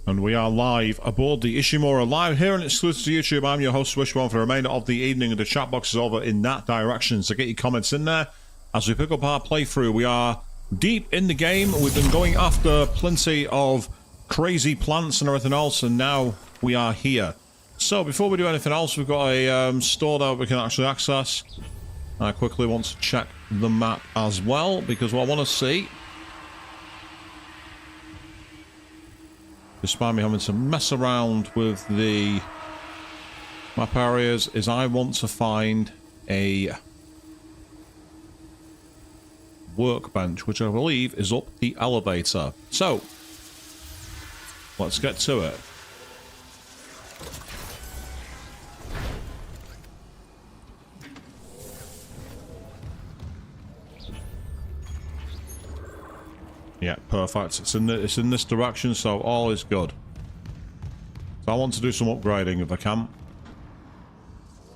And we are live aboard the Ishimura, live here and exclusive to YouTube. I'm your host, Wishbone, for the remainder of the evening, and the chat box is over in that direction, so get your comments in there as we pick up our playthrough. We are deep in the game. We've been going after plenty of crazy plants and everything else, and now we are here. So before we do anything else, we've got a store that we can actually access. I quickly want to check the map as well, because what I want to see, despite me having to mess around with the map areas, is I want to find a workbench, which I believe is up the elevator. So let's get to it. Yeah, perfect. It's in this direction, so all is good. So I want to do some upgrading if I can.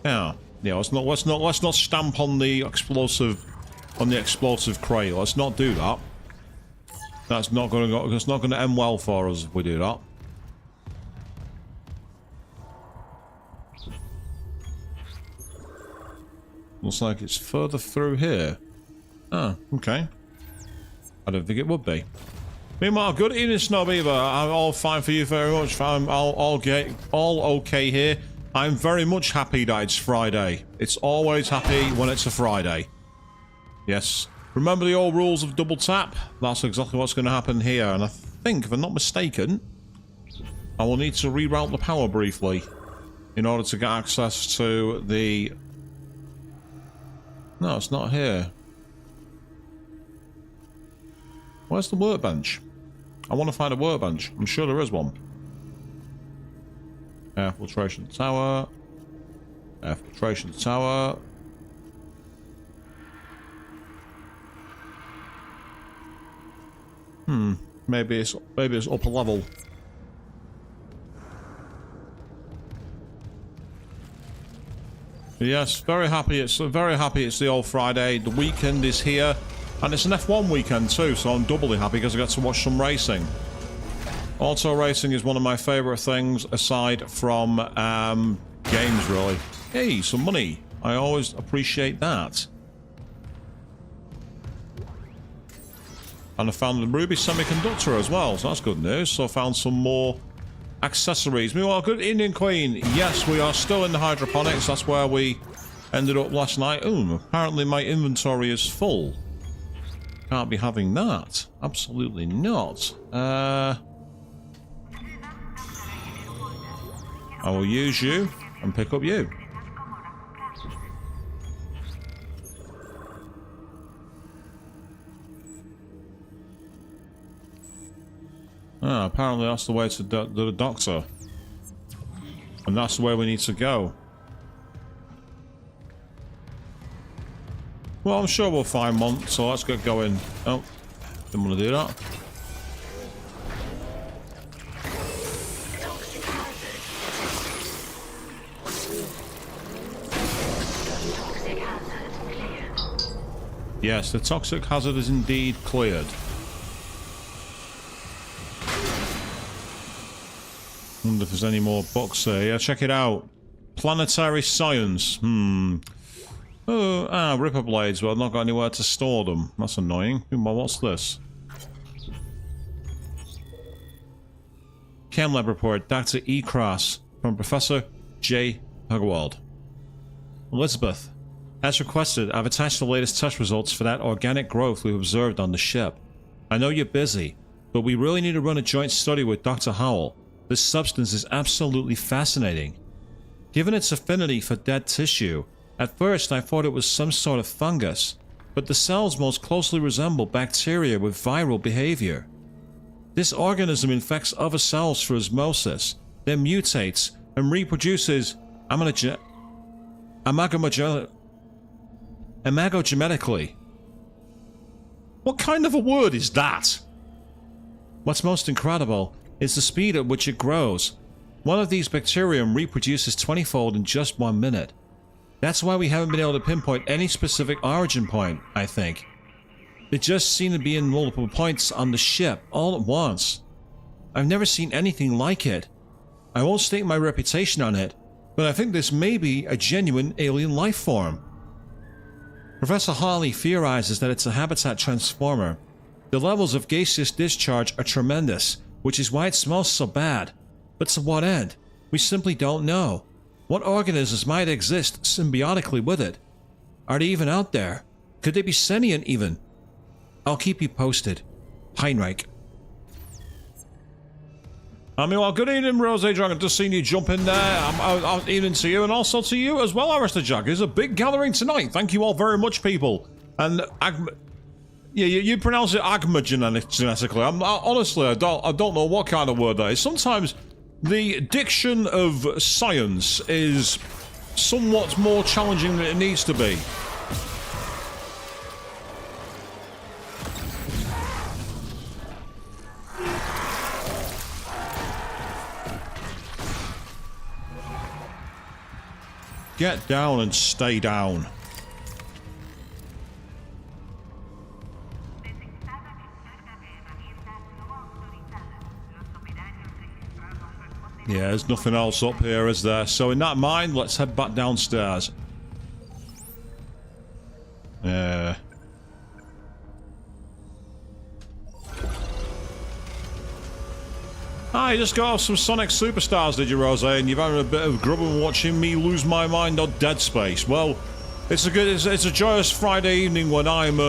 Yeah. Let's not stamp on the explosive crate. Let's not do that. That's not gonna end well for us if we do that. Looks like it's further through here. Ah, okay. I don't think it would be. Meanwhile, good evening, Snow Beaver. I'm all fine for you very much. I'm all okay here. I'm very much happy that it's Friday. It's always happy when it's a Friday. Yes. Remember the old rules of double tap? That's exactly what's going to happen here. And I think, if I'm not mistaken, I will need to reroute the power briefly in order to get access to the... No, it's not here. Where's the workbench? I want to find a workbench. I'm sure there is one. Air filtration tower. Air filtration tower. Maybe it's upper level. Yes, very happy. It's the old Friday. The weekend is here. And it's an F1 weekend too, so I'm doubly happy because I get to watch some racing. Auto racing is one of my favourite things, aside from games, really. Hey, some money. I always appreciate that. And I found the ruby semiconductor as well, so that's good news. So I found some more accessories. Meanwhile, good evening, Queen. Yes, we are still in the hydroponics. That's where we ended up last night. Ooh, apparently my inventory is full. Can't be having that. Absolutely not. I will use you and pick up you. Ah, apparently that's the way to the doctor. And that's the way we need to go. Well, I'm sure we'll find one, so let's get going. Oh, didn't want to do that. Yes, the toxic hazard is indeed cleared. Wonder if there's any more books here. Yeah, check it out. Planetary science. Oh, ripper blades, but I've not got anywhere to store them. That's annoying. What's this? Chem lab report, Dr. E. Cross, from Professor J. Hugwald. Elizabeth, as requested, I've attached the latest test results for that organic growth we've observed on the ship. I know you're busy, but we really need to run a joint study with Dr. Howell. This substance is absolutely fascinating. Given its affinity for dead tissue, at first I thought it was some sort of fungus, but the cells most closely resemble bacteria with viral behavior. This organism infects other cells through osmosis, then mutates and reproduces imagogenetically. What kind of a word is that? What's most incredible is the speed at which it grows. One of these bacterium reproduces 20-fold in just 1 minute. That's why we haven't been able to pinpoint any specific origin point, I think. They just seem to be in multiple points on the ship all at once. I've never seen anything like it. I won't stake my reputation on it, but I think this may be a genuine alien life form. Professor Harley theorizes that it's a habitat transformer. The levels of gaseous discharge are tremendous, which is why it smells so bad. But to what end? We simply don't know. What organisms might exist symbiotically with it? Are they even out there? Could they be sentient even? I'll keep you posted. Heinrich. Well, good evening, Rose Dragon. Just seen you jump in there. Evening to you, and also to you as well, Arista Jack. It's a big gathering tonight. Thank you all very much, people. And yeah, you pronounce it Agma genetically. Honestly, I don't know what kind of word that is. Sometimes the diction of science is somewhat more challenging than it needs to be. Get down and stay down. Yeah, there's nothing else up here, is there? So in that mind, let's head back downstairs. You just got off some Sonic Superstars, did you, Rose? And you've had a bit of grubbing watching me lose my mind on Dead Space. Well, it's a joyous Friday evening when I'm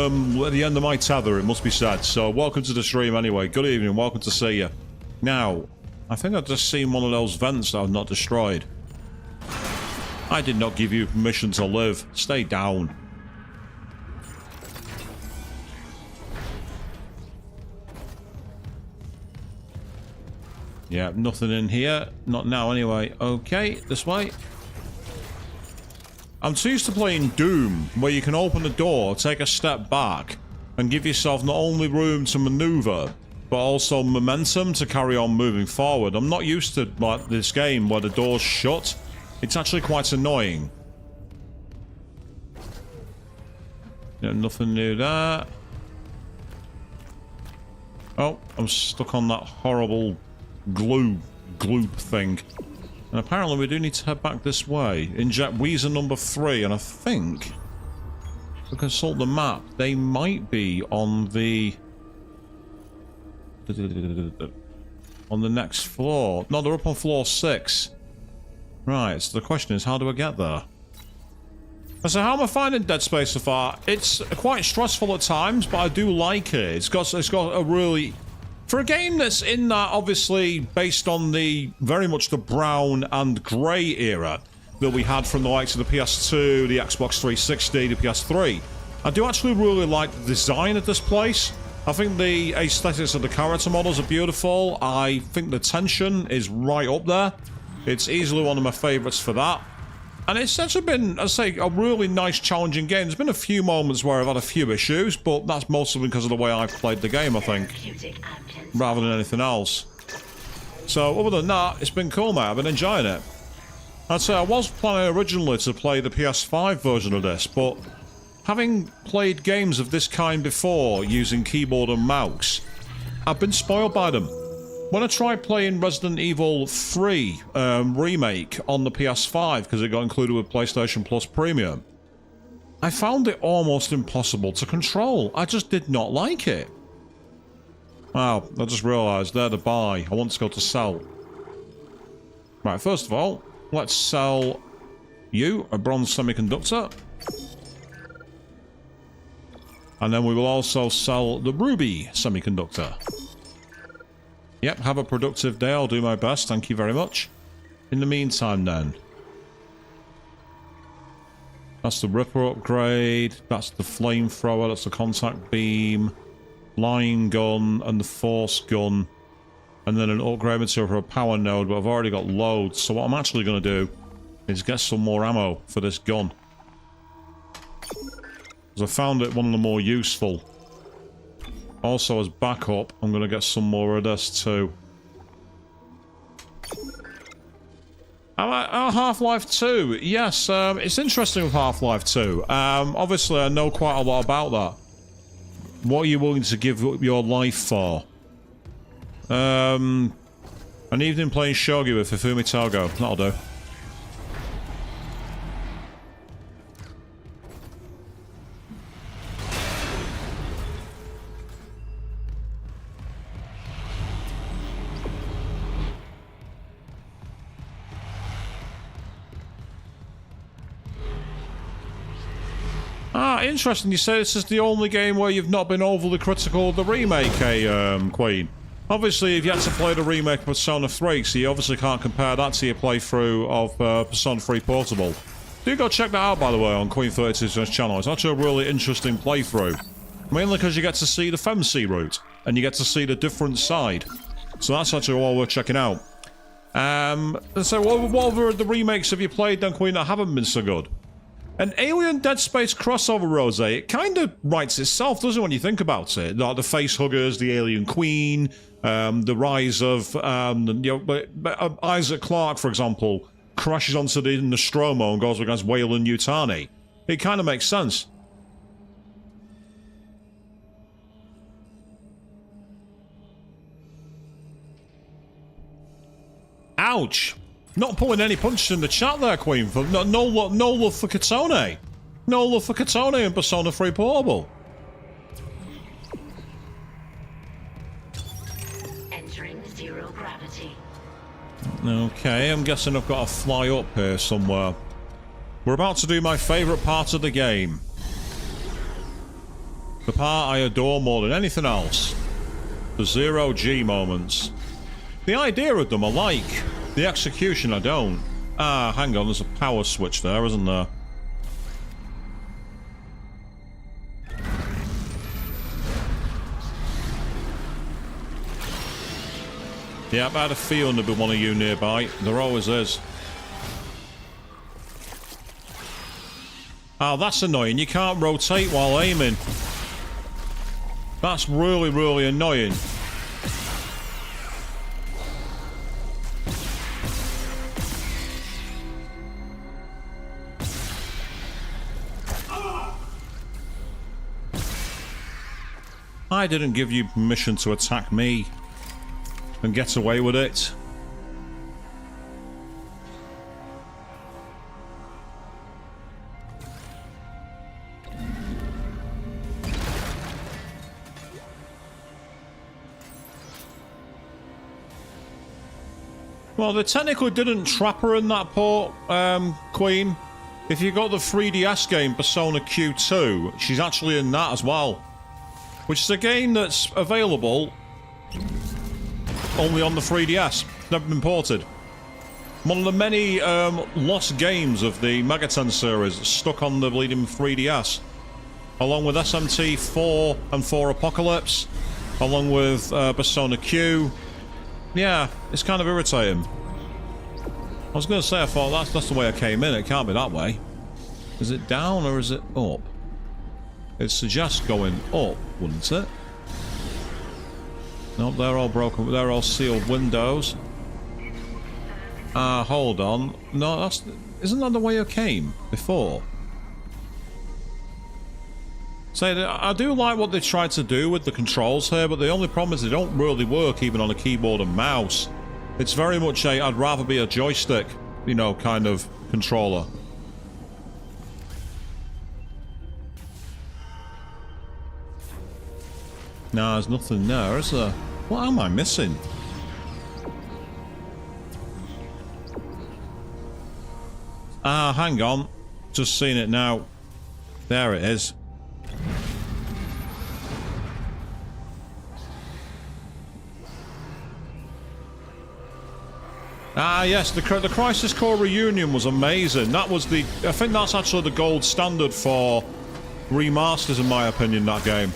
at the end of my tether, it must be said. So welcome to the stream anyway. Good evening, welcome to see you. Now, I think I've just seen one of those vents that I've not destroyed. I did not give you permission to live. Stay down. Yeah, nothing in here. Not now anyway. Okay, this way. I'm too used to playing Doom, where you can open the door, take a step back, and give yourself not only room to maneuver, but also momentum to carry on moving forward. I'm not used to like this game where the door's shut. It's actually quite annoying. Yeah, nothing new there. Oh, I'm stuck on that horrible gloop thing. And apparently we do need to head back this way. Inject Weezer number 3, and I think if we consult the map, they might be on the next floor. No, they're up on floor 6. Right, so the question is, how do I get there? So how am I finding Dead Space so far? It's quite stressful at times, but I do like it. It's got a really... For a game that's in that, obviously, based on the very much the brown and grey era that we had from the likes of the PS2, the Xbox 360, the PS3, I do actually really like the design of this place. I think the aesthetics of the character models are beautiful. I think the tension is right up there. It's easily one of my favourites for that. And it's actually been, I say, a really nice, challenging game. There's been a few moments where I've had a few issues, but that's mostly because of the way I've played the game, I think, rather than anything else. So, other than that, it's been cool, mate. I've been enjoying it. I'd say I was planning originally to play the PS5 version of this, but having played games of this kind before using keyboard and mouse, I've been spoiled by them. When I tried playing Resident Evil 3 Remake on the PS5, because it got included with PlayStation Plus Premium, I found it almost impossible to control. I just did not like it. Wow, I just realised they're the buy. I want to go to sell. Right, first of all, let's sell you a bronze semiconductor. And then we will also sell the ruby semiconductor. Yep, have a productive day. I'll do my best. Thank you very much. In the meantime, then. That's the Ripper upgrade. That's the flamethrower. That's the contact beam. Line gun and the force gun. And then an upgrade material for a power node. But I've already got loads. So what I'm actually going to do is get some more ammo for this gun. Because I found it one of the more useful. Also, as backup, I'm going to get some more of this too. Half-Life 2. Yes, it's interesting with Half-Life 2. Obviously, I know quite a lot about that. What are you willing to give up your life for? An evening playing shogi with Hifumi Togo. That'll do. Ah, interesting. You say this is the only game where you've not been overly critical of the remake, Queen? Obviously, you've yet to play the remake of Persona 3, so you obviously can't compare that to your playthrough of Persona 3 Portable. Do go check that out, by the way, on Queen 32's channel. It's actually a really interesting playthrough. Mainly because you get to see the FemC route, and you get to see the different side. So that's actually all worth checking out. So what other of the remakes have you played then, Queen, that haven't been so good? An Alien Dead Space crossover, Rose, it kind of writes itself, doesn't it, when you think about it? Like the Facehuggers, the Alien Queen, the rise of Isaac Clarke, for example, crashes onto the Nostromo and goes against Weyland Yutani. It kind of makes sense. Ouch! Not pulling any punches in the chat there, Queen. No love for Katone. No love for Katone in Persona 3 Portable. Entering zero gravity. Okay, I'm guessing I've got to fly up here somewhere. We're about to do my favourite part of the game. The part I adore more than anything else. The zero G moments. The idea of them I like. The execution I don't. Ah, hang on, there's a power switch there, isn't there? Yeah, I had a feeling there'd be one of you nearby. There always is. Oh, that's annoying. You can't rotate while aiming. That's really, really annoying. I didn't give you permission to attack me and get away with it. Well, they technically didn't trap her in that port, Queen. If you got the 3DS game Persona Q2, she's actually in that as well. Which is a game that's available only on the 3DS. Never been ported. One of the many lost games of the Megaten series stuck on the bleeding 3DS. Along with SMT 4 and 4 Apocalypse. Along with Persona Q. Yeah, it's kind of irritating. I was going to say, I thought that's the way I came in. It can't be that way. Is it down or is it up? It suggests going up, wouldn't it? Nope, they're all broken. They're all sealed windows. Hold on. No, isn't that the way I came before? Say, I do like what they tried to do with the controls here, but the only problem is they don't really work even on a keyboard and mouse. It's very much a I'd rather be a joystick, you know, kind of controller. Nah, there's nothing there, is there? What am I missing? Ah, hang on. Just seen it now. There it is. Ah, yes, the Crisis Core reunion was amazing. That was the... I think that's actually the gold standard for remasters, in my opinion, that game.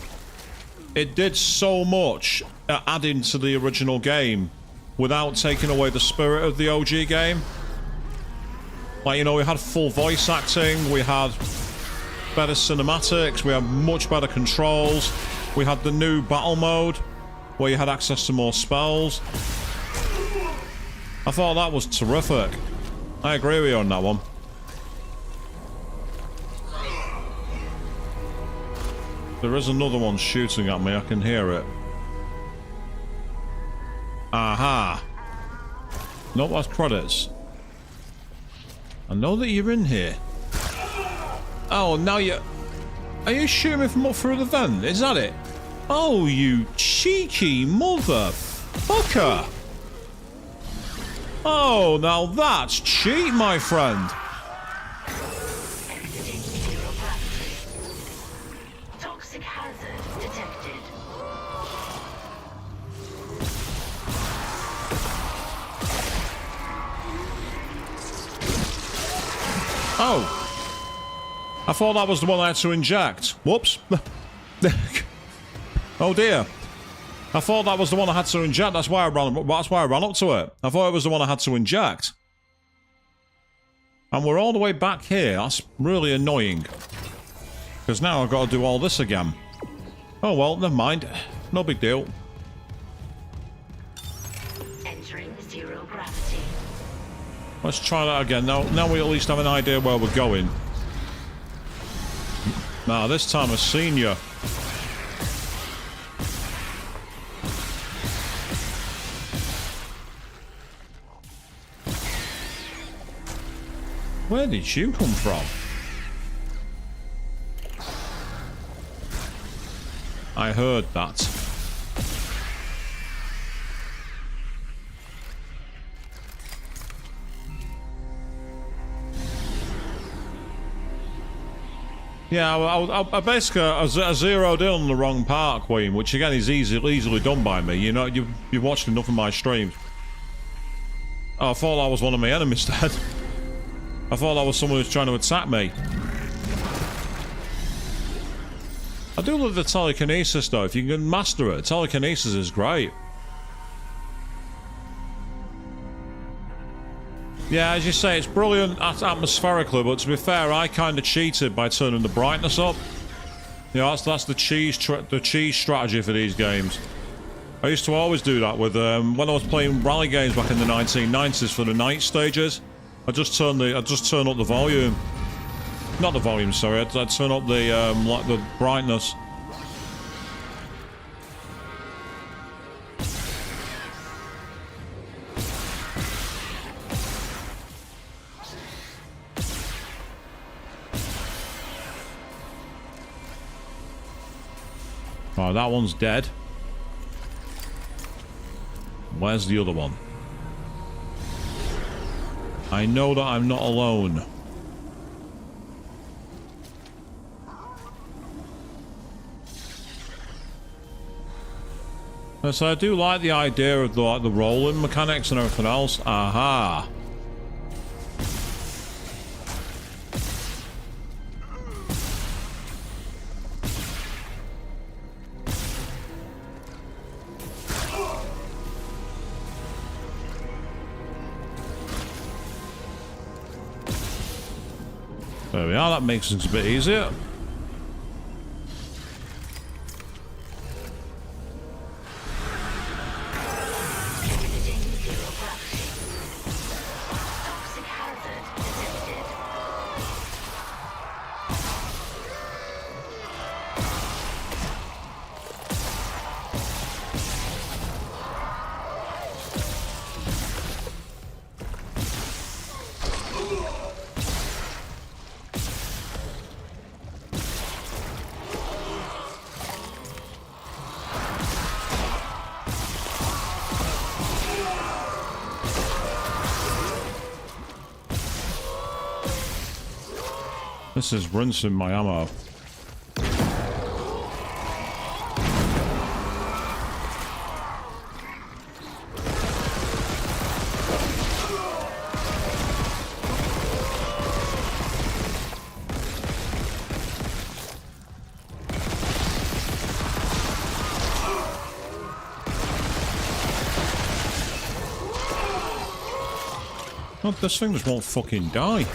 It did so much adding to the original game without taking away the spirit of the OG game. Like, you know, we had full voice acting, we had better cinematics, we had much better controls, we had the new battle mode where you had access to more spells. I thought that was terrific. I agree with you on that one. There is another one shooting at me, I can hear it. Aha. Not what credits. I know that you're in here. Oh, now you... Are you shooting me from up through the vent? Is that it? Oh, you cheeky motherfucker. Oh, now that's cheat, my friend. Exiting zero gravity. Toxic hazard detected. Oh. I thought that was the one I had to inject. Whoops. Oh dear. I thought that was the one I had to inject. That's why I ran up to it. I thought it was the one I had to inject. And we're all the way back here. That's really annoying. Because now I've got to do all this again. Oh well, never mind. No big deal. Entering zero gravity. Let's try that again. Now we at least have an idea where we're going. Now, this time I've seen you. Where did you come from? I heard that. Yeah, I basically I zeroed in on the wrong part, Queen, which again is easily done by me. You know, you've watched enough of my streams. Oh, I thought that was one of my enemies, Dad. I thought that was someone who's trying to attack me. I do love the telekinesis, though. If you can master it, telekinesis is great. Yeah, as you say, it's brilliant atmospherically, but to be fair, I kind of cheated by turning the brightness up. You know, that's the cheese strategy for these games. I used to always do that with when I was playing rally games back in the 1990s for the night stages. I just turn up the volume. Not the volume, sorry. I'd turn up the brightness. Oh, that one's dead. Where's the other one? I know that I'm not alone. So I do like the idea of the rolling mechanics and everything else. Aha. There we are, that makes things a bit easier. This is rinsing my ammo. Oh, this thing just won't fucking die.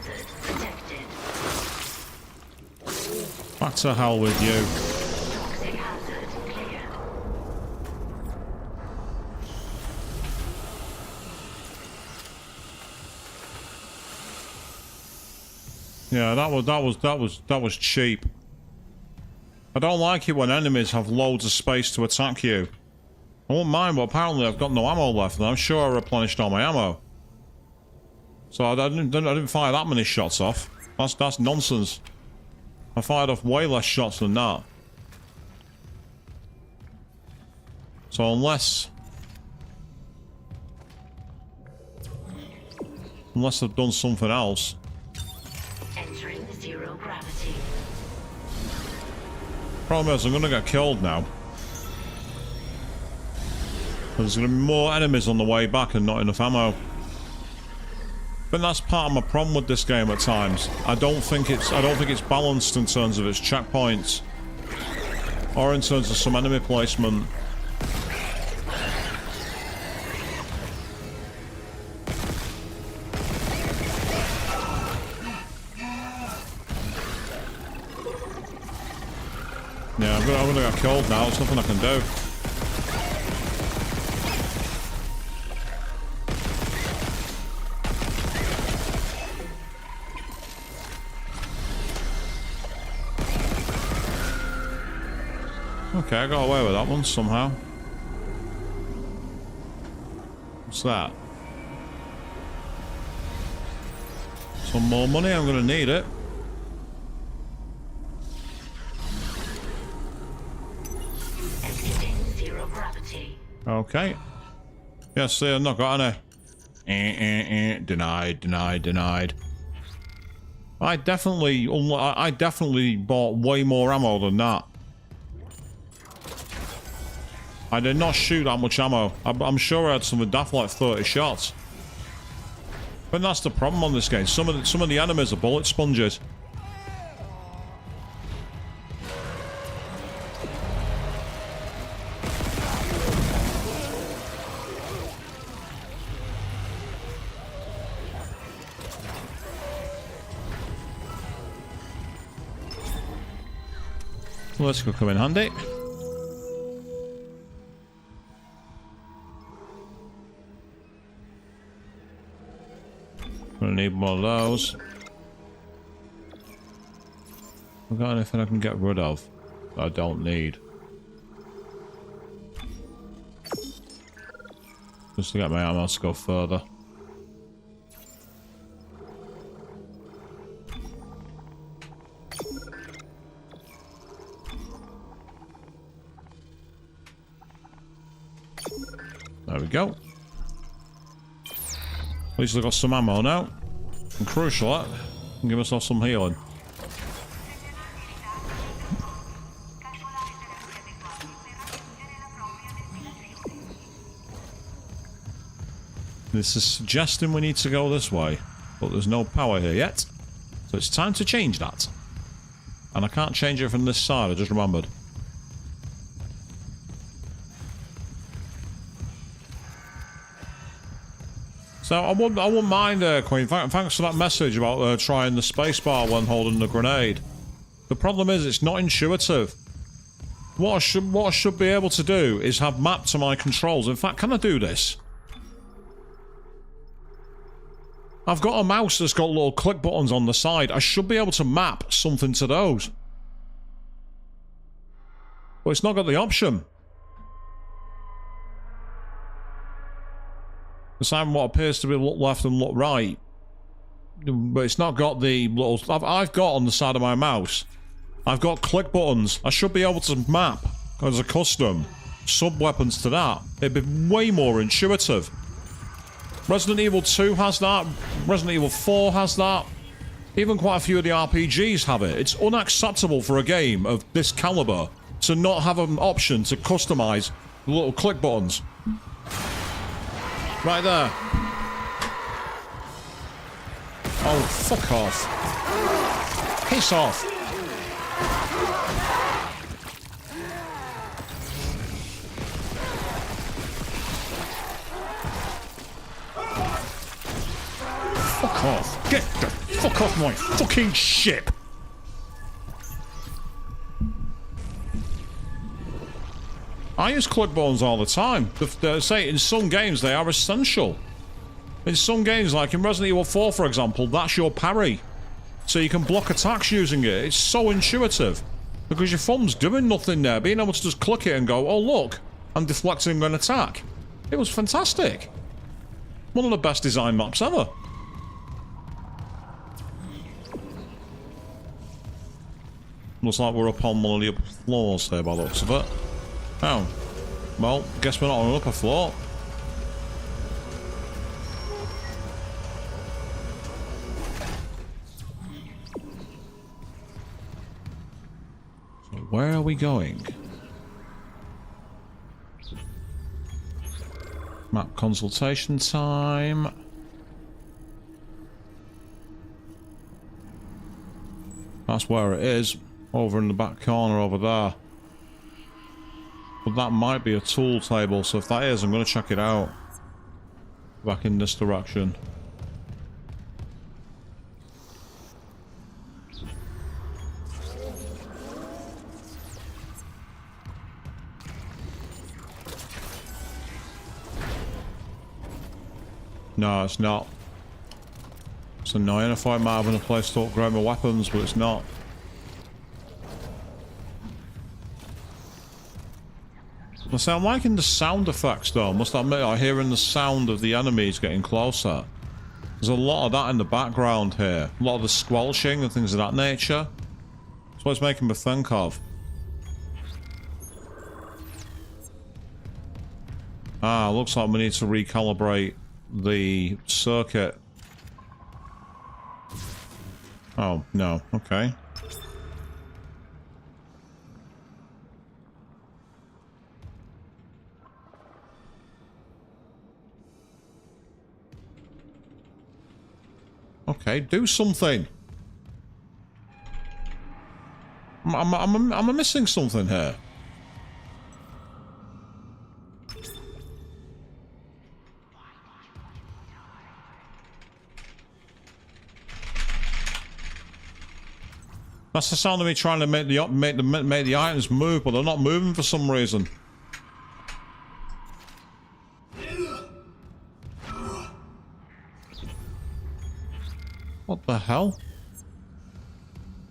hazard detected. Back to hell with you. Toxic hazard clear. Yeah, that was cheap. I don't like it when enemies have loads of space to attack you. I won't mind, but apparently I've got no ammo left, and I'm sure I replenished all my ammo. So I didn't fire that many shots off. That's nonsense. I fired off way less shots than that. So unless I've done something else. Entering zero gravity. Problem is, I'm gonna get killed now. There's gonna be more enemies on the way back and not enough ammo. But that's part of my problem with this game at times. I don't think it's balanced in terms of its checkpoints. Or in terms of some enemy placement. Yeah, I'm gonna get killed now. There's nothing I can do. Okay, I got away with that one somehow. What's that? Some more money, I'm gonna need it. Exiting zero gravity. Okay. Yes, see, I've not got any. Denied. I definitely bought way more ammo than that. I did not shoot that much ammo. I'm sure I had some daft like 30 shots. But that's the problem on this game. Some of the enemies are bullet sponges. Well, this could come in handy. Gonna need more of those. I've got anything I can get rid of that I don't need. Just to get my ammo to go further. There we go. At least I've got some ammo now. And crucial, that can give myself some healing. This is suggesting we need to go this way, but there's no power here yet. So it's time to change that. And I can't change it from this side, I just remembered. So I wouldn't mind, Queen. Thanks for that message about trying the spacebar when holding the grenade. The problem is it's not intuitive. What I should be able to do is have map to my controls. In fact, can I do this? I've got a mouse that's got little click buttons on the side. I should be able to map something to those. But it's not got the option. It's having what appears to be look left and look right. But it's not got the little... I've got on the side of my mouse. I've got click buttons. I should be able to map as a custom sub-weapons to that. It'd be way more intuitive. Resident Evil 2 has that. Resident Evil 4 has that. Even quite a few of the RPGs have it. It's unacceptable for a game of this caliber to not have an option to customize the little click buttons. Right there. Oh, fuck off. Piss off. Fuck off. Get the fuck off my fucking ship! I use click buttons all the time. They say in some games they are essential. In some games, like in Resident Evil 4, for example, that's your parry. So you can block attacks using it. It's so intuitive. Because your thumb's doing nothing there. Being able to just click it and go, oh look, I'm deflecting an attack. It was fantastic. One of the best design maps ever. Looks like we're up on one of the upper floors there by the looks of it. Oh. Well, guess we're not on an upper floor. So where are we going? Map consultation time. That's where it is. Over in the back corner over there. But that might be a tool table, so if that is, I'm going to check it out. Back in this direction. No, it's not. It's annoying. I thought I might have been a place to upgrade my weapons, but it's not. I'm liking the sound effects though, must admit. I'm hearing the sound of the enemies getting closer. There's a lot of that in the background here. A lot of the squelching and things of that nature. That's what it's making me think of. Ah, looks like we need to recalibrate the circuit. Oh, no. Okay. Okay, do something. I'm missing something here. That's the sound of me trying to make the items move, but they're not moving for some reason. What the hell?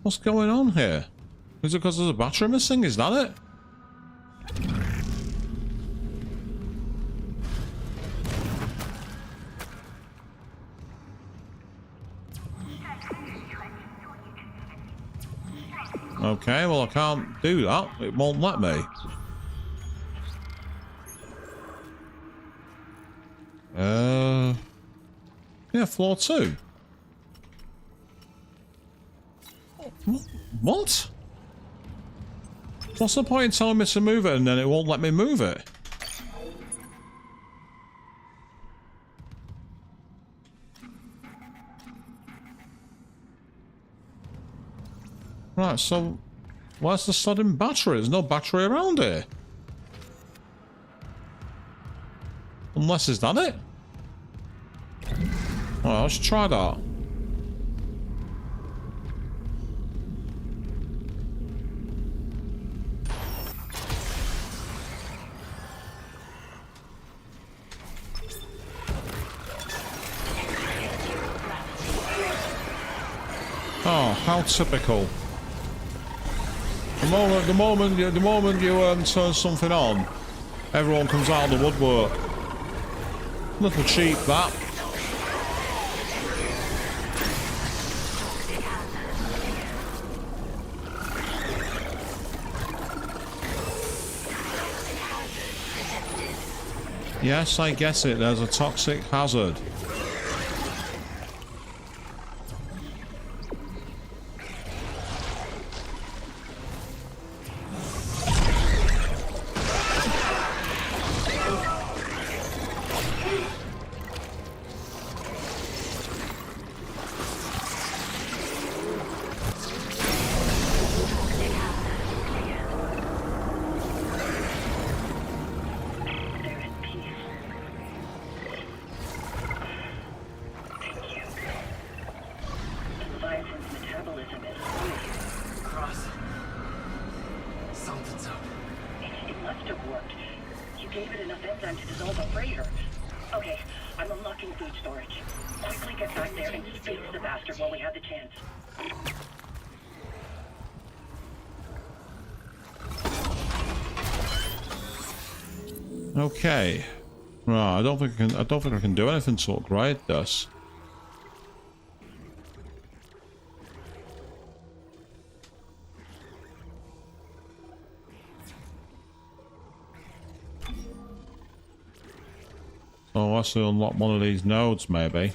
What's going on here? Is it because there's a battery missing? Is that it? Okay, well I can't do that. It won't let me. Yeah, floor 2. What? What's the point in telling me to move it and then it won't let me move it? Right, so where's the sudden battery? There's no battery around here. Unless, is that it? Alright, let's try that. Oh, how typical. The moment you turn something on, everyone comes out of the woodwork. Little cheap, that. Yes, I guess it. There's a toxic hazard. enzyme to dissolve a freighter. Okay, I'm unlocking food storage. Quickly get back there and space the bastard while we have the chance. Okay. Right, I don't think I can do anything to upgrade this. So unless I unlock one of these nodes, maybe.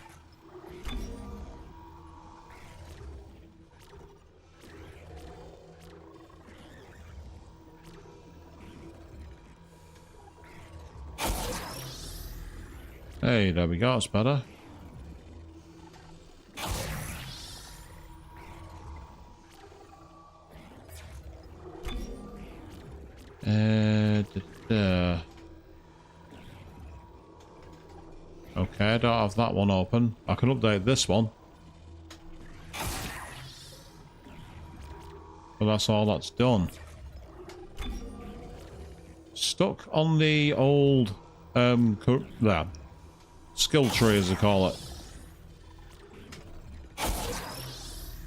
Hey, there we go, that's better. Okay, I don't have that one open. I can update this one. But that's all that's done. Stuck on the old there. Skill tree, as they call it.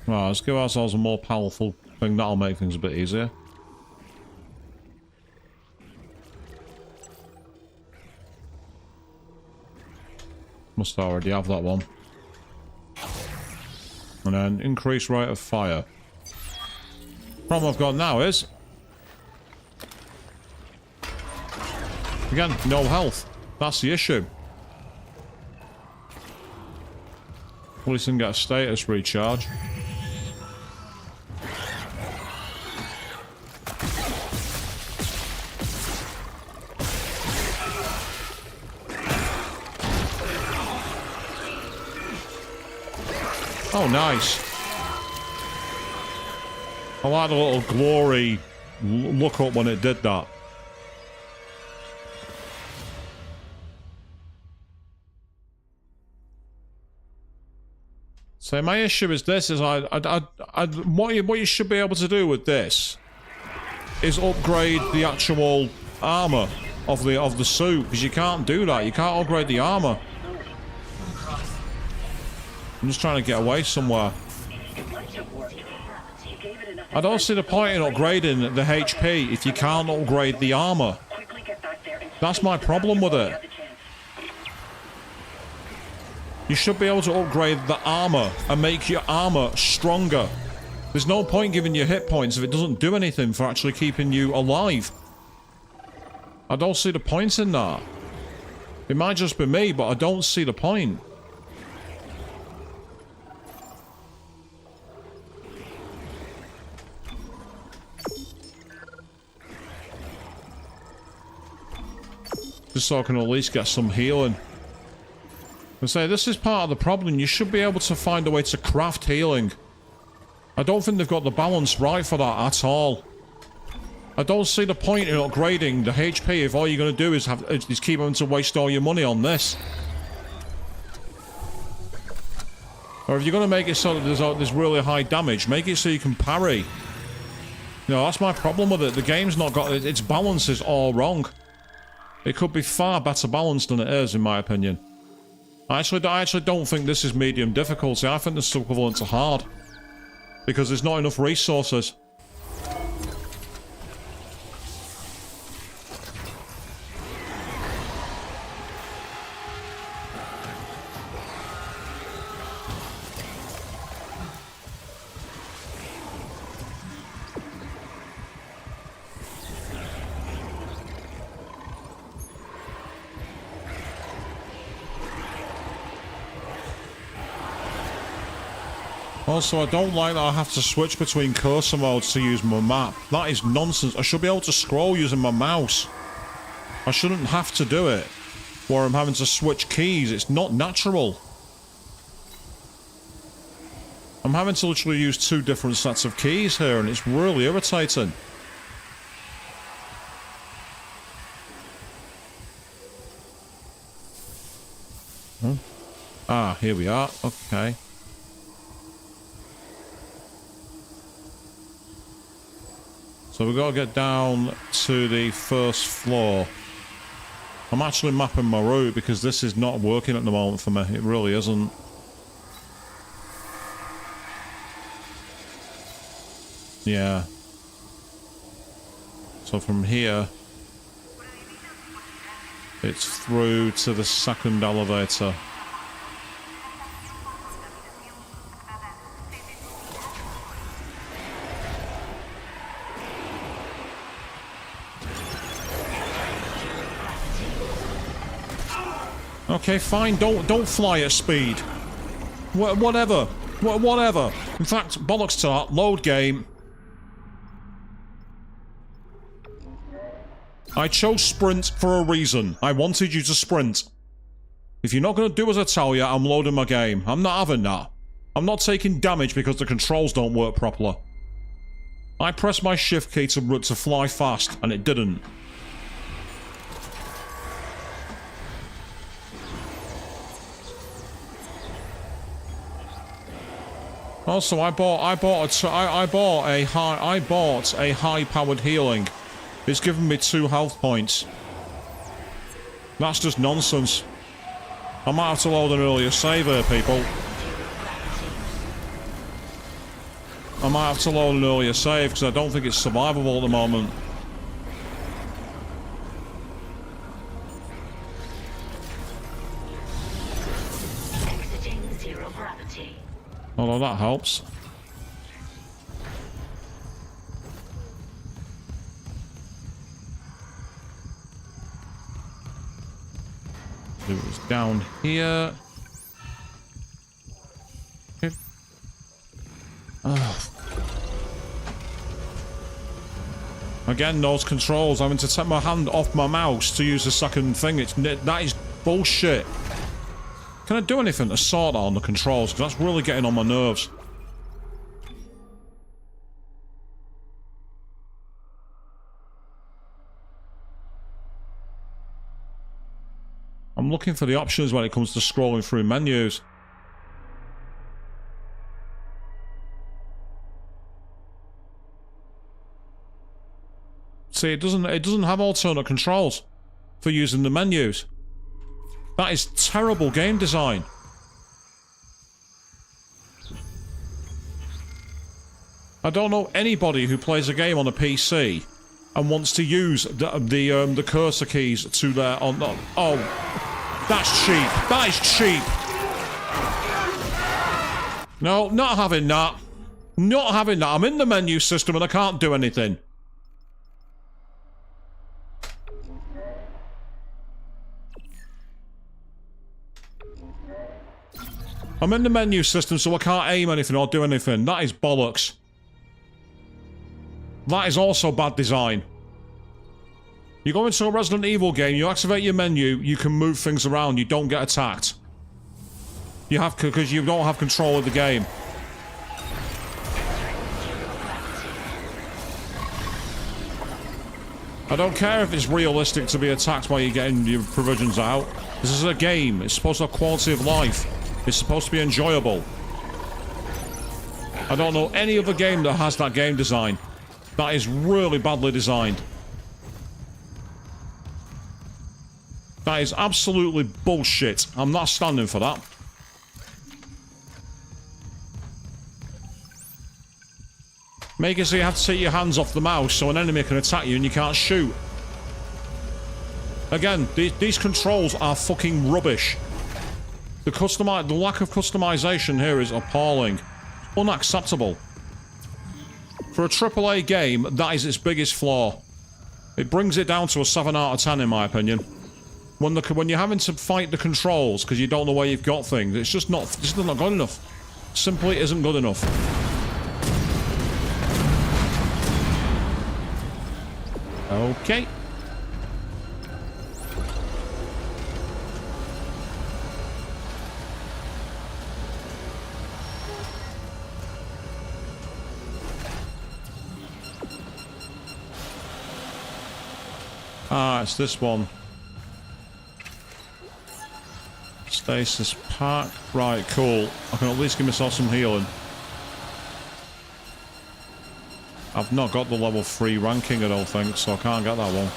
Right, let's give ourselves a more powerful thing. That'll make things a bit easier. Must already have that one. And then increase rate of fire. Problem I've got now is... again, no health. That's the issue. At least I can get a status recharge. Oh, nice. I like the little glory look up when it did that. So my issue is this: is what you should be able to do with this is upgrade the actual armor of the suit, because you can't do that. You can't upgrade the armor. I'm just trying to get away somewhere. I don't see the point in upgrading the HP if you can't upgrade the armor. That's my problem with it. You should be able to upgrade the armor and make your armor stronger. There's no point giving you hit points if it doesn't do anything for actually keeping you alive. I don't see the point in that. It might just be me, but I don't see the point. Just so I can at least get some healing. I say, this is part of the problem. You should be able to find a way to craft healing. I don't think they've got the balance right for that at all. I don't see the point in upgrading the HP if all you're going to do is keep having to waste all your money on this. Or if you're going to make it so that there's really high damage, make it so you can parry. You know, that's my problem with it. The game's not got... its balance is all wrong. It could be far better balanced than it is, in my opinion. I actually don't think this is medium difficulty. I think this is equivalent to hard. Because there's not enough resources. Also, I don't like that I have to switch between cursor modes to use my map. That is nonsense. I should be able to scroll using my mouse. I shouldn't have to do it where I'm having to switch keys. It's not natural. I'm having to literally use two different sets of keys here, and it's really irritating. Huh? Ah, here we are. Okay. So we've got to get down to the first floor. I'm actually mapping my route because this is not working at the moment for me. It really isn't. Yeah. So from here, it's through to the second elevator. Okay, fine. Don't fly at speed. Whatever. Whatever. In fact, bollocks to that. Load game. I chose sprint for a reason. I wanted you to sprint. If you're not going to do as I tell you, I'm loading my game. I'm not having that. I'm not taking damage because the controls don't work properly. I pressed my shift key to fly fast, and it didn't. Also, I bought a high-powered healing. It's given me 2 health points. That's just nonsense. I might have to load an earlier save here, people. I might have to load an earlier save because I don't think it's survivable at the moment. Exiting zero gravity. Although that helps. It was down here. Oh. Again, those controls. Having to take my hand off my mouse to use the second thing. That is bullshit. Can I do anything to sort that on the controls? Because that's really getting on my nerves. I'm looking for the options when it comes to scrolling through menus. See, it doesn't have alternate controls for using the menus. That is terrible game design. I don't know anybody who plays a game on a PC and wants to use the cursor keys to their oh, that's cheap. That is cheap. No, not having that. Not having that. I'm in the menu system and I can't do anything. I'm in the menu system, so I can't aim anything or do anything. That is bollocks. That is also bad design. You go into a Resident Evil game, you activate your menu, you can move things around, you don't get attacked. You have to, because you don't have control of the game. I don't care if it's realistic to be attacked while you're getting your provisions out. This is a game. It's supposed to have quality of life. It's supposed to be enjoyable. I don't know any other game that has that game design. That is really badly designed. That is absolutely bullshit. I'm not standing for that. Make it so you have to take your hands off the mouse so an enemy can attack you and you can't shoot. Again, these controls are fucking rubbish. The lack of customization here is appalling. Unacceptable. For a AAA game, that is its biggest flaw. It brings it down to a 7 out of 10 in my opinion. When you're having to fight the controls because you don't know where you've got things, it's just not good enough. Simply isn't good enough. Okay. Ah, it's this one. Stasis Park. Right, cool. I can at least give myself some healing. I've not got the level 3 ranking, I don't think, so I can't get that one.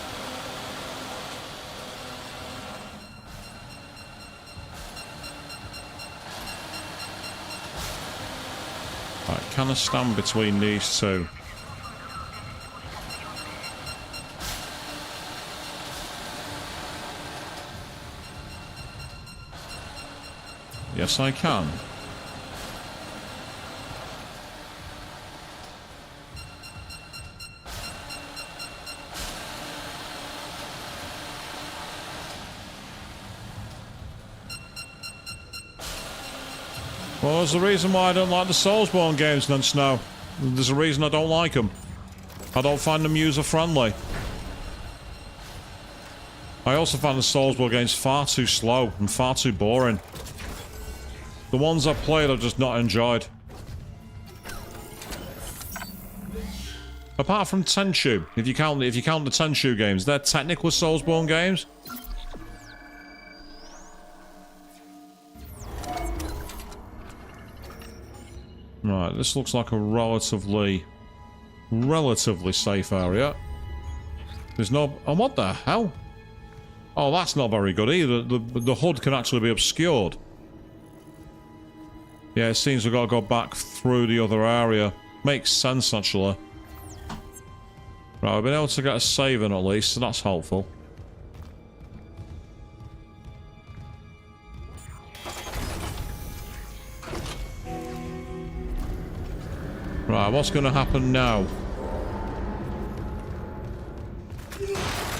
Right, can I stand between these two? Yes, I can. Well, there's a reason why I don't like the Soulsborne games then, Snow. There's a reason I don't like them. I don't find them user-friendly. I also find the Soulsborne games far too slow and far too boring. The ones I've played I've just not enjoyed. Apart from Tenchu, if you count the Tenchu games, they're technically Soulsborne games. Right, this looks like a relatively safe area. There's no... Oh, what the hell? Oh, that's not very good either. The HUD can actually be obscured. Yeah, it seems we've got to go back through the other area. Makes sense, actually. Right, we've been able to get a save in at least, so that's helpful. Right, what's going to happen now?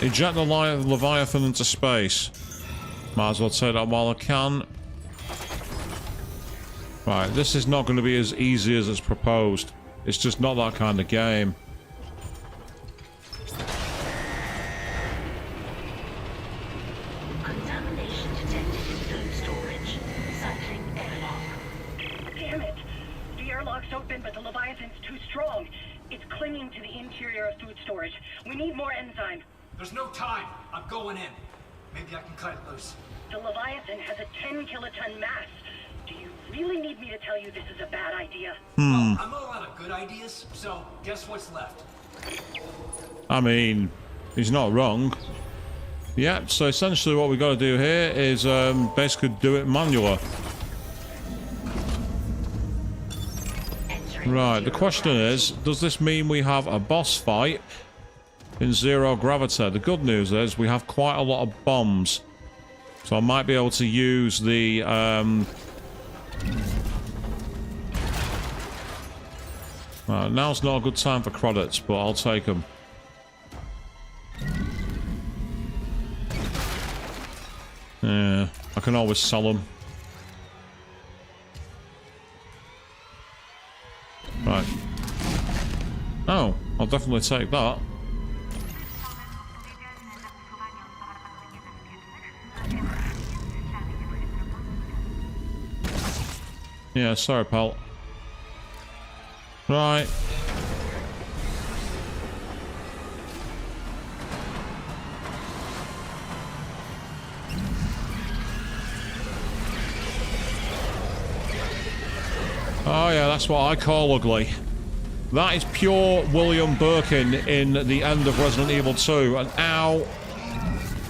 Eject the Leviathan into space. Might as well take that while I can. Right, this is not going to be as easy as it's proposed. It's just not that kind of game. Contamination detected in food storage. Cycling airlock. Damn it! The airlock's open, but the Leviathan's too strong. It's clinging to the interior of food storage. We need more enzyme. There's no time. I'm going in. Maybe I can cut it loose. The Leviathan has a 10-kiloton mass. Do you really need me to tell you this is a bad idea? Well, I'm all out of good ideas, so guess what's left? I mean, he's not wrong. Yeah, so essentially what we've got to do here is basically do it manually. Right, the question is, does this mean we have a boss fight in zero gravity? The good news is we have quite a lot of bombs. So I might be able to use the... now's not a good time for credits, but I'll take them. Yeah, I can always sell them. Right. Oh, I'll definitely take that. Yeah, sorry, pal. Right. Oh yeah, that's what I call ugly. That is pure William Birkin in the end of Resident Evil 2. And ow.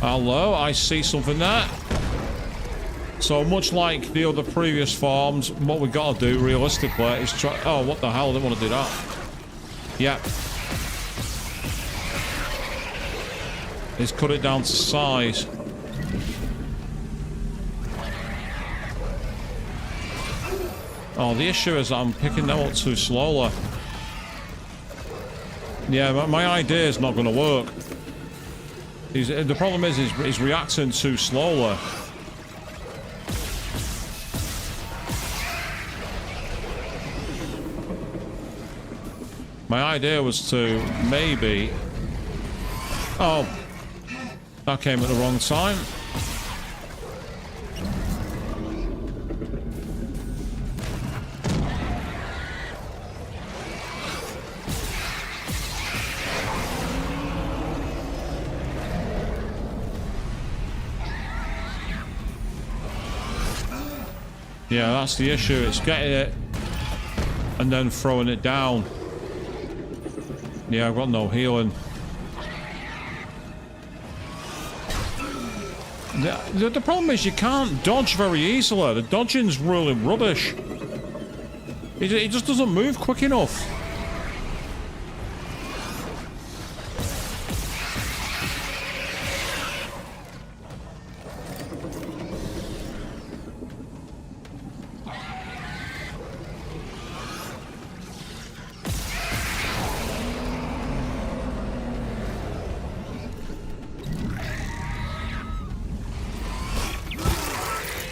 Hello, I see something there. So much like the other previous forms, what we got to do realistically is try... Oh, what the hell? I didn't want to do that. Yeah. Is cut it down to size. Oh, the issue is that I'm picking them up too slowly. Yeah, my idea is not going to work. The problem is he's reacting too slowly. My idea was to maybe... Oh, that came at the wrong time. Yeah, that's the issue. It's getting it and then throwing it down. Yeah, I've got no healing. The problem is you can't dodge very easily. The dodging's really rubbish. He just doesn't move quick enough.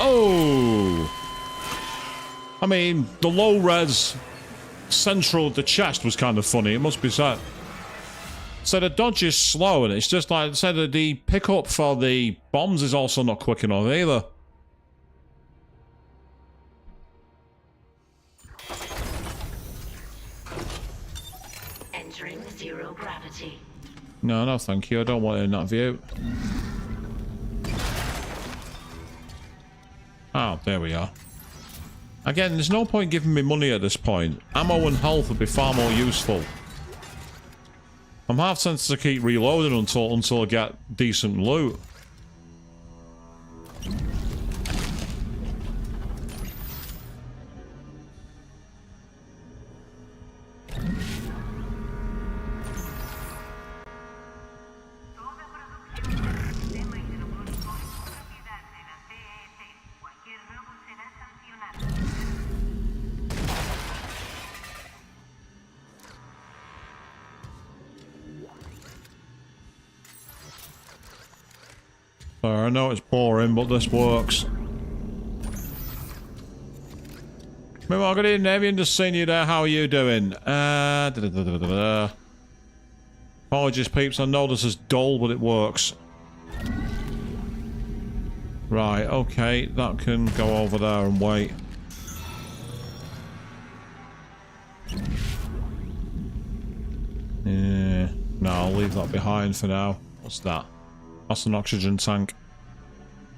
Oh! I mean, the low res central of the chest was kind of funny, it must be said. So the dodge is slow, and it's just like, said that the pickup for the bombs is also not quick enough either. Entering zero gravity. No, no, thank you. I don't want it in that view. Oh, there we are. Again, there's no point giving me money at this point. Ammo and health would be far more useful. I'm half tempted to keep reloading until I get decent loot. I know it's boring, but this works. Meanwhile, good evening, Avian. Just seeing you there. How are you doing? Apologies, peeps. I know this is dull, but it works. Right, okay. That can go over there and wait. Yeah. No, I'll leave that behind for now. What's that? That's an oxygen tank.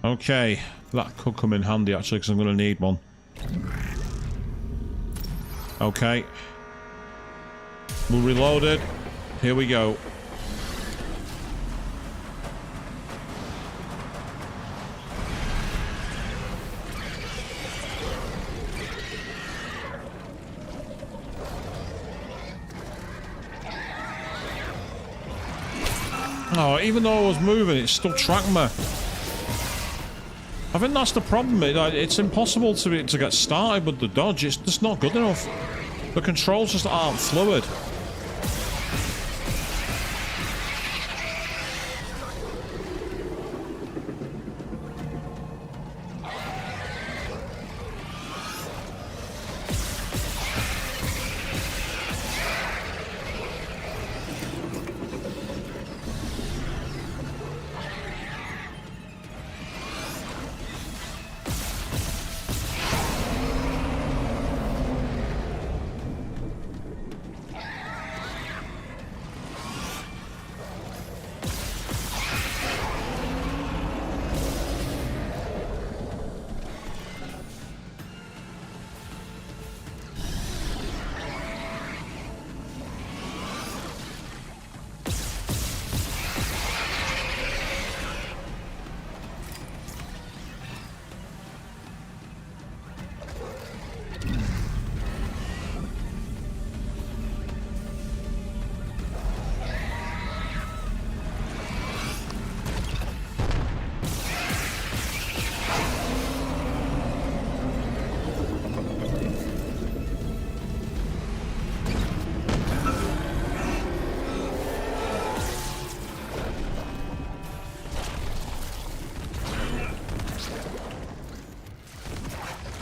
Okay, that could come in handy actually, because I'm going to need one. Okay. We'll reload it. Here we go. Oh, even though I was moving, it still tracked me. I think that's the problem. It's impossible to get started with the dodge. It's just not good enough. The controls just aren't fluid.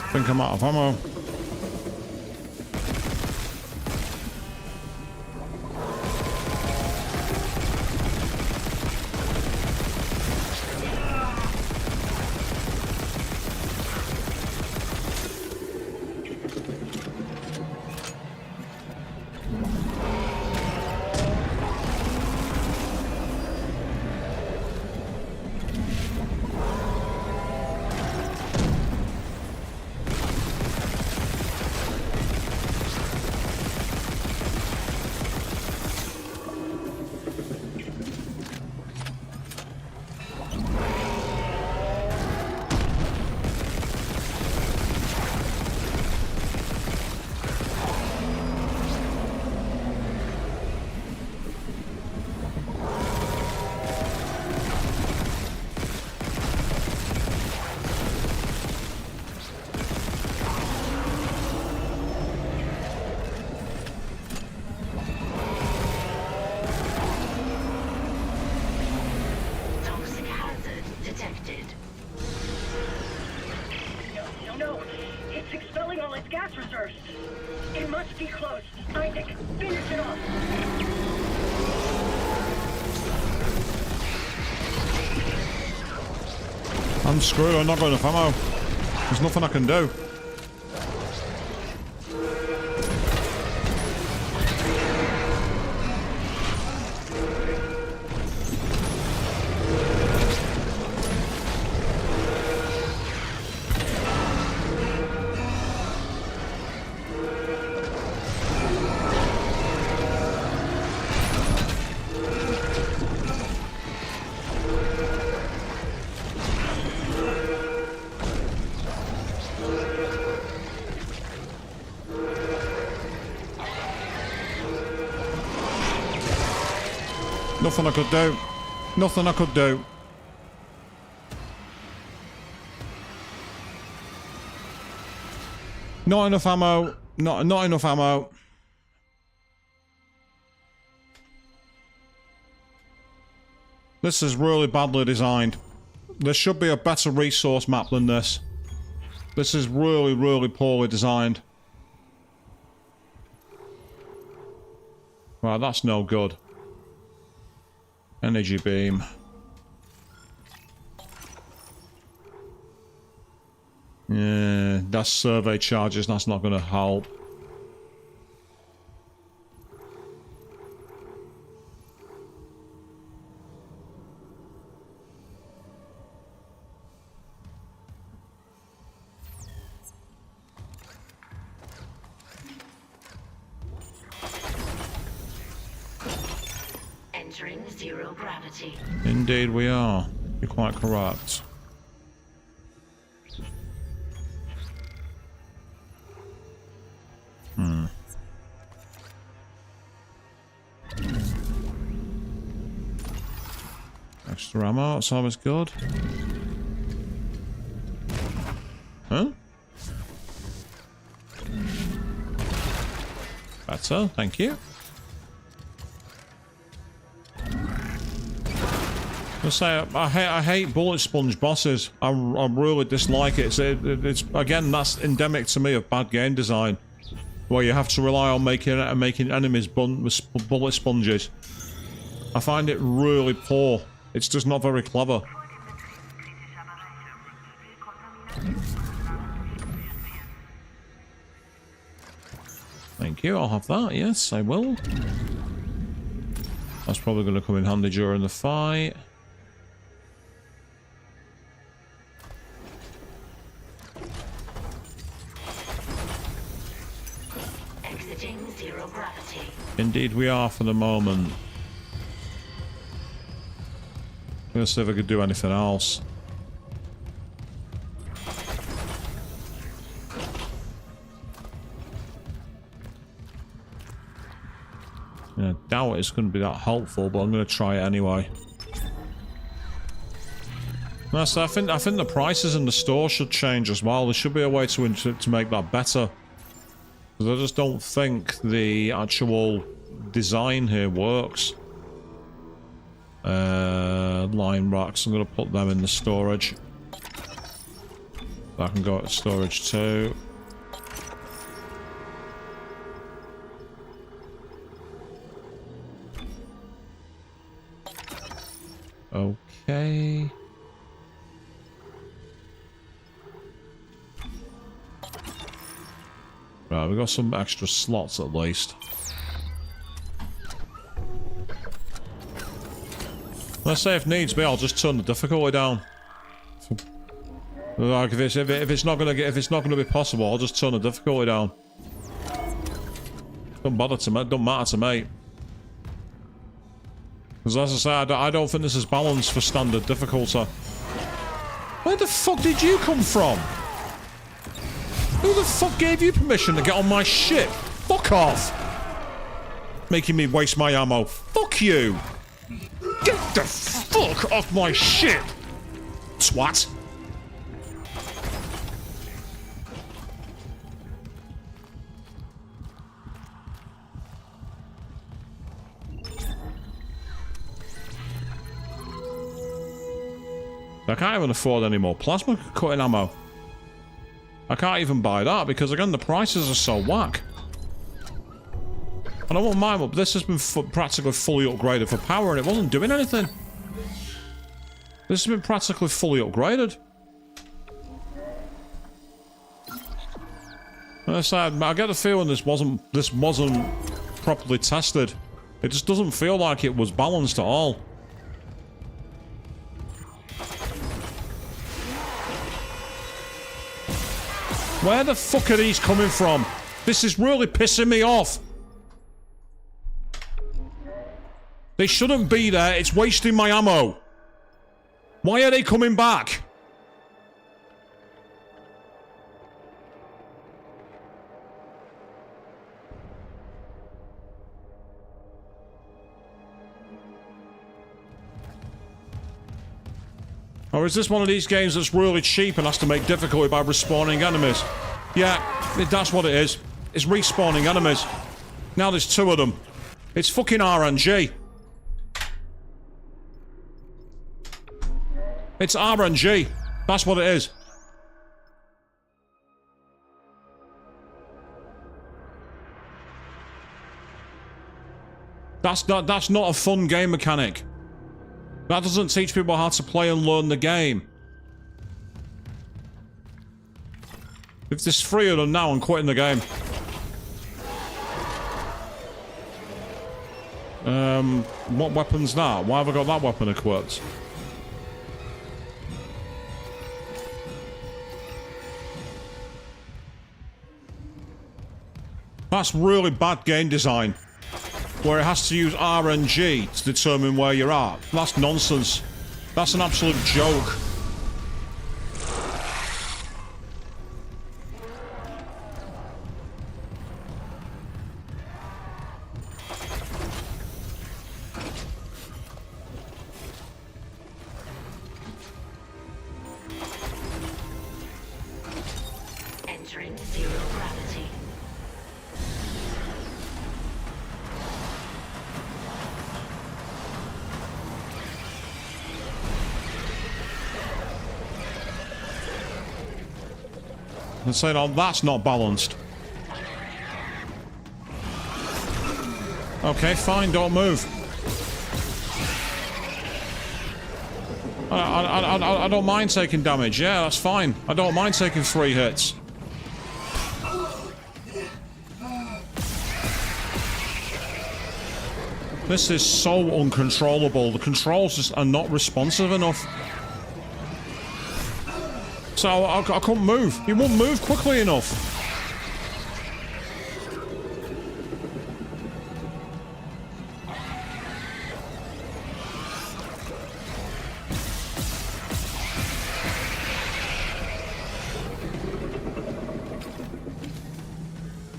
I think I'm out of ammo. must be close. Isaac, finish it off. I'm screwed. I'm not got enough ammo. There's nothing I can do. Nothing I could do. Nothing I could do. Not enough ammo. Not enough ammo. This is really badly designed. There should be a better resource map than this. This is really, really poorly designed. Right, that's no good. Energy beam. Yeah, that's survey charges. That's not going to help. Entering zero gravity. Indeed we are. You're quite correct. Extra ammo, that's always good. Huh? Better, thank you. I hate bullet sponge bosses. I really dislike it. It's again, that's endemic to me of bad game design, where you have to rely on making enemies with bullet sponges. I find it really poor. It's just not very clever. Thank you. I'll have that. Yes, I will. That's probably going to come in handy during the fight. Indeed we are for the moment. I'm gonna see if I could do anything else. I doubt it's going to be that helpful, but I'm going to try it anyway. No, so I think the prices in the store should change as well. There should be a way to make that better. Because I just don't think the actual design here works. Line racks, I'm going to put them in the storage. That can go to storage too. Okay. Right, we got some extra slots at least. Let's say if needs be, I'll just turn the difficulty down. Like if it's not gonna be possible, I'll just turn the difficulty down. Don't matter to me. Because as I say, I don't think this is balanced for standard difficulty. Where the fuck did you come from? Who the fuck gave you permission to get on my ship? Fuck off! Making me waste my ammo. Fuck you! Get the fuck off my ship! Twat! I can't even afford any more plasma cutting ammo. I can't even buy that because again the prices are so whack. And I won't mind, but this has been practically fully upgraded for power, and it wasn't doing anything. This has been practically fully upgraded. I get the feeling this wasn't properly tested. It just doesn't feel like it was balanced at all. Where the fuck are these coming from? This is really pissing me off. They shouldn't be there. It's wasting my ammo. Why are they coming back? Or is this one of these games that's really cheap and has to make difficulty by respawning enemies? Yeah, that's what it is. It's respawning enemies. Now there's 2 of them. It's fucking RNG. It's RNG. That's what it is. That's not a fun game mechanic. That doesn't teach people how to play and learn the game. If there's 3 of them now, I'm quitting the game. What weapon's that? Why have I got that weapon equipped? That's really bad game design. Where it has to use RNG to determine where you're at. That's nonsense. That's an absolute joke. Entering zero gravity. And saying, oh, that's not balanced. Okay, fine, don't move. I don't mind taking damage. Yeah, that's fine. I don't mind taking 3 hits. This is so uncontrollable. The controls just are not responsive enough. So I couldn't move. He won't move quickly enough.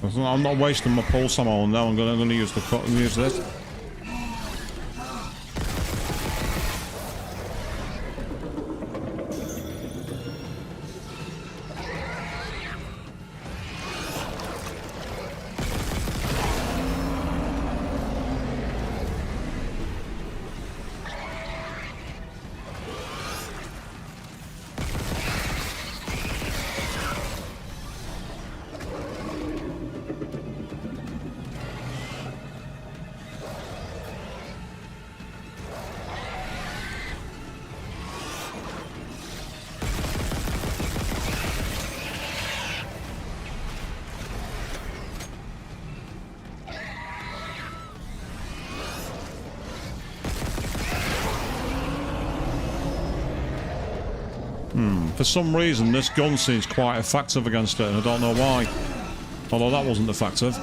I'm not wasting my pulse ammo now. I'm gonna use this. For some reason, this gun seems quite effective against it, and I don't know why. Although that wasn't effective.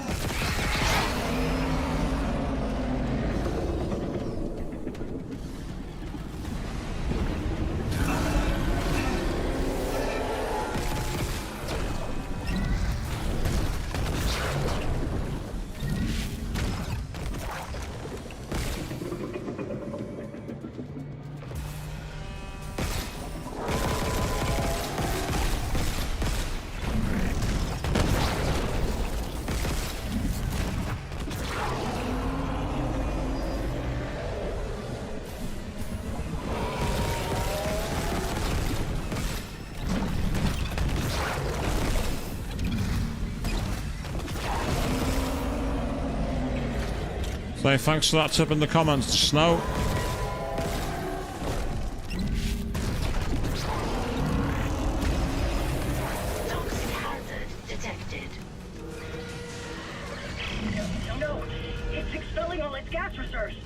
Say thanks for that tip in the comments, Snow. Toxic hazard detected. No, it's expelling all its gas reserves.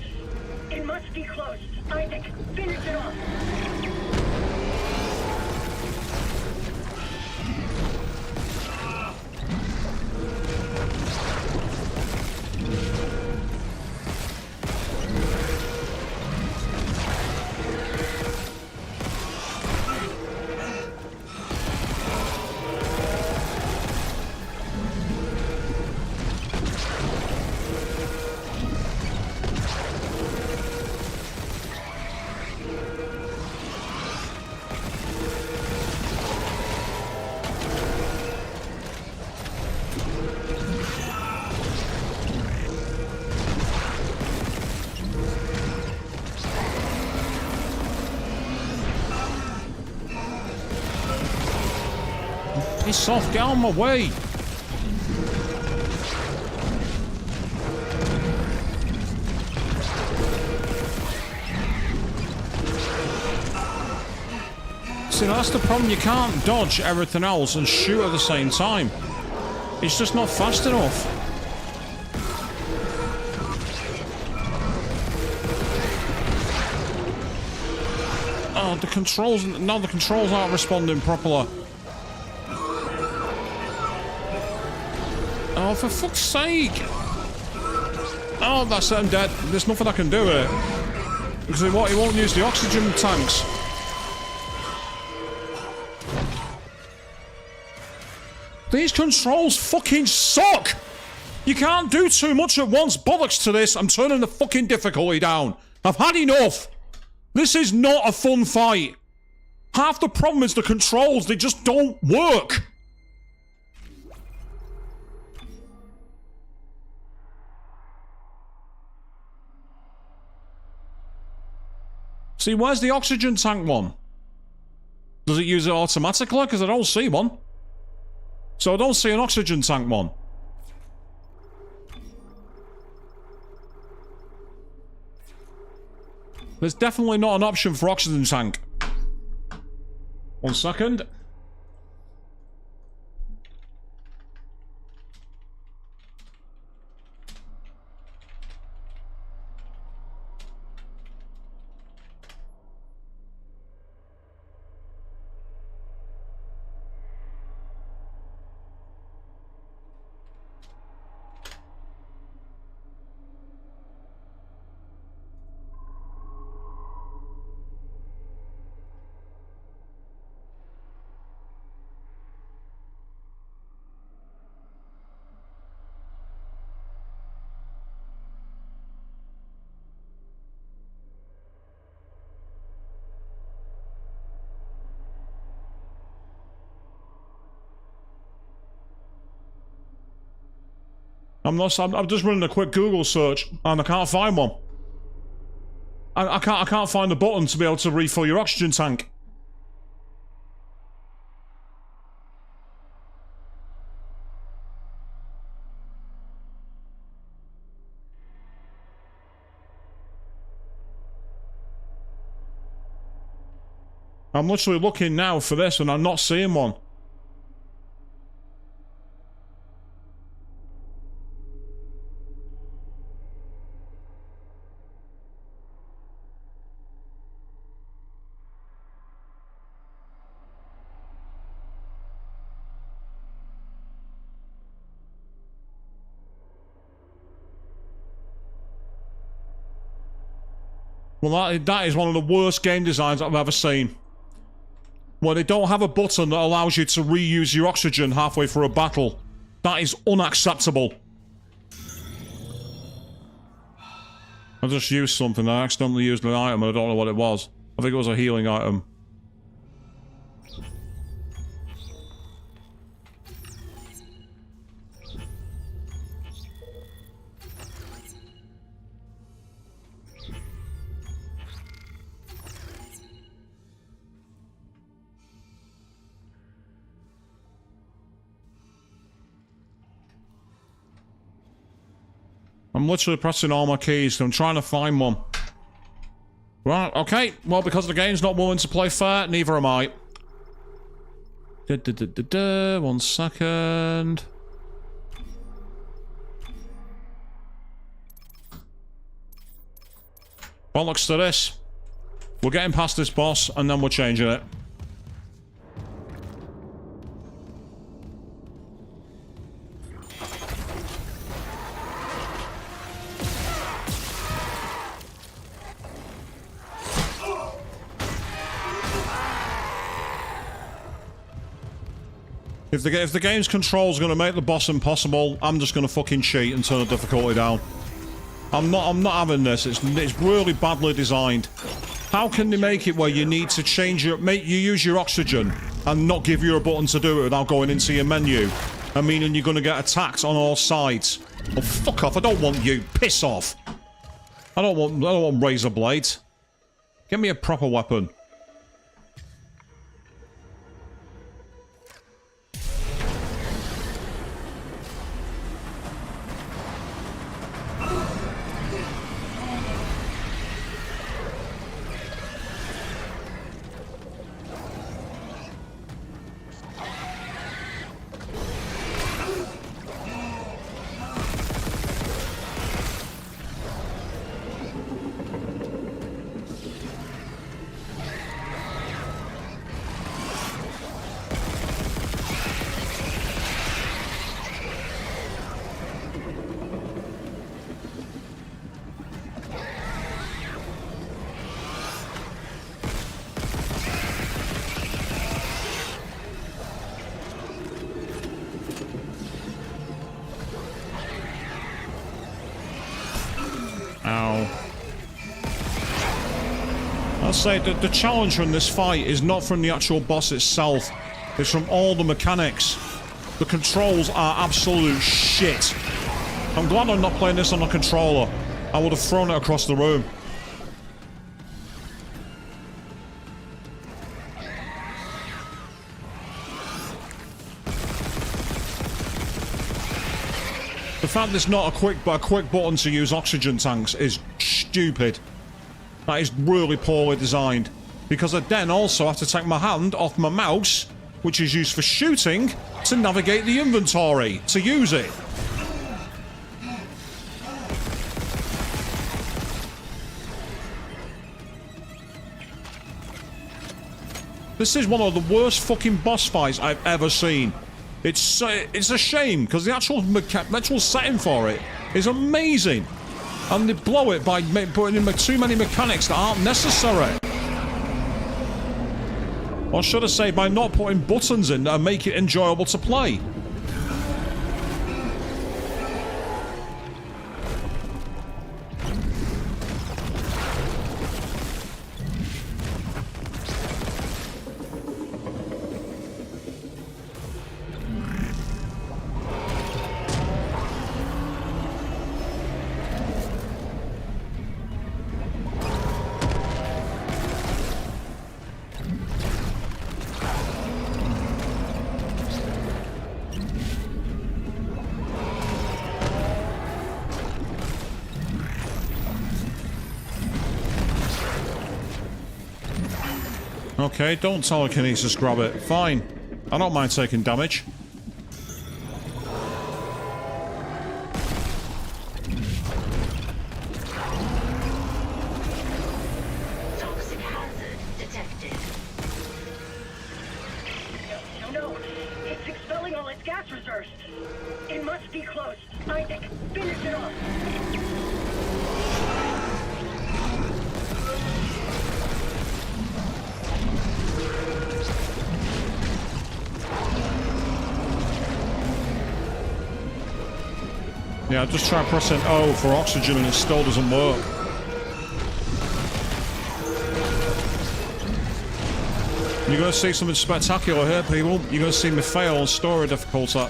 It must be close. Isaac, finish it off. Piss off, get out of my way! See, that's the problem. You can't dodge everything else and shoot at the same time. It's just not fast enough. Oh, the controls... No, the controls aren't responding properly. Oh, for fuck's sake! Oh, that's it, I'm dead. There's nothing I can do here. Because he won't use the oxygen tanks. These controls fucking suck! You can't do too much at once. Bollocks to this. I'm turning the fucking difficulty down. I've had enough. This is not a fun fight. Half the problem is the controls. They just don't work. See, where's the oxygen tank one? Does it use it automatically? Because I don't see one. So I don't see an oxygen tank one. There's definitely not an option for oxygen tank. 1 second. I'm just running a quick Google search and I can't find one. I can't find the button to be able to refill your oxygen tank. I'm literally looking now for this and I'm not seeing one. Well, that is one of the worst game designs I've ever seen. Where they don't have a button that allows you to reuse your oxygen halfway through a battle. That is unacceptable. I just used something. I accidentally used an item and I don't know what it was. I think it was a healing item. I'm I'm literally pressing all my keys. I'm trying to find one. Right, okay. Well, because the game's not willing to play fair, neither am I. 1 second. Bollocks to this. We're getting past this boss, and then we're changing it. If the game's control's gonna make the boss impossible, I'm just gonna fucking cheat and turn the difficulty down. I'm not having this. It's really badly designed. How can they make it where you need to change you use your oxygen and not give you a button to do it without going into your menu? I mean, and you're gonna get attacked on all sides. Oh, fuck off! I don't want you. Piss off. I don't want razor blades. Give me a proper weapon. Say that the challenge from this fight is not from the actual boss itself, it's from all the mechanics. The controls are absolute shit. I'm glad I'm not playing this on a controller. I would have thrown it across the room. The fact there's not a quick button to use oxygen tanks is stupid. That is really poorly designed. Because I then also have to take my hand off my mouse, which is used for shooting, to navigate the inventory, to use it. This is one of the worst fucking boss fights I've ever seen. It's a shame, because the actual setting for it is amazing. And they blow it by putting in too many mechanics that aren't necessary. Or should I say, by not putting buttons in that make it enjoyable to play. Okay, don't telekinesis grab it. Fine. I don't mind taking damage. Toxic hazard detected. No. It's expelling all its gas reserves. It must be close. Isaac, finish it off. Yeah, I just tried pressing O for oxygen and it still doesn't work. You're going to see something spectacular here, people. You're going to see me fail on story difficulty.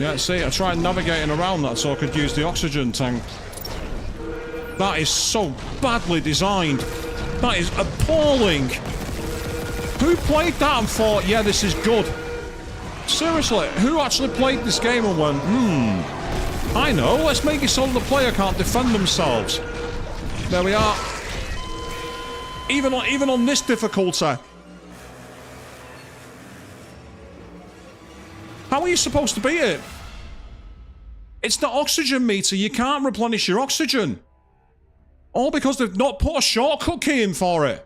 Yeah, see, I tried navigating around that so I could use the oxygen tank. That is so badly designed. That is appalling. Who played that and thought, yeah, this is good? Seriously, who actually played this game and went, I know, let's make it so the player can't defend themselves. There we are. Even on this difficulty. How are you supposed to beat it? It's the oxygen meter. You can't replenish your oxygen. All because they've not put a shortcut key in for it.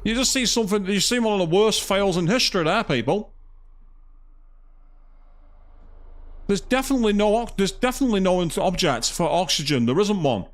You just see something, you see one of the worst fails in history there, people. There's definitely no object for oxygen. There isn't one.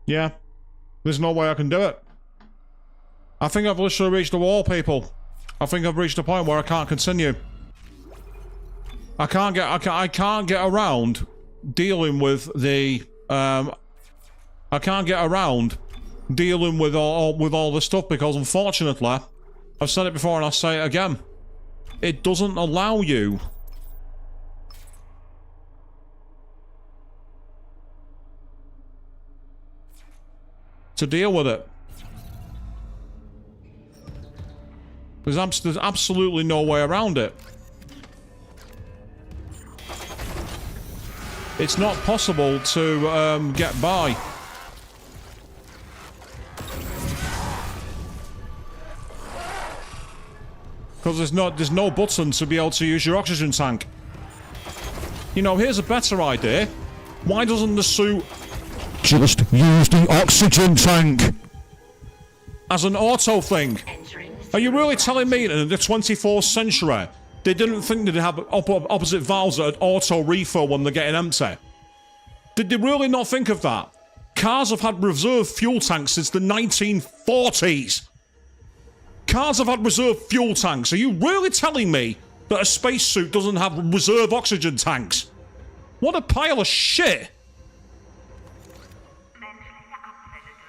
Yeah, there's no way I can do it. I think I've literally reached the wall, people. I think I've reached a point where I can't continue. I can't get around dealing with the I can't get around dealing with all the stuff because unfortunately, I've said it before and I'll say it again. It doesn't allow you to deal with it. There's absolutely no way around it. It's not possible to get by. Because there's no button to be able to use your oxygen tank. You know, here's a better idea. Why doesn't the suit just use the oxygen tank as an auto thing? Are you really telling me that in the 24th century they didn't think they'd have opposite valves that would auto refill when they're getting empty? Did they really not think of that? Cars have had reserve fuel tanks since the 1940s. Cars have had reserve fuel tanks. Are you really telling me that a spacesuit doesn't have reserve oxygen tanks? What a pile of shit!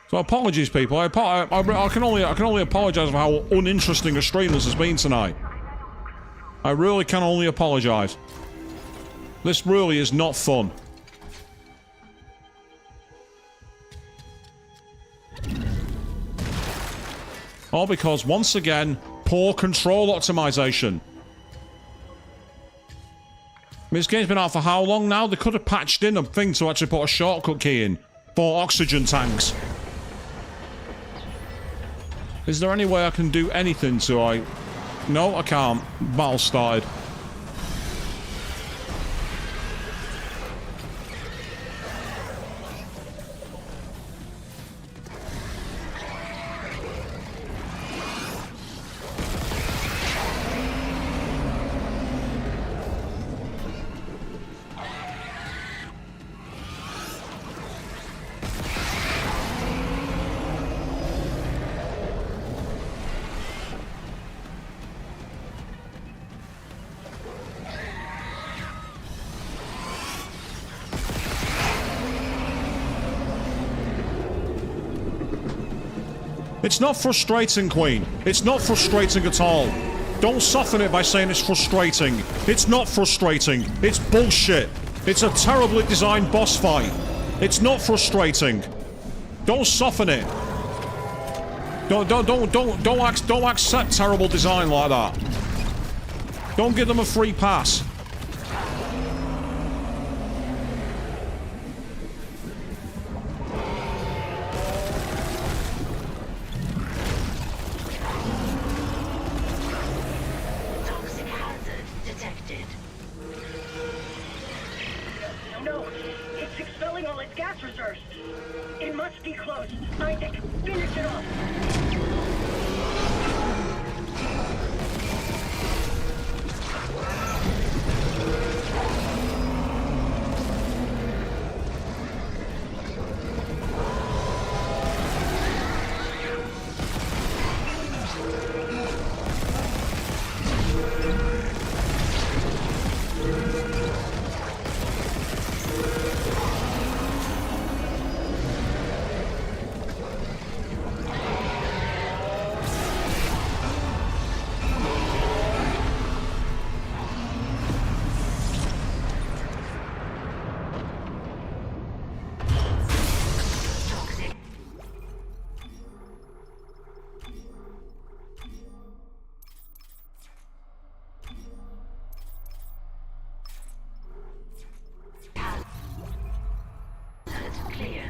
So apologies, people. I can only apologise for how uninteresting a stream this has been tonight. I really can only apologise. This really is not fun. All because, once again, poor control optimization. This game's been out for how long now? They could have patched in a thing to actually put a shortcut key in for oxygen tanks. Is there any way I can do anything to No, I can't. Battle started. It's not frustrating, Queen. It's not frustrating at all. Don't soften it by saying it's frustrating. It's not frustrating. It's bullshit. It's a terribly designed boss fight. It's not frustrating. Don't soften it. Don't accept terrible design like that. Don't give them a free pass. Toxic hazard detected. No, it's expelling all its gas reserves. It must be close. Isaac, finish it off. Cleared.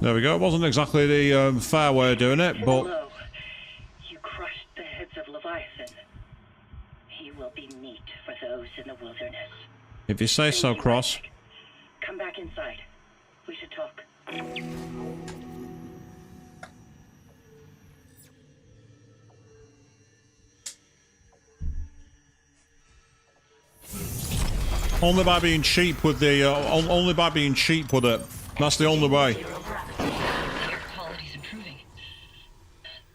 There we go. It wasn't exactly the fair way of doing it, but... Hello. You crushed the heads of Leviathan. He will be meat for those in the wilderness. If you say so, Thank you, Cross. Isaac. Come back inside. We should talk. Only by being cheap with the... only by being cheap with it. That's the only way. The air quality's improving.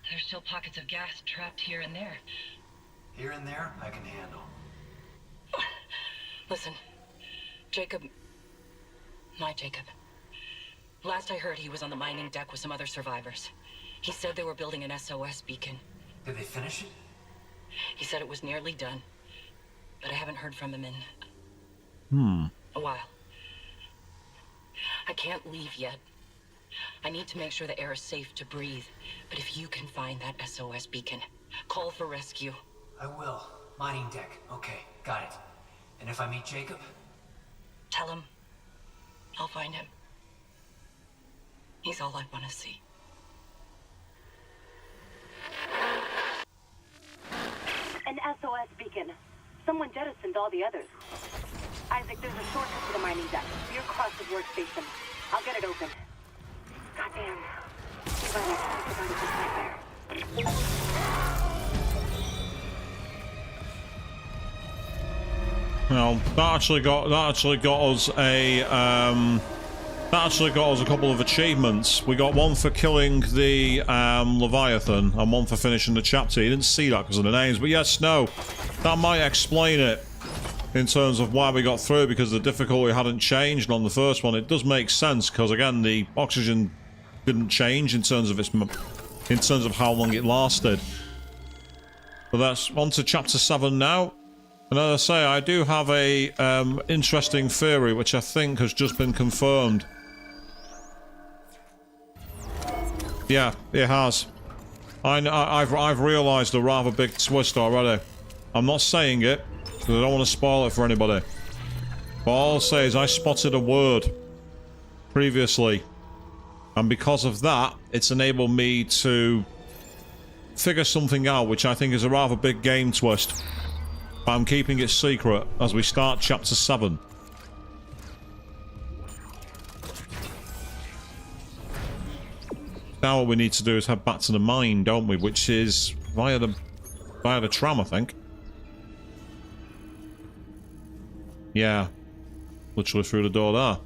There's still pockets of gas trapped here and there. Here and there, I can handle. Listen, Jacob... My Jacob. Last I heard, he was on the mining deck with some other survivors. He said they were building an SOS beacon. Did they finish it? He said it was nearly done. But I haven't heard from him in... a while. I can't leave yet. I need to make sure the air is safe to breathe. But if you can find that SOS beacon, call for rescue. I will. Mining deck. Okay, got it. And if I meet Jacob? Tell him I'll find him. He's all I want to see. An SOS beacon. Someone jettisoned all the others. Isaac, there's a shortcut to the mining deck. You're across the workstation. I'll get it open. Goddamn. If I talked about it just right there. Well, that actually got us a couple of achievements. We got one for killing the Leviathan and one for finishing the chapter. You didn't see that because of the names, but yes, no, that might explain it in terms of why we got through, because the difficulty hadn't changed on the first one. It does make sense because again, the oxygen didn't change in terms of how long it lasted. But that's on to chapter 7 now. And as I say, I do have a interesting theory which I think has just been confirmed. Yeah, it has. I've realised a rather big twist already. I'm not saying it because I don't want to spoil it for anybody. But all I'll say is I spotted a word previously, and because of that, it's enabled me to figure something out, which I think is a rather big game twist. But I'm keeping it secret as we start chapter 7. Now what we need to do is head back to the mine, don't we? Which is via the tram, I think. Yeah. Literally through the door there.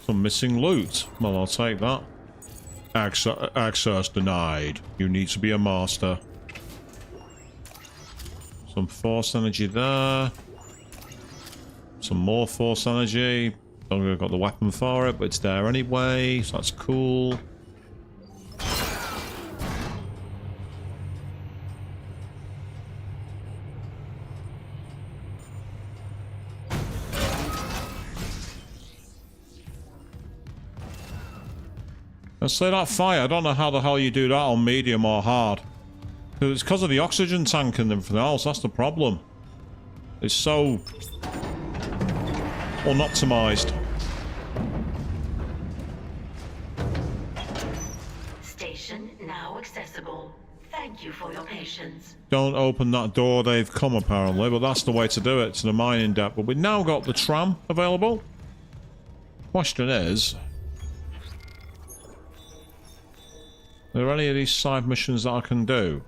Some missing loot. Well, I'll take that. Access denied. You need to be a master. Some force energy there. Some more force energy. Don't think I've got the weapon for it, but it's there anyway, so that's cool. Let's say that fire. I don't know how the hell you do that on medium or hard. It's because of the oxygen tank and everything else. That's the problem. It's so unoptimized. Station now accessible. Thank you for your patience. Don't open that door. They've come apparently, but that's the way to do it, to the mining deck. But we've now got the tram available. Question is, are there any of these side missions that I can do?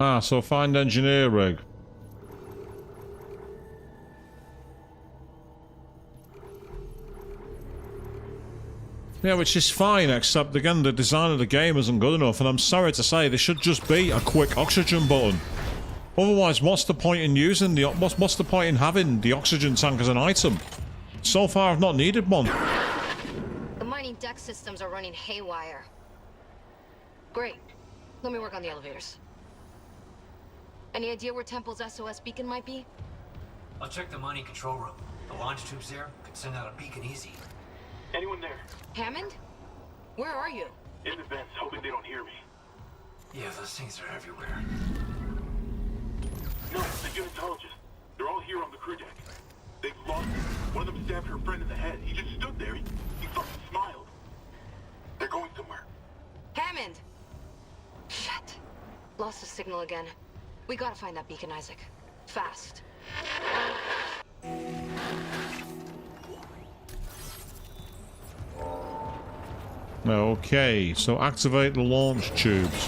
Ah, so find engineer rig. Yeah, which is fine, except again the design of the game isn't good enough, and I'm sorry to say there should just be a quick oxygen button. Otherwise, what's the point in using the what's the point in having the oxygen tank as an item? So far, I've not needed one. The mining deck systems are running haywire. Great. Let me work on the elevators. Any idea where Temple's SOS beacon might be? I'll check the mining control room. The launch tubes there could send out a beacon easy. Anyone there? Hammond? Where are you? In the vents, hoping they don't hear me. Yeah, those things are everywhere. No, the unitologists. They're all here on the crew deck. They've lost him. One of them stabbed her friend in the head. He just stood there. He fucking smiled. They're going somewhere. Hammond! Shit. Lost the signal again. We gotta find that beacon, Isaac. Fast. Okay, so activate the launch tubes.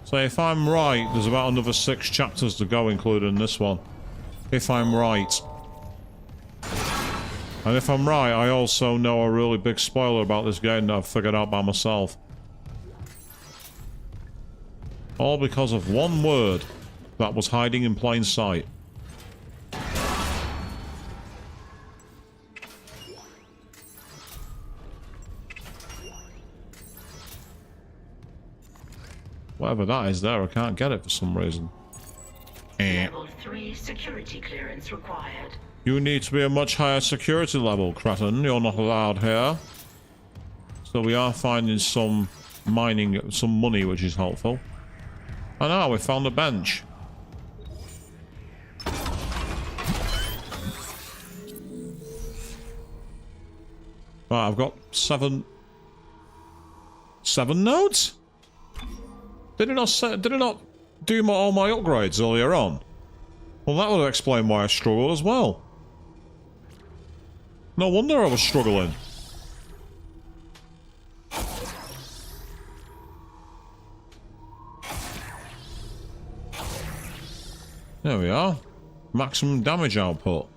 So if I'm right, there's about another 6 chapters to go, including this one. If I'm right. And if I'm right, I also know a really big spoiler about this game that I've figured out by myself. All because of one word that was hiding in plain sight. Whatever that is there, I can't get it for some reason. Level 3 security clearance required. You need to be a much higher security level, Kraton. You're not allowed here. So we are finding some mining, some money, which is helpful. Oh no, we found a bench. Right, I've got 7 nodes? Did it not do all my upgrades earlier on? Well, that would explain why I struggled as well. No wonder I was struggling. There we are. Maximum damage output.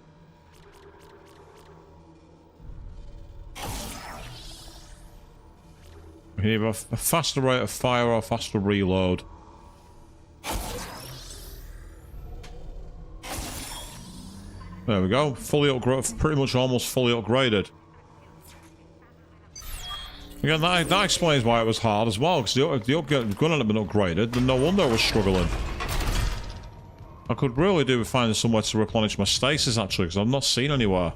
We need a faster rate of fire or faster reload. There we go. Fully upgraded. Pretty much almost fully upgraded. Again, that explains why it was hard as well, because the gun hadn't been upgraded, then no wonder I was struggling. I could really do with finding somewhere to replenish my stasis, actually, because I've not seen anywhere.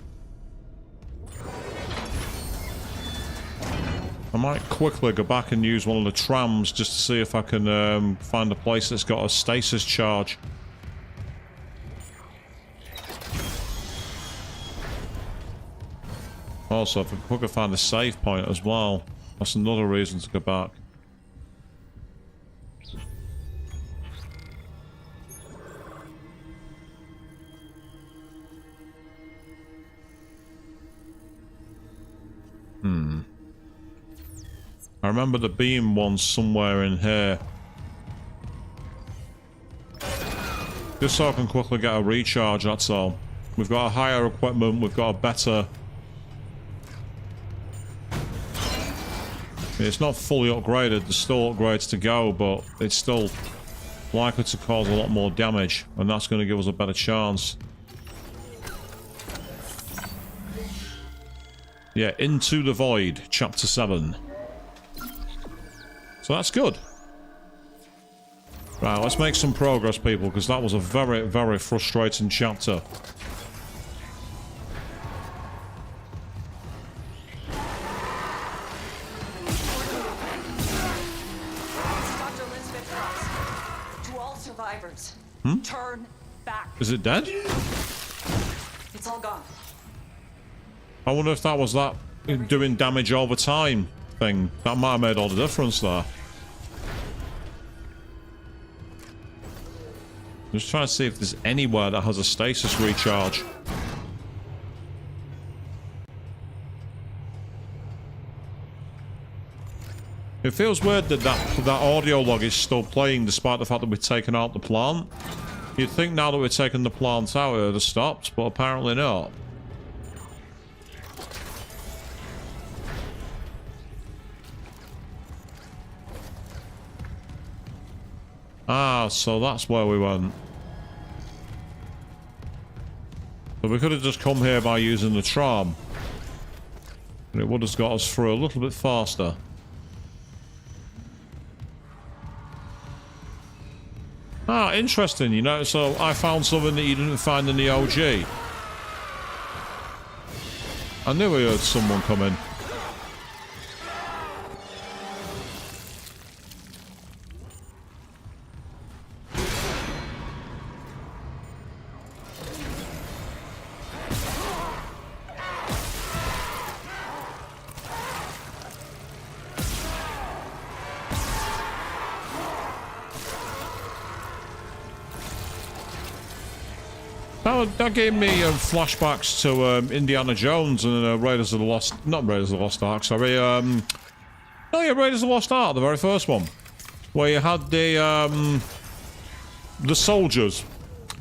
I might quickly go back and use one of the trams just to see if I can find a place that's got a stasis charge. Also, if I could find a save point as well, that's another reason to go back. I remember the beam one somewhere in here. Just so I can quickly get a recharge, that's all. We've got a higher equipment, we've got a better... It's not fully upgraded, there's still upgrades to go, but it's still likely to cause a lot more damage, and that's going to give us a better chance. Yeah, Into the Void, Chapter 7. So that's good. Right, let's make some progress, people, because that was a very, very frustrating chapter. To all survivors, turn back. Is it dead? It's all gone. I wonder if that was that doing damage over time thing. That might have made all the difference there. Just trying to see if there's anywhere that has a stasis recharge. It feels weird that that audio log is still playing despite the fact that we've taken out the plant. You'd think now that we've taken the plant out it would have stopped, but apparently not. Ah, so that's where we went. But we could have just come here by using the tram. And it would have got us through a little bit faster. Ah, interesting, you know, so I found something that you didn't find in the OG. I knew we heard someone coming. That gave me flashbacks to Indiana Jones and Raiders of the Lost... Not Raiders of the Lost Ark, sorry. Oh yeah, Raiders of the Lost Ark, the very first one. Where you had the soldiers.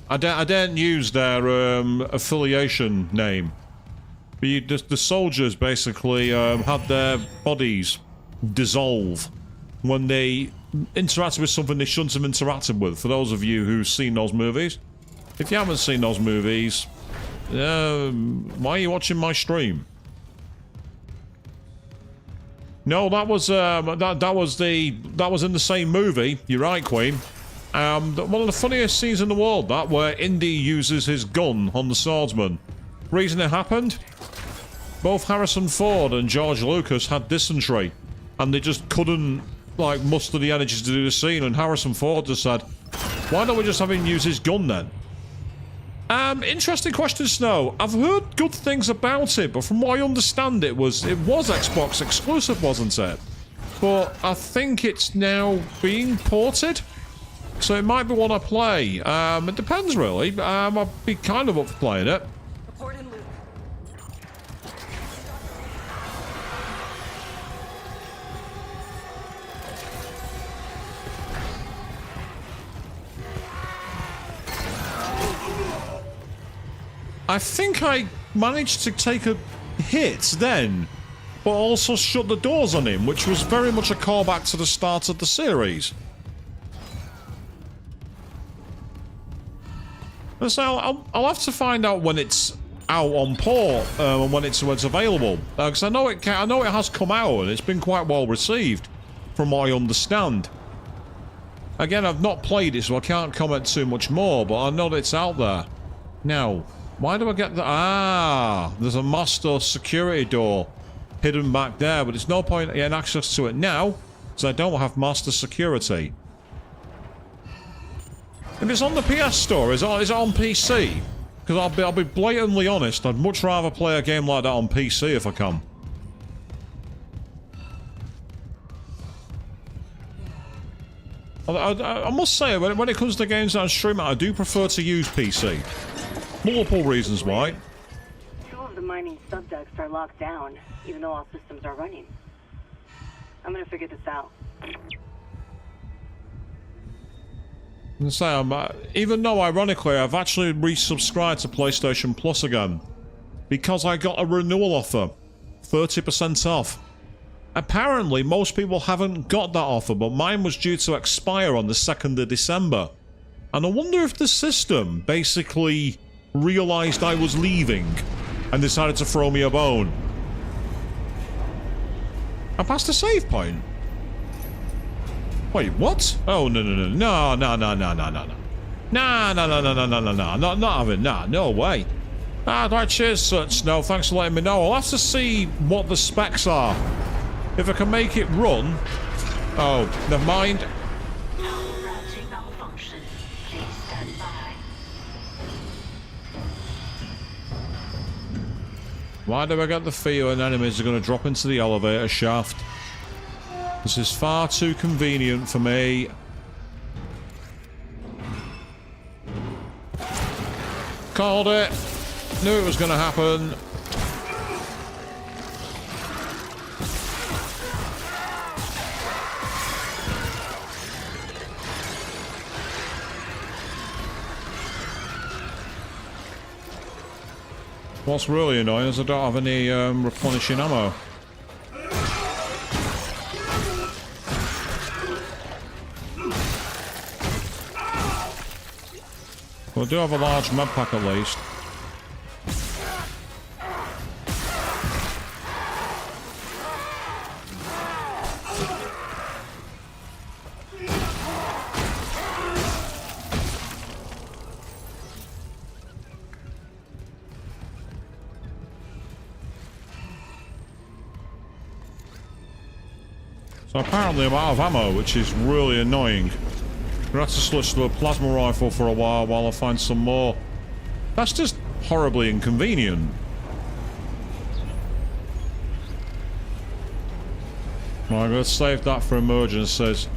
I didn't use their affiliation name. But the soldiers basically had their bodies dissolve when they interacted with something they shouldn't have interacted with, for those of you who've seen those movies. If you haven't seen those movies, why are you watching my stream? No, that was that was in the same movie. You're right, Queen. One of the funniest scenes in the world, that where Indy uses his gun on the swordsman. Reason it happened? Both Harrison Ford and George Lucas had dysentery, and they just couldn't like muster the energy to do the scene. And Harrison Ford just said, "Why don't we just have him use his gun then?" Interesting question, Snow. I've heard good things about it, but from what I understand, it was Xbox exclusive, wasn't it? But I think it's now being ported, so it might be one I play. It depends, really. I'd be kind of up for playing it. Report in Luke. I think I managed to take a hit then, but also shut the doors on him, which was very much a callback to the start of the series. So I'll have to find out when it's out on port and when it's available, because I know it has come out and it's been quite well received, from what I understand. Again, I've not played it, so I can't comment too much more, but I know that it's out there. Now, why do I get the... Ah, there's a master security door hidden back there, but there's no point getting access to it now, because I don't have master security. If it's on the PS Store, is it on PC? Because I'll be blatantly honest, I'd much rather play a game like that on PC if I can. I must say, when it comes to games that I'm streaming, I do prefer to use PC. Multiple reasons why. 2 of the mining subducts are locked down, even though all systems are running. I'm gonna figure this out. And say, even though ironically I've actually resubscribed to PlayStation Plus again because I got a renewal offer, 30% off. Apparently most people haven't got that offer, but mine was due to expire on the 2nd of December. And I wonder if the system basically realised I was leaving and decided to throw me a bone. I passed a save point. Wait, what? Oh, no. Not having that. No way. Right, cheers, Snow. Thanks for letting me know. I'll have to see what the specs are. If I can make it run... Oh, never mind. Routing malfunction. Please stand by. Why do I get the feeling enemies are going to drop into the elevator shaft? This is far too convenient for me. Called it. Knew it was going to happen. What's really annoying is I don't have any replenishing ammo. Well, I do have a large med pack at least. So apparently I'm out of ammo, which is really annoying. I'm gonna have to switch to a plasma rifle for a while I find some more. That's just horribly inconvenient. Right, I'm gonna save that for emergencies.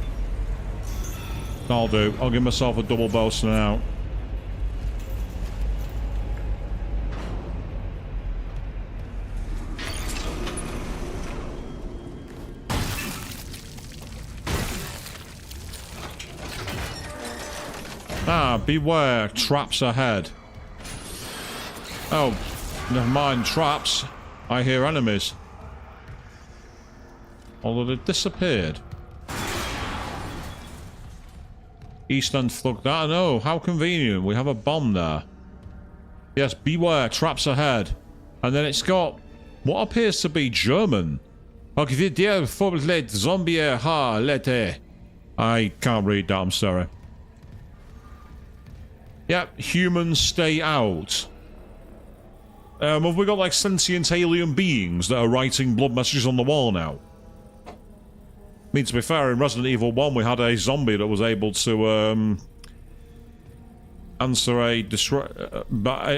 I'll do. I'll give myself a double boast now. Beware, traps ahead. Oh, never mind traps. I hear enemies. Although they've disappeared. East End flugged that. No, how convenient. We have a bomb there. Yes, beware, traps ahead. And then it's got what appears to be German. I can't read that, I'm sorry. Yep, humans stay out. Have we got like sentient alien beings that are writing blood messages on the wall now? I mean, to be fair, in Resident Evil 1 we had a zombie that was able to answer a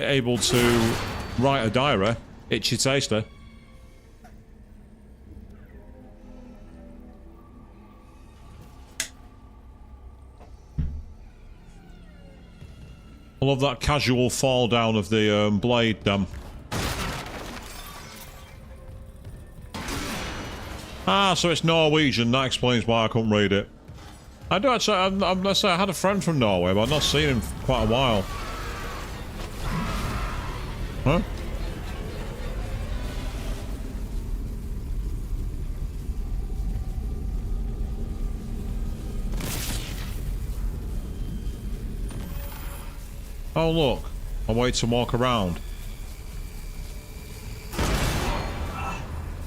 able to write a diary. Itchy taster. I love that casual fall down of the blade, damn. Ah, so it's Norwegian. That explains why I couldn't read it. I do actually. I had a friend from Norway, but I've not seen him for quite a while. Huh? Oh look, a way to walk around.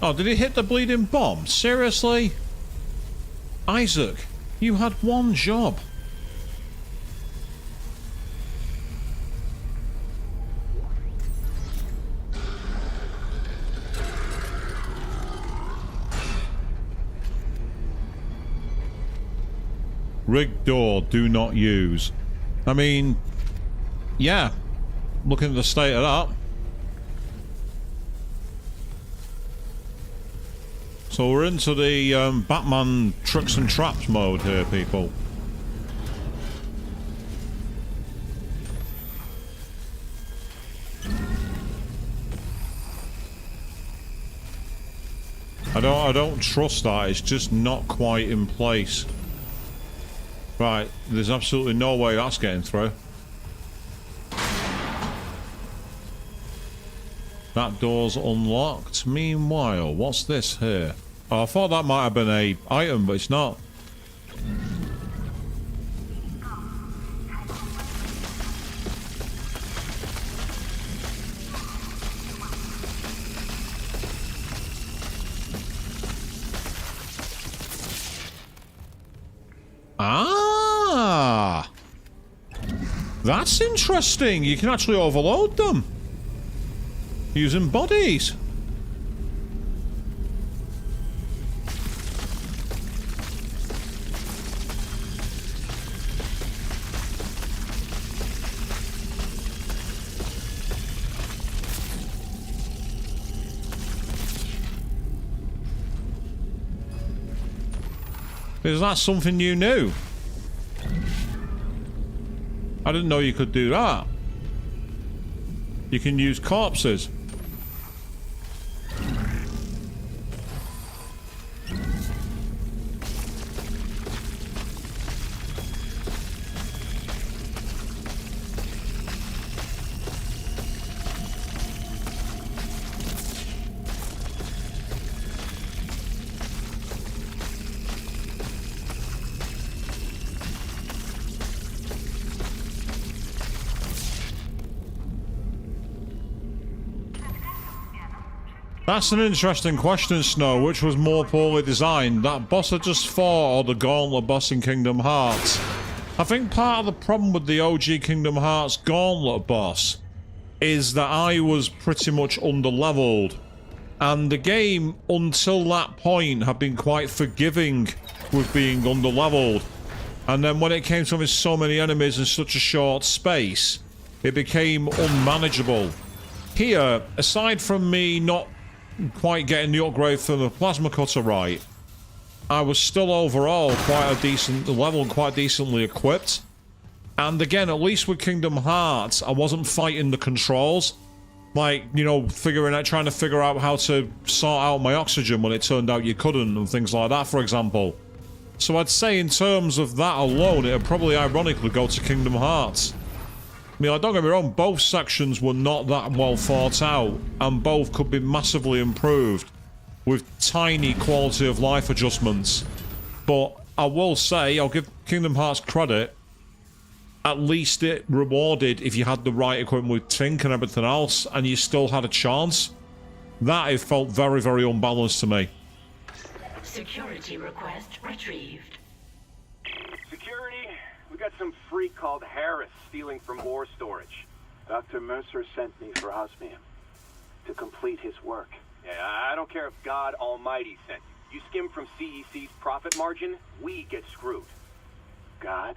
Oh, did he hit the bleeding bomb? Seriously? Isaac, you had one job. Rigged door, do not use. I mean, yeah, looking at the state of that. So we're into the Batman tricks and traps mode here, people. I don't trust that. It's just not quite in place. Right, There's absolutely no way that's getting through. That door's unlocked. Meanwhile, what's this here? Oh, I thought that might have been a item, but it's not. Ah! That's interesting. You can actually overload them using bodies. Is that something you knew? I didn't know you could do that. You can use corpses. That's an interesting question, Snow. Which was more poorly designed? That boss I just fought or the Gauntlet boss in Kingdom Hearts? I think part of the problem with the OG Kingdom Hearts Gauntlet boss is that I was pretty much underleveled. And the game, until that point, had been quite forgiving with being underleveled. And then when it came to having so many enemies in such a short space, it became unmanageable. Here, aside from me not quite getting the upgrade for the plasma cutter right, I was still overall quite a decent level and quite decently equipped. And again, at least with Kingdom Hearts, I wasn't fighting the controls. Like, you know, trying to figure out how to sort out my oxygen when it turned out you couldn't and things like that, for example. So I'd say in terms of that alone, it'd probably ironically go to Kingdom Hearts. I mean, like, don't get me wrong, both sections were not that well thought out, and both could be massively improved with tiny quality of life adjustments. But I will say, I'll give Kingdom Hearts credit, at least it rewarded if you had the right equipment with Tink and everything else, and you still had a chance. That it felt very, very unbalanced to me. Security request retrieved. Security, we got some freak called Harris stealing from ore storage. Dr. Mercer sent me for osmium to complete his work. Yeah, I don't care if God Almighty sent you. You skim from CEC's profit margin, we get screwed. God?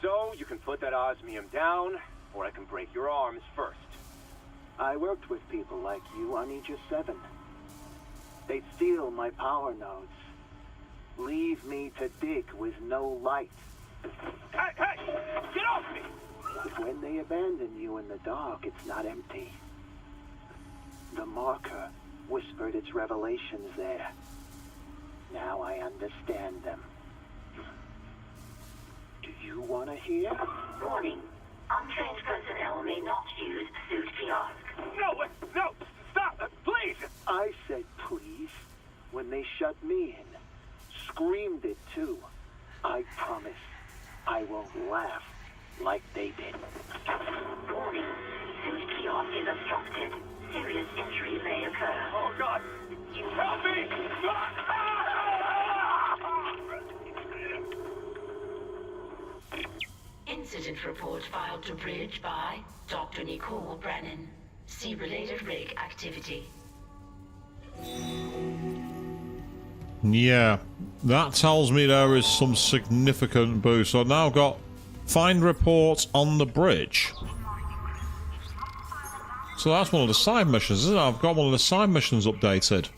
So, you can put that osmium down, or I can break your arms first. I worked with people like you on Aegis 7. They'd steal my power nodes. Leave me to dig with no light. Hey, hey! Get off me! But when they abandon you in the dark, it's not empty. The marker whispered its revelations there. Now I understand them. Do you want to hear? Warning. Untrained personnel may not use suit kiosk. No, stop, please! I said please when they shut me in. Screamed it too. I promise I won't laugh like they did. Warning. Suit kiosk is obstructed. Serious injury may occur. Oh, God! Help me! Incident report filed to Bridge by Dr. Nicole Brennan. See related rig activity. Yeah, that tells me there is some significant boost. So I've now got find reports on the bridge. So that's one of the side missions, isn't it? I've got one of the side missions updated.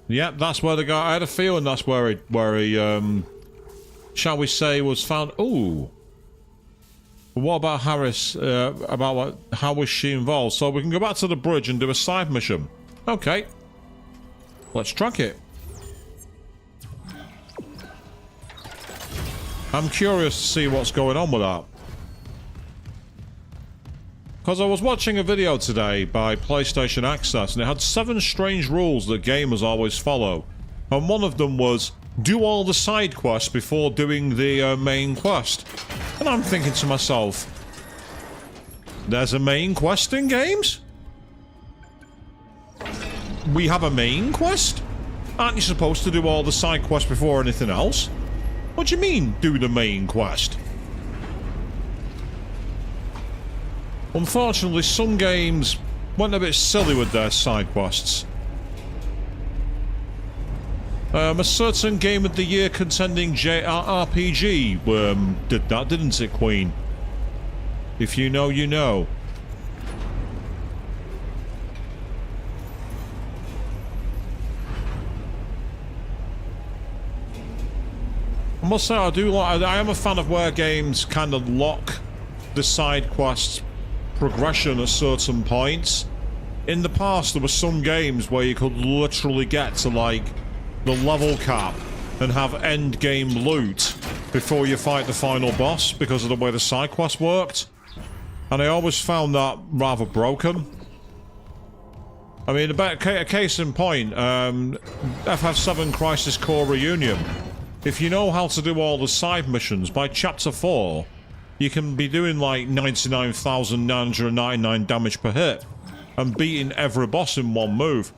Yep, that's where the guy. I had a feeling that's where he shall we say, was found. Ooh. What about Harris? How was she involved? So we can go back to the bridge and do a side mission. Okay. Let's track it. I'm curious to see what's going on with that. Because I was watching a video today by PlayStation Access, and it had 7 strange rules that gamers always follow. And one of them was, do all the side quests before doing the main quest. And I'm thinking to myself, there's a main quest in games? We have a main quest? Aren't you supposed to do all the side quests before anything else? What do you mean, do the main quest? Unfortunately, some games went a bit silly with their side quests. A certain Game of the Year contending JRPG did that, didn't it, Queen? If you know, you know. I must say, I am a fan of where games kind of lock the side quests progression at certain points. In the past, there were some games where you could literally get to, like, the level cap and have end game loot before you fight the final boss because of the way the side quest worked. And I always found that rather broken. I mean, a case in point, FF7 Crisis Core Reunion. If you know how to do all the side missions, by Chapter 4, you can be doing like 99,999 damage per hit and beating every boss in one move.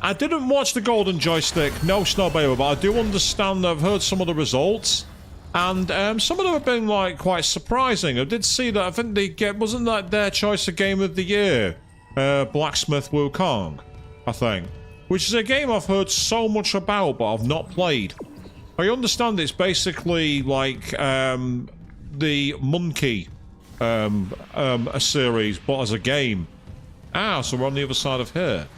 I didn't watch the Golden Joystick, no Snow Baby, but I do understand that I've heard some of the results, and some of them have been like quite surprising. I did see that, I think wasn't that their choice of Game of the Year? Blacksmith Wukong, I think. Which is a game I've heard so much about, but I've not played. I understand it's basically like the Monkey a series, but as a game. Ah, so we're on the other side of here.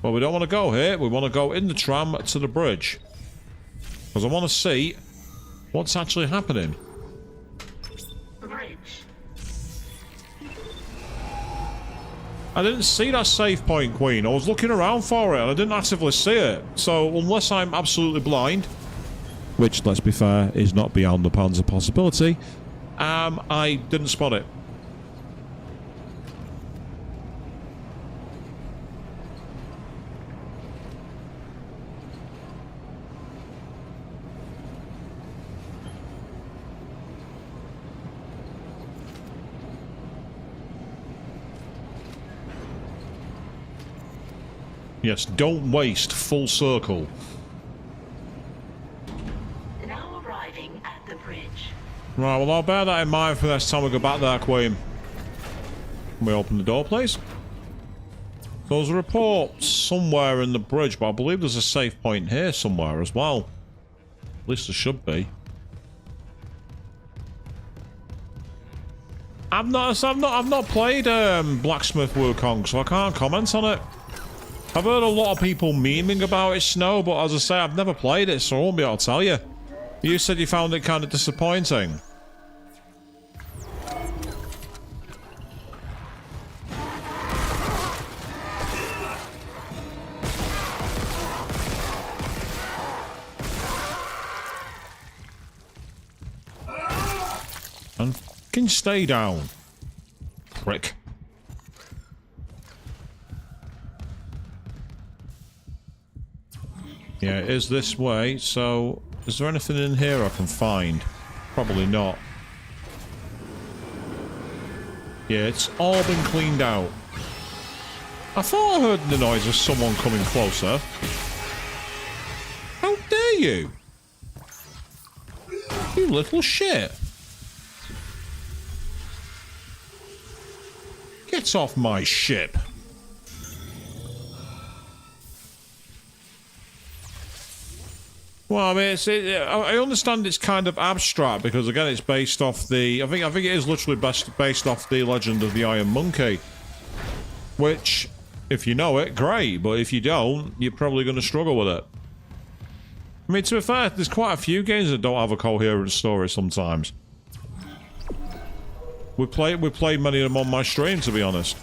Well, we don't want to go here. We want to go in the tram to the bridge. Because I want to see what's actually happening. Bridge. I didn't see that save point, Queen. I was looking around for it and I didn't actively see it. So, unless I'm absolutely blind, which, let's be fair, is not beyond the bounds of possibility, I didn't spot it. Yes, don't waste full circle. Now arriving at the bridge. Right, well, I'll bear that in mind for next time we go back there, Queen. Can we open the door, please? There's a report somewhere in the bridge, but I believe there's a safe point here somewhere as well. At least there should be. I've not played Blacksmith Wukong, so I can't comment on it. I've heard a lot of people memeing about it, Snow, but as I say, I've never played it, so I won't be able to tell you. You said you found it kind of disappointing. And fucking stay down, prick. Yeah, it is this way, so is there anything in here I can find? Probably not. Yeah, it's all been cleaned out. I thought I heard the noise of someone coming closer. How dare you? You little shit. Get off my ship. Well, I mean, I understand it's kind of abstract because, again, it's based off the... I think it is literally based off the Legend of the Iron Monkey. Which, if you know it, great. But if you don't, you're probably going to struggle with it. I mean, to be fair, there's quite a few games that don't have a coherent story sometimes. We played many of them on my stream, to be honest.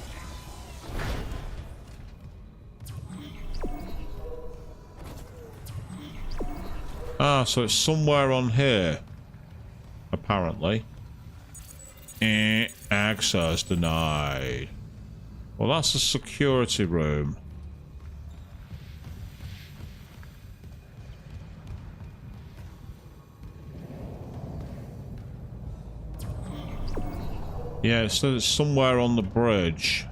Ah, so it's somewhere on here. Apparently. Access denied. Well, that's a security room. Yeah, it says it's somewhere on the bridge.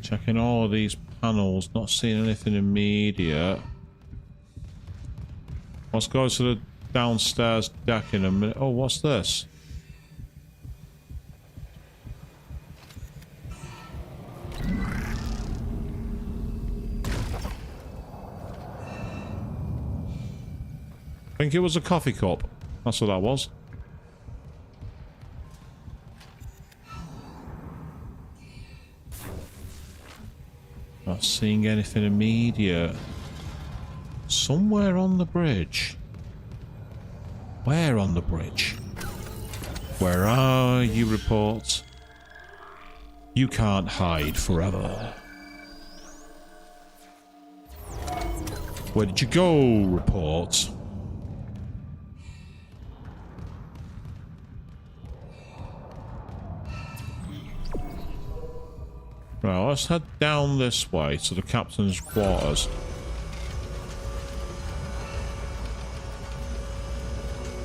Checking all of these panels, not seeing anything immediate. Let's go to the downstairs deck in a minute. Oh, what's this? I think it was a coffee cup. That's what that was. Not seeing anything immediate. Somewhere on the bridge. Where on the bridge? Where are you, reports? You can't hide forever. Where did you go, reports? Right, let's head down this way to the captain's quarters.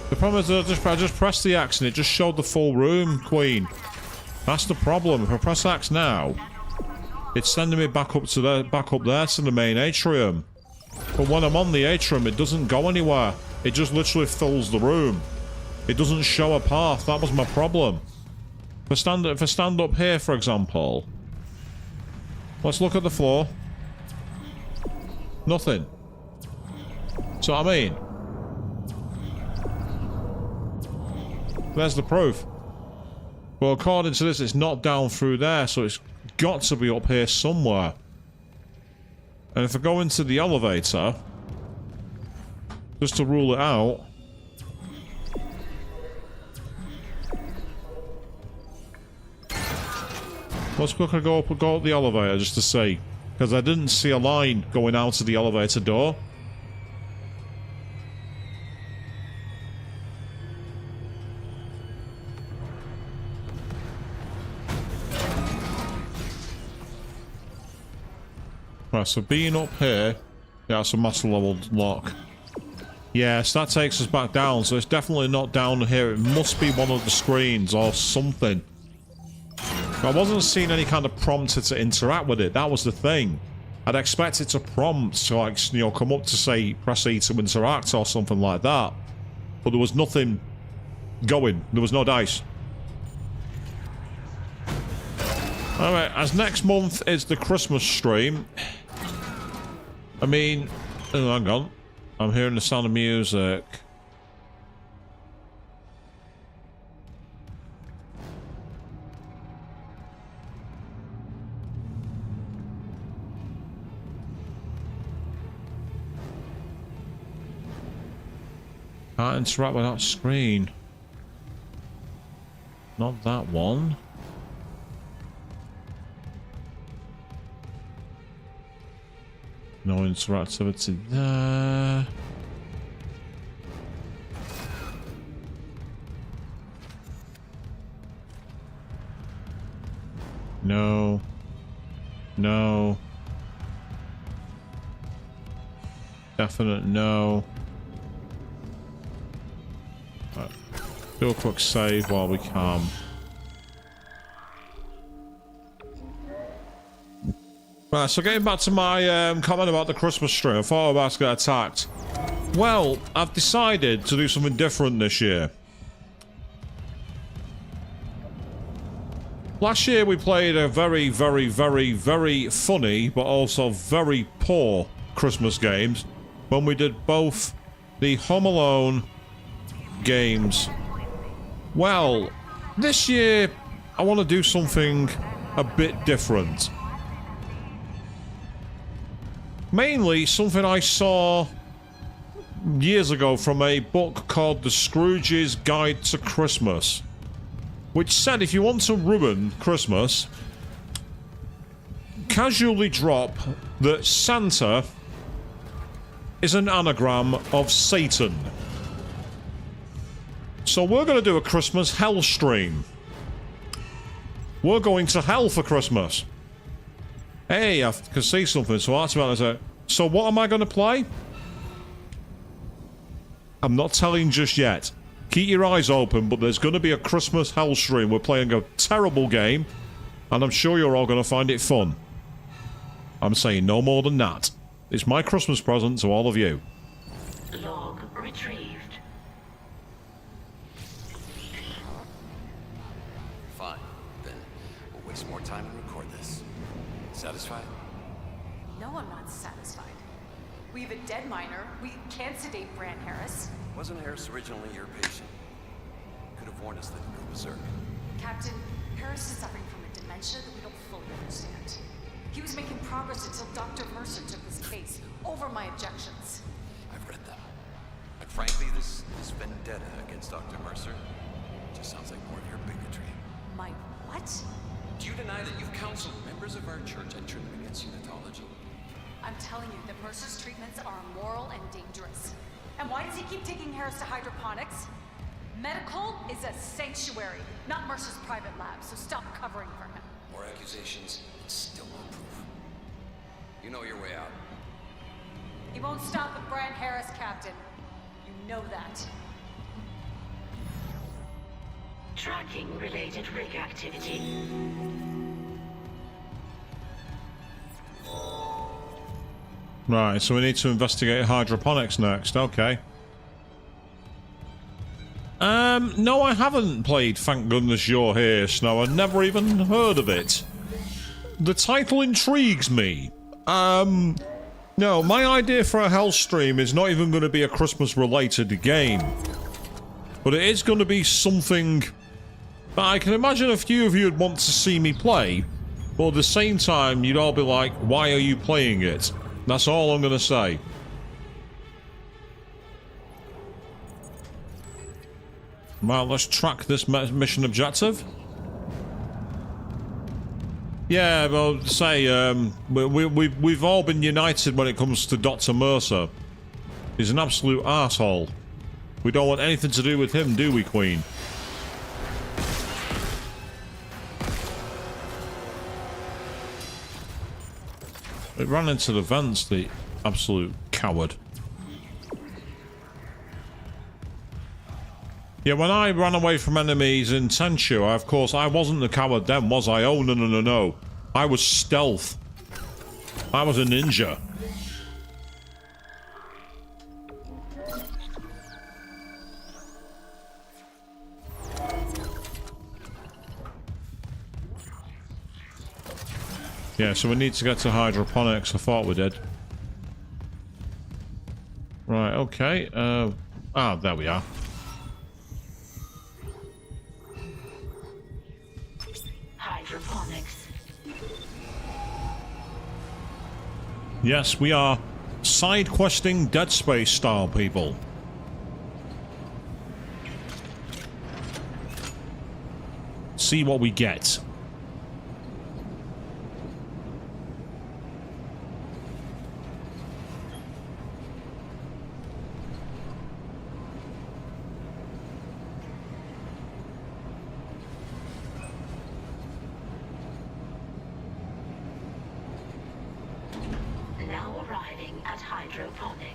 The problem is that I just pressed the X and it just showed the full room, Queen. That's the problem. If I press X now, it's sending me back up there to the main atrium. But when I'm on the atrium, it doesn't go anywhere. It just literally fills the room. It doesn't show a path. That was my problem. If I stand up here, for example. Let's look at the floor. Nothing. So what I mean, there's the proof. Well, according to this, it's not down through there, so it's got to be up here somewhere. And if I go into the elevator, just to rule it out, let's quickly go up the elevator just to see. Because I didn't see a line going out of the elevator door. Right, so being up here, yeah, it's a master level lock. Yes, that takes us back down, so it's definitely not down here. It must be one of the screens or something. I wasn't seeing any kind of prompter to interact with it. That was the thing. I'd expect it to prompt to, like, you know, come up to say press E to interact or something like that. But there was nothing going. There was no dice. Alright, as next month is the Christmas stream. I mean, oh, hang on. I'm hearing the sound of music. Can't interact with that screen. Not that one. No interactivity there. No. No. Definite no. Right. Do a quick save while we can. Right, so getting back to my comment about the Christmas tree, I thought I was about to get attacked. Well, I've decided to do something different this year. Last year we played a very, very, very, very funny, but also very poor Christmas games when we did both the Home Alone games. Well, this year I want to do something a bit different. Mainly something I saw years ago from a book called The Scrooge's Guide to Christmas, which said if you want to ruin Christmas, casually drop that Santa is an anagram of Satan. So we're going to do a Christmas hell stream. We're going to hell for Christmas. Hey, I can see something, so that's about it. So what am I going to play? I'm not telling just yet. Keep your eyes open, but there's going to be a Christmas hell stream. We're playing a terrible game, and I'm sure you're all going to find it fun. I'm saying no more than that. It's my Christmas present to all of you. Log retrieved. Fine, then we'll waste more time and record this. Satisfied? No, I'm not satisfied. We have a dead miner. We can't sedate Bran Harris. Wasn't Harris originally your patient? Could have warned us that he'd go berserk. Captain, Harris is suffering from a dementia that we don't fully understand. He was making progress until Dr. Mercer took his case over my objections. I've read them. And frankly, this vendetta against Dr. Mercer just sounds like more of your bigotry. My what? Do you deny that you've counseled members of our church and turned them against unitology? I'm telling you that Mercer's treatments are immoral and dangerous. And why does he keep taking Harris to hydroponics? Medical is a sanctuary, not Mercer's private lab, so stop covering for him. More accusations, and still no proof. You know your way out. He won't stop with Bran Harris, Captain. You know that. Tracking related rig activity. Right, so we need to investigate hydroponics next. Okay. No, I haven't played Thank Goodness You're Here, Snow. I've never even heard of it. The title intrigues me. No, my idea for a hell stream is not even going to be a Christmas-related game. But it is going to be something that I can imagine a few of you would want to see me play. But at the same time, you'd all be like, why are you playing it? That's all I'm going to say. Well, let's track this mission objective. Yeah, well, say, we've all been united when it comes to Dr. Mercer. He's an absolute arsehole. We don't want anything to do with him, do we, Queen? It ran into the vents, the absolute coward. Yeah, when I ran away from enemies in Tenchu, of course, I wasn't the coward then, was I? Oh, no, no, no, no. I was stealth. I was a ninja. Yeah, so we need to get to hydroponics. I thought we did. Right, okay. There we are. Hydroponics. Yes, we are side questing Dead Space style people. See what we get.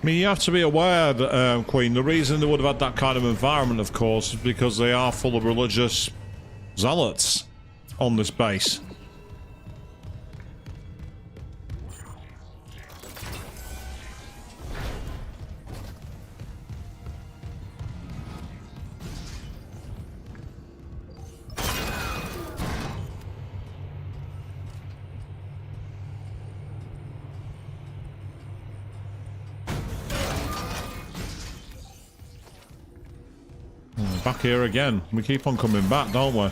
I mean, you have to be aware that, Queen, the reason they would have had that kind of environment, of course, is because they are full of religious zealots on this base. Back here again. We keep on coming back, don't we?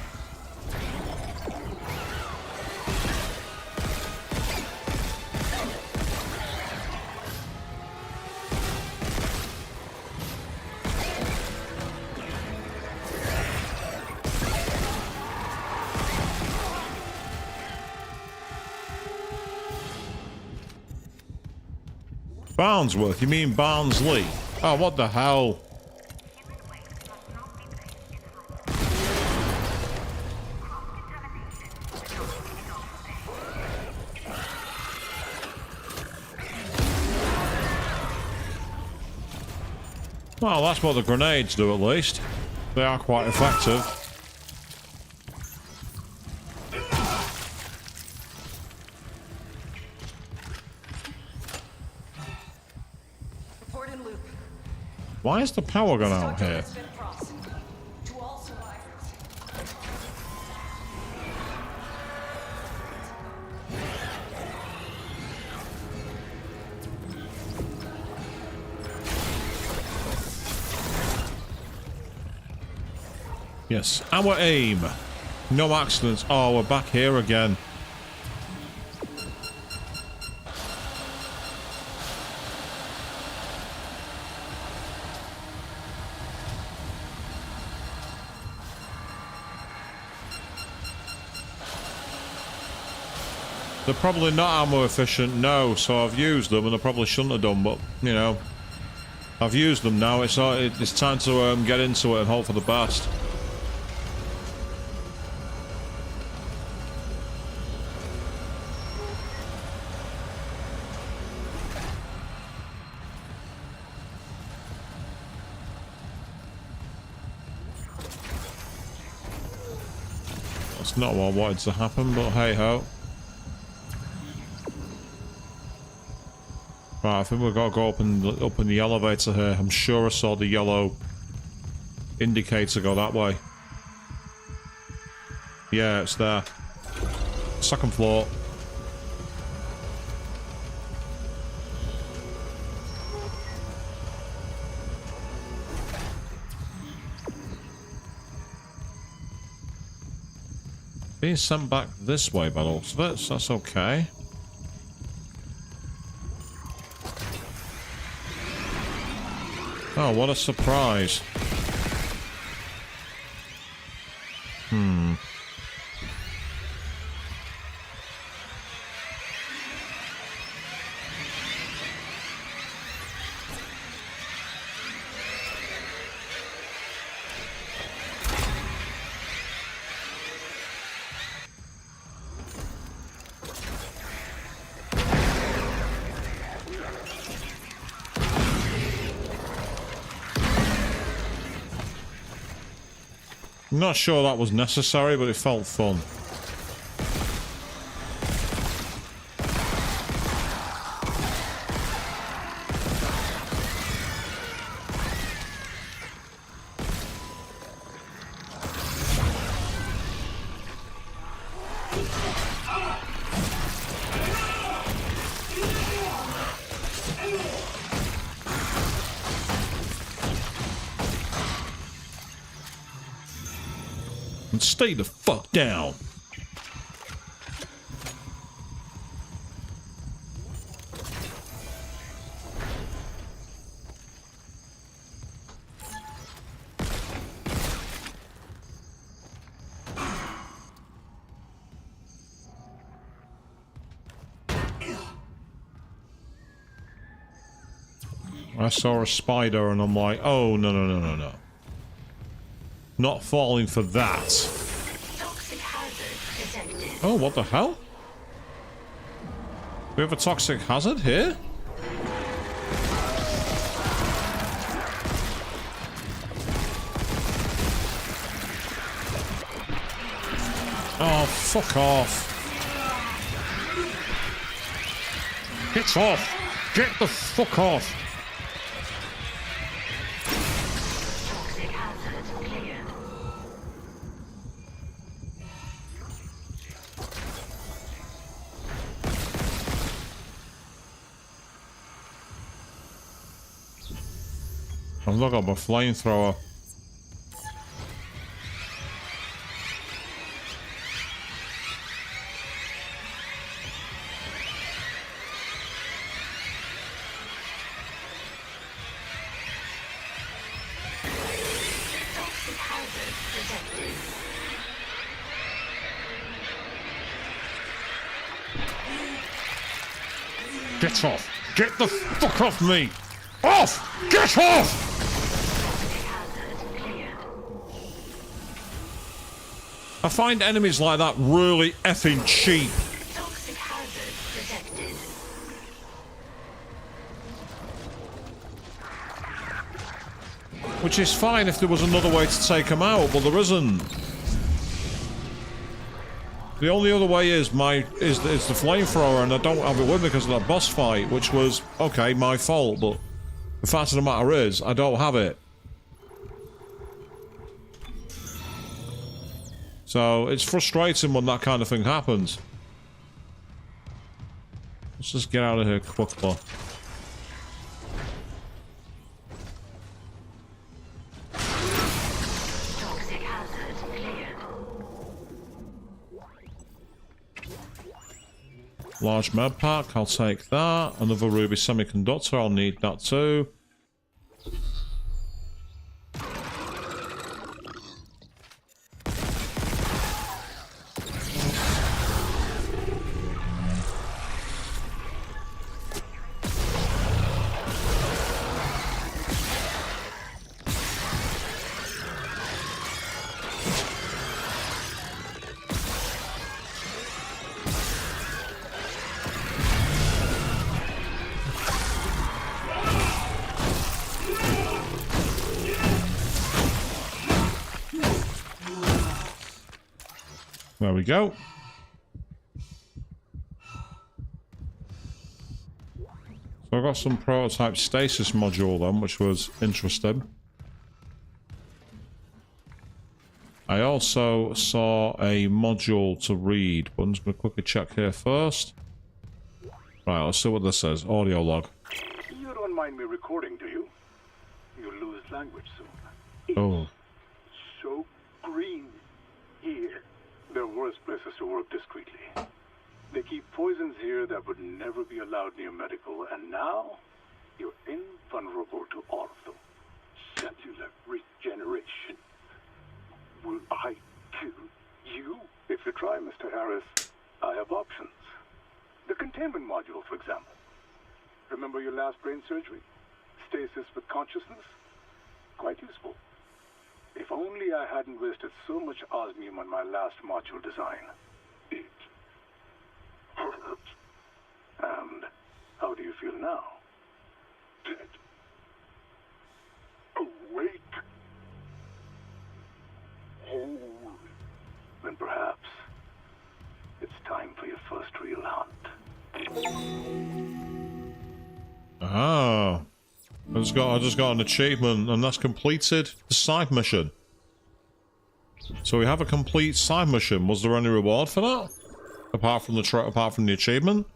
Barnsworth? You mean Barnsley? Oh, what the hell? Well, that's what the grenades do, at least. They are quite effective. Report in loop. Why is the power gone out here? To all survivors. Yes, our aim. No accidents. Oh, we're back here again. They're probably not ammo efficient, no, so I've used them and I probably shouldn't have done, but, you know, I've used them now. It's time to get into it and hope for the best. That's not what I wanted to happen, but hey ho. Right, I think we've got to go up in the elevator here. I'm sure I saw the yellow indicator go that way. Yeah, it's there. Second floor. Being sent back this way by the looks of it, so that's okay. Oh, what a surprise. I'm not sure that was necessary, but it felt fun. And stay the fuck down. I saw a spider and I'm like, oh, no, no, no, no, no. Not falling for that. Toxic hazard detected. Oh, what the hell? We have a toxic hazard here? Oh, fuck off. Get off. Get the fuck off. Toxic hazard cleared. I've not got my flamethrower. Toxic hazard detected. Get off. Get the fuck off me! Off! Get off! I find enemies like that really effing cheap. Toxic hazard detected. Which is fine if there was another way to take them out, but there isn't. The only other way is the flamethrower, and I don't have it with me because of that boss fight, which was, okay, my fault, but the fact of the matter is, I don't have it. So, it's frustrating when that kind of thing happens. Let's just get out of here quickly. Toxic hazard cleared. Large med pack, I'll take that. Another ruby semiconductor, I'll need that too. There we go. So I got some prototype stasis module then, which was interesting. I also saw a module to read, but I'm just going to quickly check here first. Right, let's see what this says. Audio log. You don't mind me recording, do you? You'll lose language soon. Oh. So green here. There are worse places to work discreetly. They keep poisons here that would never be allowed near medical, and now you're invulnerable to all of them. Cellular regeneration. Will I kill you? If you try, Mr. Harris, I have options. The containment module, for example. Remember your last brain surgery? Stasis with consciousness? Quite useful. If only I hadn't wasted so much osmium on my last module design. It hurt. And how do you feel now? Dead. Awake. Whole. Then perhaps it's time for your first real hunt. Ah. I just got an achievement, and that's completed the side mission. So we have a complete side mission. Was there any reward for that? Apart from the achievement?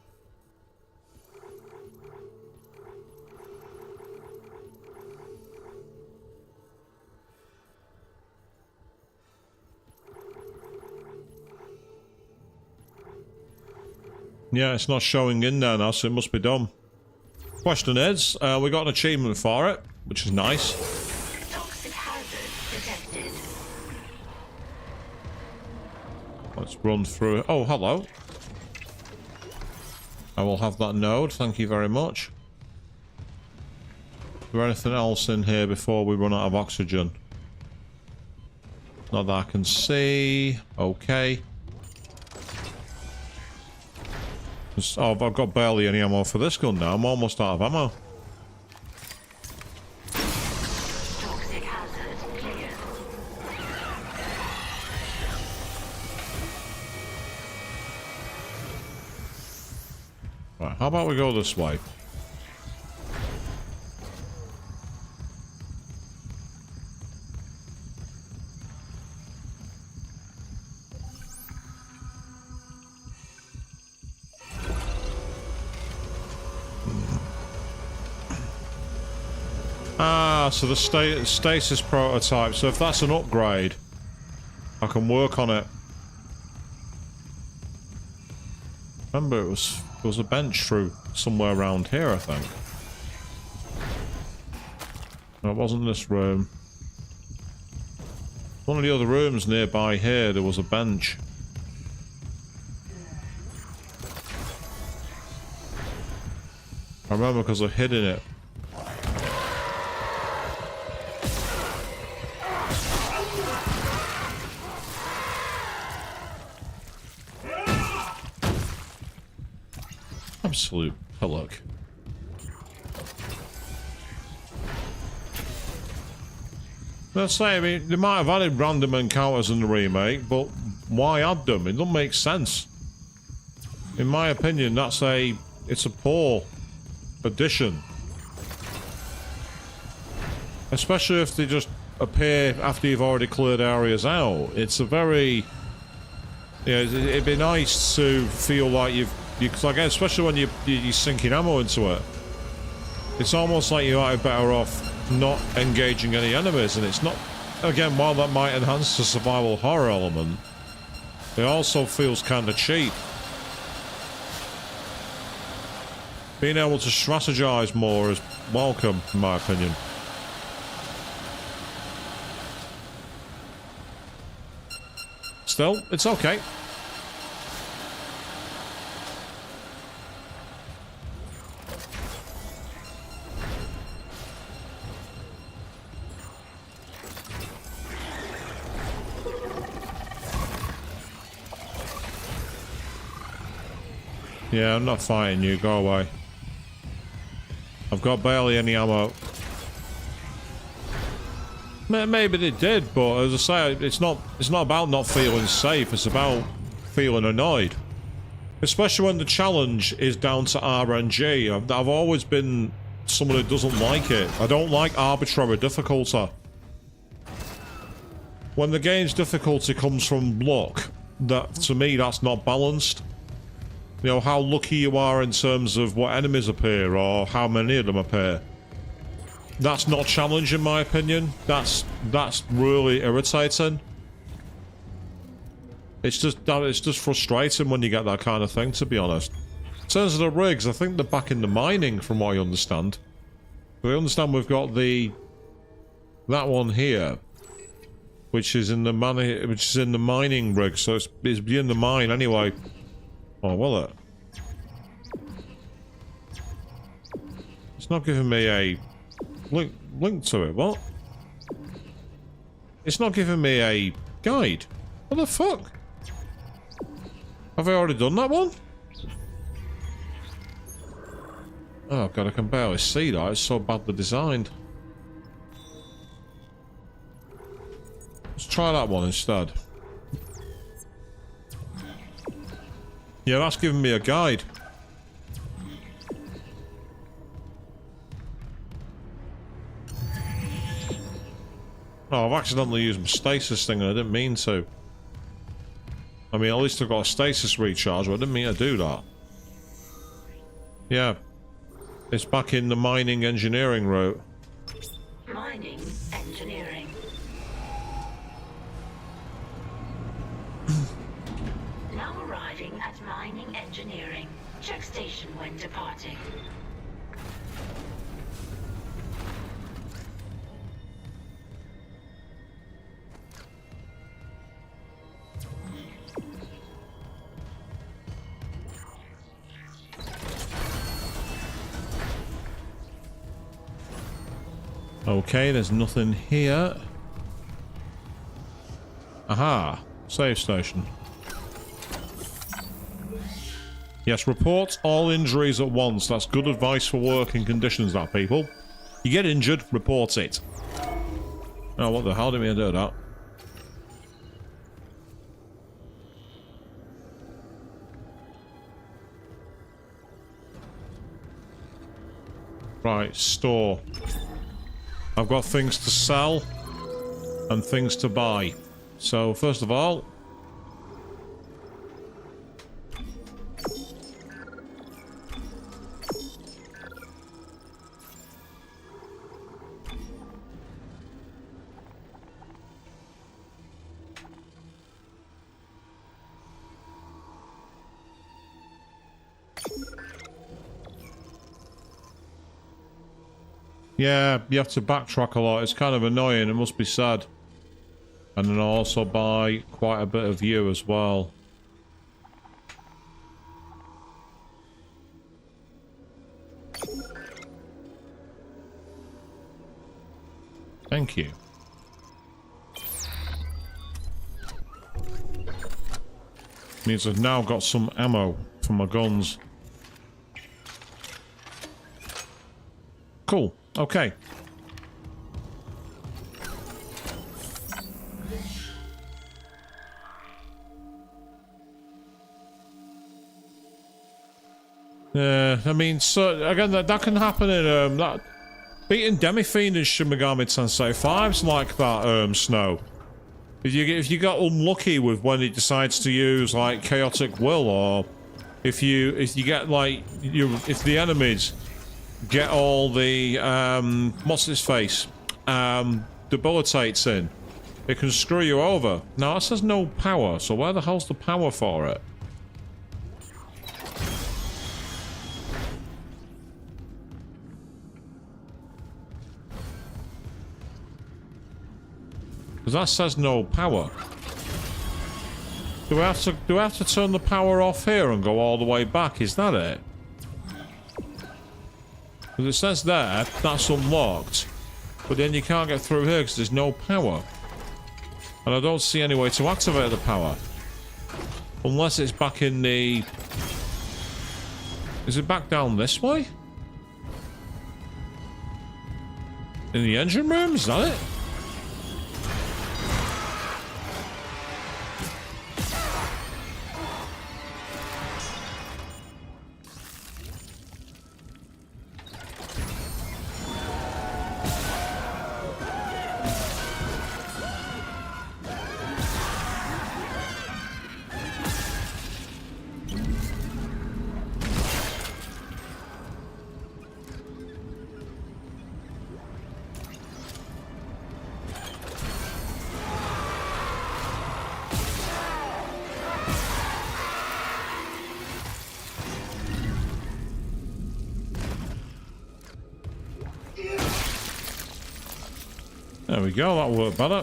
Yeah, it's not showing in there now, so it must be done. Question is, we got an achievement for it, which is nice. Toxic hazard detected. Let's run through it. Oh, hello. I will have that node, thank you very much. Is there anything else in here before we run out of oxygen? Not that I can see. Okay. Oh, I've got barely any ammo for this gun now. I'm almost out of ammo. Toxic hazard cleared. Right, how about we go this way? Ah, so the stasis prototype. So if that's an upgrade, I can work on it. Remember, there was a bench through somewhere around here, I think. No, it wasn't this room. One of the other rooms nearby here, there was a bench. I remember because I hid in it. Absolute pillock. Let's say, I mean, they might have added random encounters in the remake, but why add them? It doesn't make sense. In my opinion, it's a poor addition. Especially if they just appear after you've already cleared areas out. It's a very... Yeah, it'd be nice to feel like because I guess, especially when you're sinking ammo into it, it's almost like you might be better off not engaging any enemies, and it's not... Again, while that might enhance the survival horror element, it also feels kind of cheap. Being able to strategize more is welcome, in my opinion. Still, it's okay. Yeah, I'm not fighting you. Go away. I've got barely any ammo. Maybe they did, but as I say, it's not about not feeling safe. It's about feeling annoyed, especially when the challenge is down to RNG. I've always been someone who doesn't like it. I don't like arbitrary difficulty. When the game's difficulty comes from luck, that to me that's not balanced. You know, how lucky you are in terms of what enemies appear or how many of them appear. That's not challenge in my opinion. That's really irritating. It's just frustrating when you get that kind of thing, to be honest. In terms of the rigs, I think they're back in the mining from what I understand. I understand we've got that one here, which is in the mining rig, so it's in the mine anyway. Oh, will it? It's not giving me a link to it. What? It's not giving me a guide. What the fuck? Have I already done that one? Oh god, I can barely see that. It's so badly designed. Let's try that one instead. Yeah, that's giving me a guide. Oh, I've accidentally used my stasis thing and I didn't mean to. I mean, at least I've got a stasis recharge, but I didn't mean to do that. Yeah. It's back in the mining engineering route. Mining engineering. Now arriving at mining engineering. Check station when departing. Okay, there's nothing here. Aha, save station. Yes, report all injuries at once. That's good advice for working conditions, that, people. You get injured, report it. Oh, what the hell did I do that? Right, store. I've got things to sell and things to buy. So, first of all... Yeah, you have to backtrack a lot. It's kind of annoying. It must be sad. And then I'll also buy quite a bit of you as well. Thank you. Means I've now got some ammo for my guns. Cool. Okay. I mean, so again, that can happen in that beating Demi-Fiend in Shin Megami Tensei 5's like that. Snow. If you got unlucky with when it decides to use like chaotic will, or if you get like if the enemies get all the what's his face debilitates in, it can screw you over. Now that says no power, so where the hell's the power for it? Because that says no power. Do we have to turn the power off here and go all the way back? Is that it? Because it says there, that's unlocked. But then you can't get through here because there's no power. And I don't see any way to activate the power. Unless it's back in the... Is it back down this way? In the engine room? Is that it? There we go, that'll work better.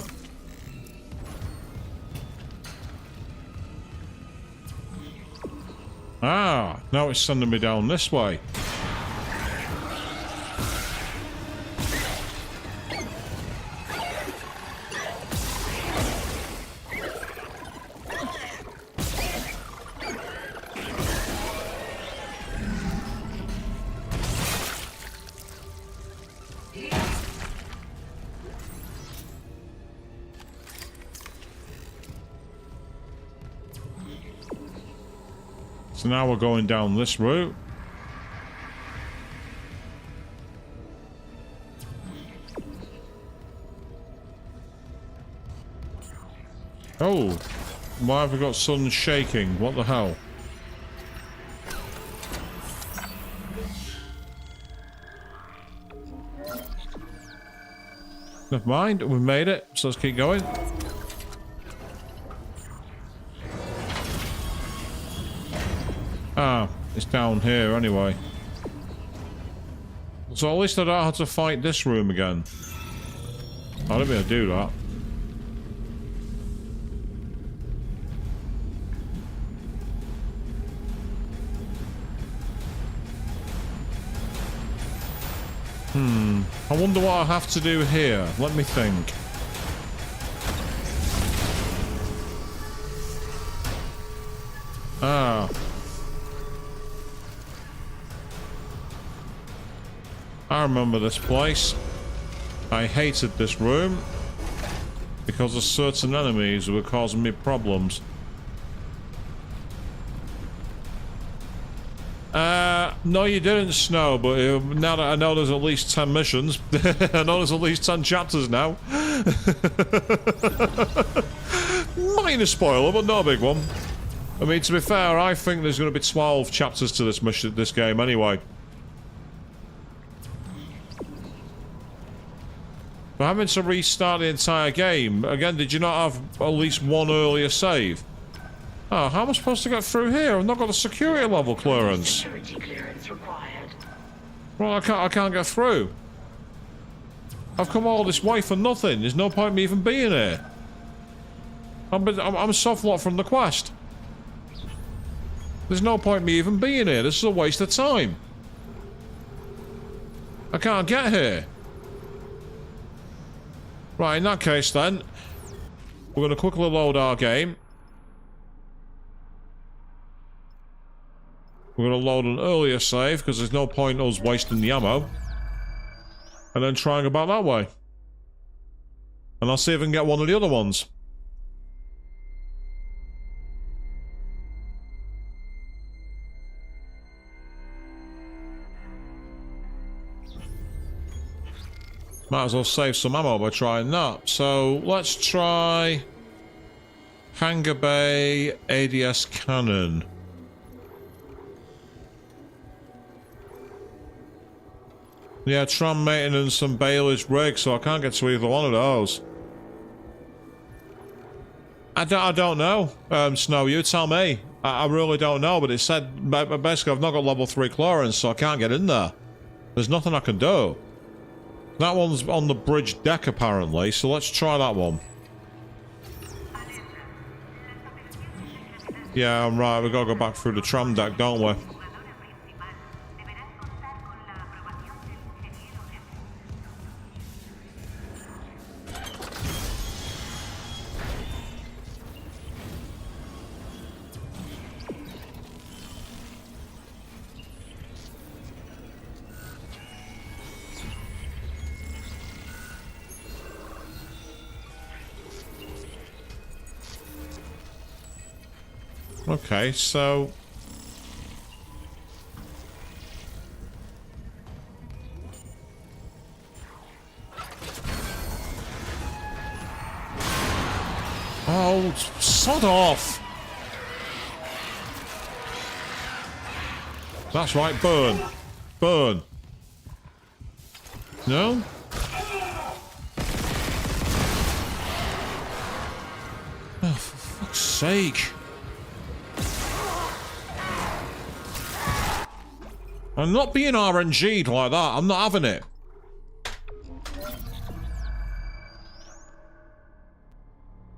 Ah, now it's sending me down this way. So now we're going down this route. Oh, why have we got sun shaking? What the hell? Never mind, we made it, so let's keep going. Ah, it's down here anyway. So at least I don't have to fight this room again. I don't mean to do that. I wonder what I have to do here. Let me think. Ah. I remember this place. I hated this room because of certain enemies who were causing me problems. No you didn't, Snow, but now that I know there's at least 10 missions, I know there's at least 10 chapters now. Minor spoiler, but not a big one. I mean, to be fair, I think there's going to be 12 chapters to this game anyway. But having to restart the entire game, again, did you not have at least one earlier save? Oh, how am I supposed to get through here? I've not got a security level clearance. Security clearance required. Well, I can't get through. I've come all this way for nothing. There's no point in me even being here. I'm soft locked from the quest. There's no point in me even being here. This is a waste of time. I can't get here. Right, in that case then, we're going to quickly load our game. We're going to load an earlier save, because there's no point us wasting the ammo. And then trying about that way. And I'll see if I can get one of the other ones. Might as well save some ammo by trying that. So, let's try... Hangar Bay ADS Cannon. Yeah, tram maintenance and Bailey's rig, so I can't get to either one of those. I don't know, Snow, you tell me. I really don't know, but it said... Basically, I've not got level 3 clearance, so I can't get in there. There's nothing I can do. That one's on the bridge deck, apparently, so let's try that one. Yeah, I'm right, we've got to go back through the tram deck, don't we? Okay, so... Oh, sod off! That's right, burn. Burn. No? Oh, for fuck's sake. I'm not being RNG'd like that. I'm not having it.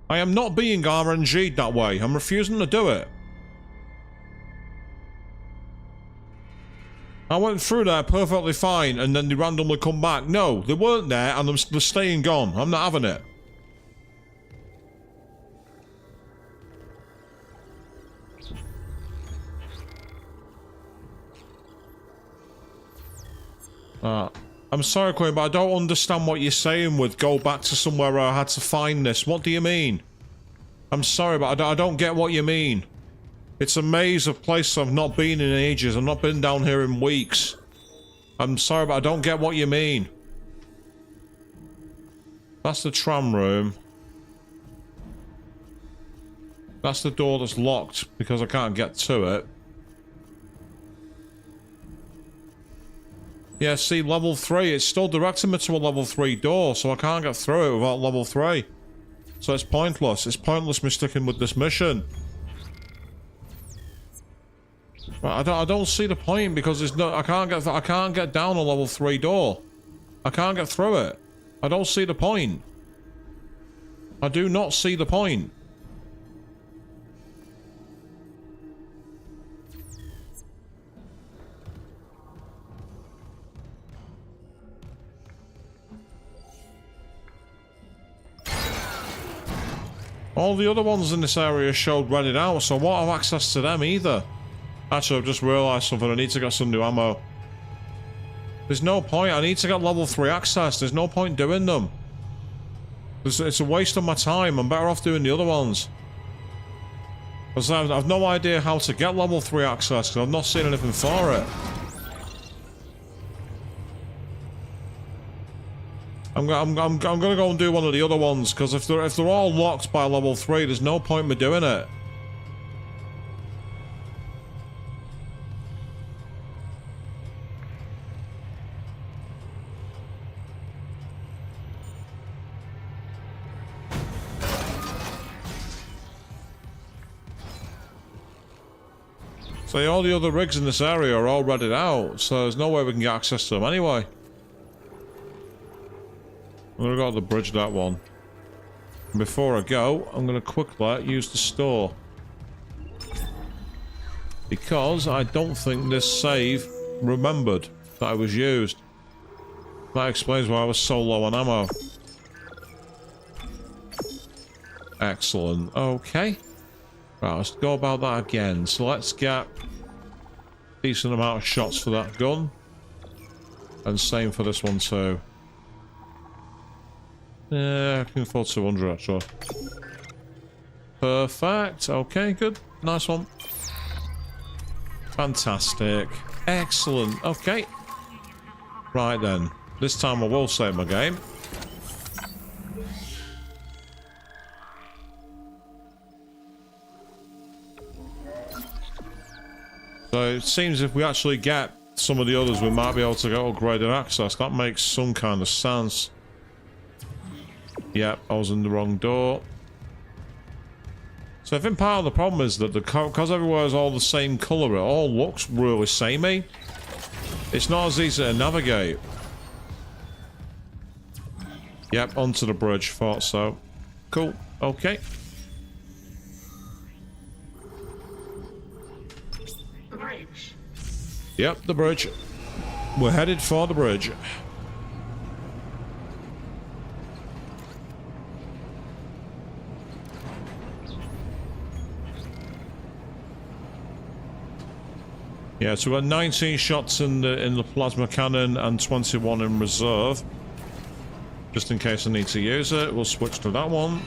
I am not being RNG'd that way. I'm refusing to do it. I went through there perfectly fine and then they randomly come back. No, they weren't there and they're staying gone. I'm not having it. I'm sorry, Queen, but I don't understand what you're saying with go back to somewhere where I had to find this. What do you mean? I'm sorry, but I don't get what you mean. It's a maze of places I've not been in ages. I've not been down here in weeks. I'm sorry, but I don't get what you mean. That's the tram room. That's the door that's locked because I can't get to it. Yeah, see, level 3, it's still directing me to a level 3 door, so I can't get through it without level 3. So it's pointless. It's pointless me sticking with this mission. But I don't see the point because there's no... I can't get down a level 3 door. I can't get through it. I don't see the point. I do not see the point. All the other ones in this area showed ready out, so I won't have access to them either. Actually, I've just realised something. I need to get some new ammo. There's no point. I need to get level 3 access. There's no point doing them. It's a waste of my time. I'm better off doing the other ones. Because I've no idea how to get level 3 access, because I've not seen anything for it. I'm gonna go and do one of the other ones, because if they're all locked by level 3, there's no point in me doing it. So all the other rigs in this area are all readied out, so there's no way we can get access to them anyway. I'm gonna go to the bridge, that one. And before I go, I'm gonna quickly use the store. Because I don't think this save remembered that it was used. That explains why I was so low on ammo. Excellent. Okay. Right, let's go about that again. So let's get decent amount of shots for that gun. And same for this one too. Yeah, I can afford 200 actually. Perfect. Okay, good. Nice one. Fantastic. Excellent. Okay. Right then. This time I will save my game. So it seems if we actually get some of the others, we might be able to get upgraded access. That makes some kind of sense. Yep, I was in the wrong door. So I think part of the problem is that because everywhere is all the same colour, it all looks really samey. It's not as easy to navigate. Yep, onto the bridge. Thought so. Cool. Okay. Bridge. Yep, the bridge. We're headed for the bridge. Yeah, so we've got 19 shots in the plasma cannon and 21 in reserve. Just in case I need to use it, we'll switch to that one.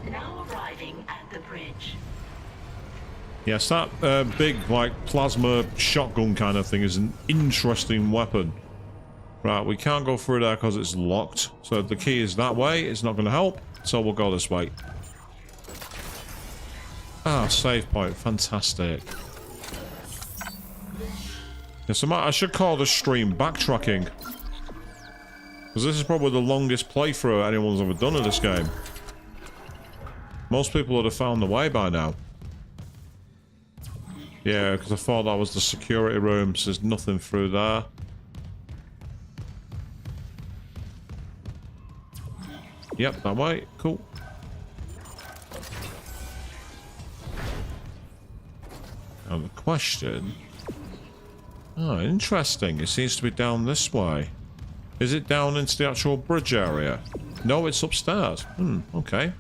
Now arriving at the bridge. Yes, that big, like, plasma shotgun kind of thing is an interesting weapon. Right, we can't go through there because it's locked. So the key is that way. It's not going to help. So we'll go this way. Ah, save point. Fantastic. Yes, I should call this stream backtracking. Because this is probably the longest playthrough anyone's ever done of this game. Most people would have found the way by now. Yeah, because I thought that was the security room, so there's nothing through there. Yep, that way. Cool. Now the question... Oh, interesting. It seems to be down this way. Is it down into the actual bridge area? No, it's upstairs. Okay.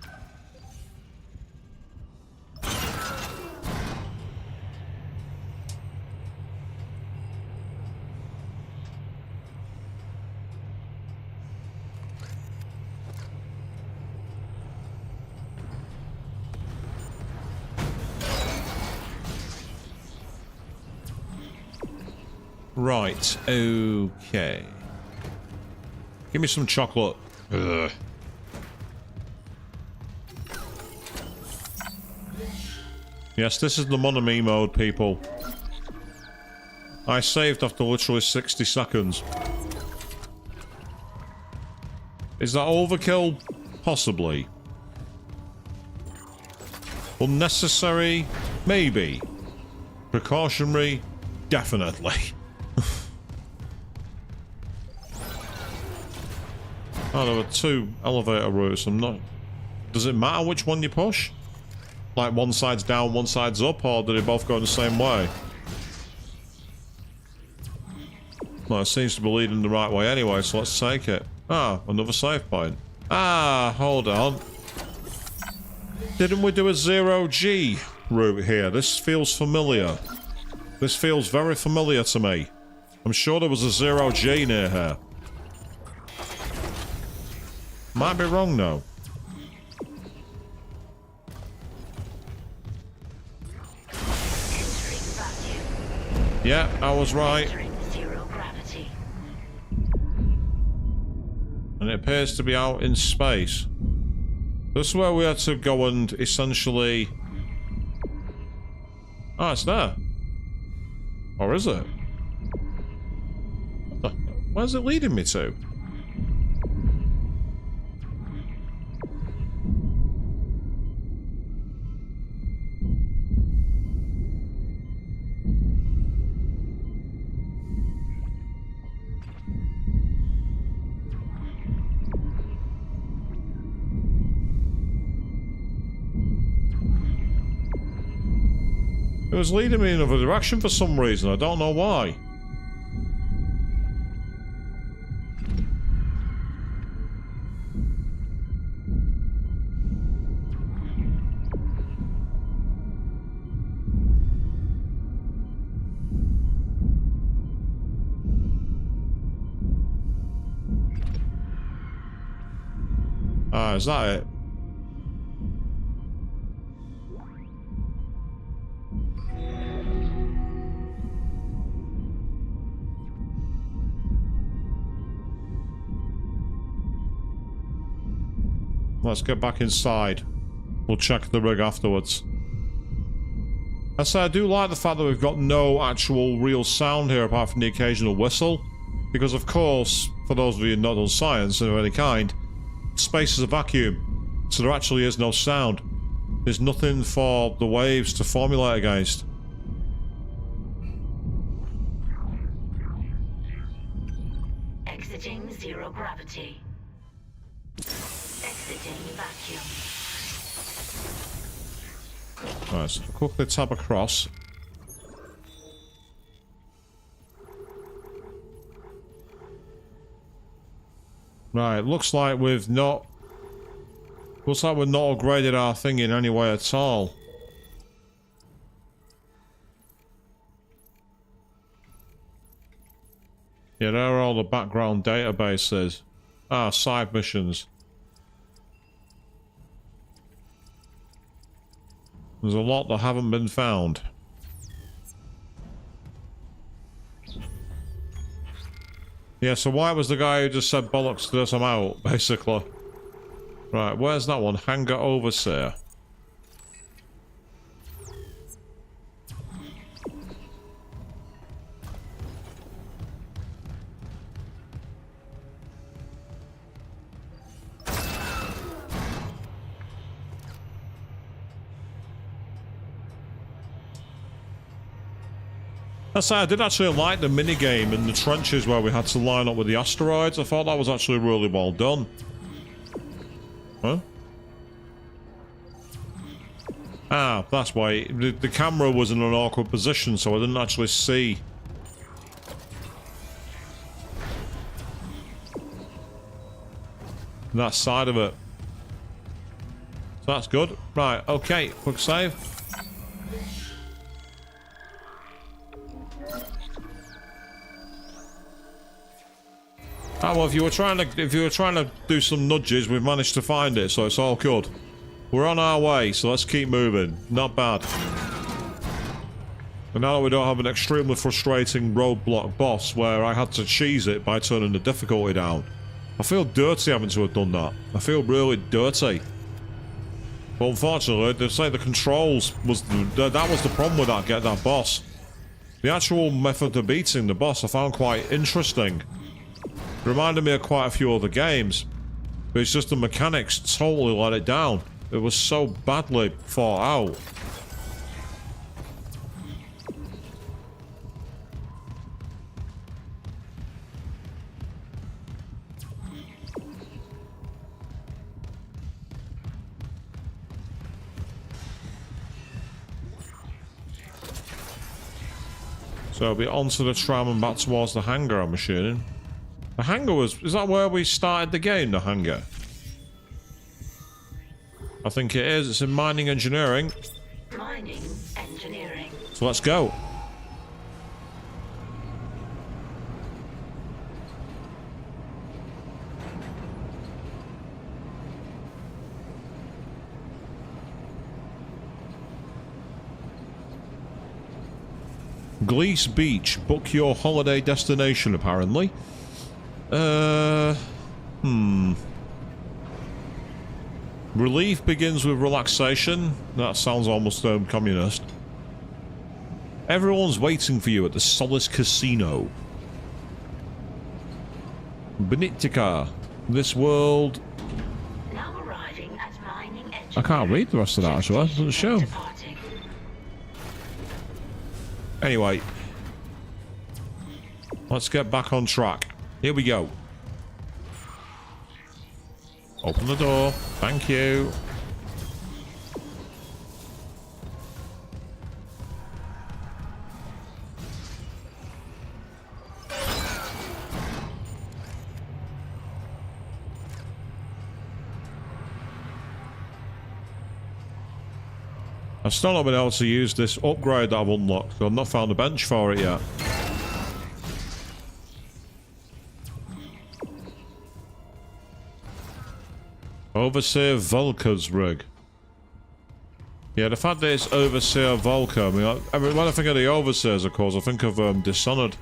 Right, okay. Give me some chocolate. Ugh. Yes, this is the Monami mode, people. I saved after literally 60 seconds. Is that overkill? Possibly. Unnecessary? Maybe. Precautionary? Definitely. Oh, there were two elevator routes. I'm not... Does it matter which one you push? Like one side's down, one side's up, or do they both go the same way? Well, it seems to be leading the right way anyway, so let's take it. Ah, another save point. Ah, hold on. Didn't we do a 0G route here? This feels familiar. This feels very familiar to me. I'm sure there was a 0G near here. Might be wrong though. Yeah, I was right. And it appears to be out in space. This is where we had to go and essentially... Oh, it's there. Or is it? Where's it leading me to? It was leading me in another direction for some reason. I don't know why. Ah, is that it? Let's get back inside. We'll check the rig afterwards. I say I do like the fact that we've got no actual real sound here apart from the occasional whistle. Because of course, for those of you not done science of any kind, space is a vacuum. So there actually is no sound. There's nothing for the waves to formulate against. Exiting zero gravity. Exiting vacuum. Right, so quickly tab across. Right, looks like we've not... Looks like we've not upgraded our thing in any way at all. Yeah, there are all the background databases. Ah, side missions. There's a lot that haven't been found. Yeah, so why was the guy who just said bollocks to this, I'm out, basically. Right, where's that one? Hangar Overseer. I did actually like the minigame in the trenches where we had to line up with the asteroids. I thought that was actually really well done. Huh? Ah, that's why. The camera was in an awkward position, so I didn't actually see. That side of it. So that's good. Right, okay, quick save. Ah, well, if you were trying to do some nudges, we've managed to find it, so it's all good. We're on our way, so let's keep moving. Not bad. And now that we don't have an extremely frustrating roadblock boss where I had to cheese it by turning the difficulty down. I feel dirty having to have done that. I feel really dirty. But unfortunately, they say the controls was that was the problem with that boss. The actual method of beating the boss I found quite interesting. Reminded me of quite a few other games, but it's just the mechanics totally let it down. It was so badly thought out. So it'll be onto the tram and back towards the hangar, I'm assuming. The hangar was... Is that where we started the game, the hangar? I think it is. It's in mining engineering. Mining engineering. So let's go. Glees Beach. Book your holiday destination, apparently. Relief begins with relaxation. That sounds almost communist. Everyone's waiting for you at the Solace Casino. Benitica. This world... Now arriving at mining engineering. I can't read the rest of that, actually. It doesn't show. Anyway. Let's get back on track. Here we go. Open the door. Thank you. I've still not been able to use this upgrade that I've unlocked. I've not found a bench for it yet. Overseer Volker's rig. Yeah, the fact that it's Overseer Volker, I mean, when I think of the Overseers, of course, I think of Dishonored.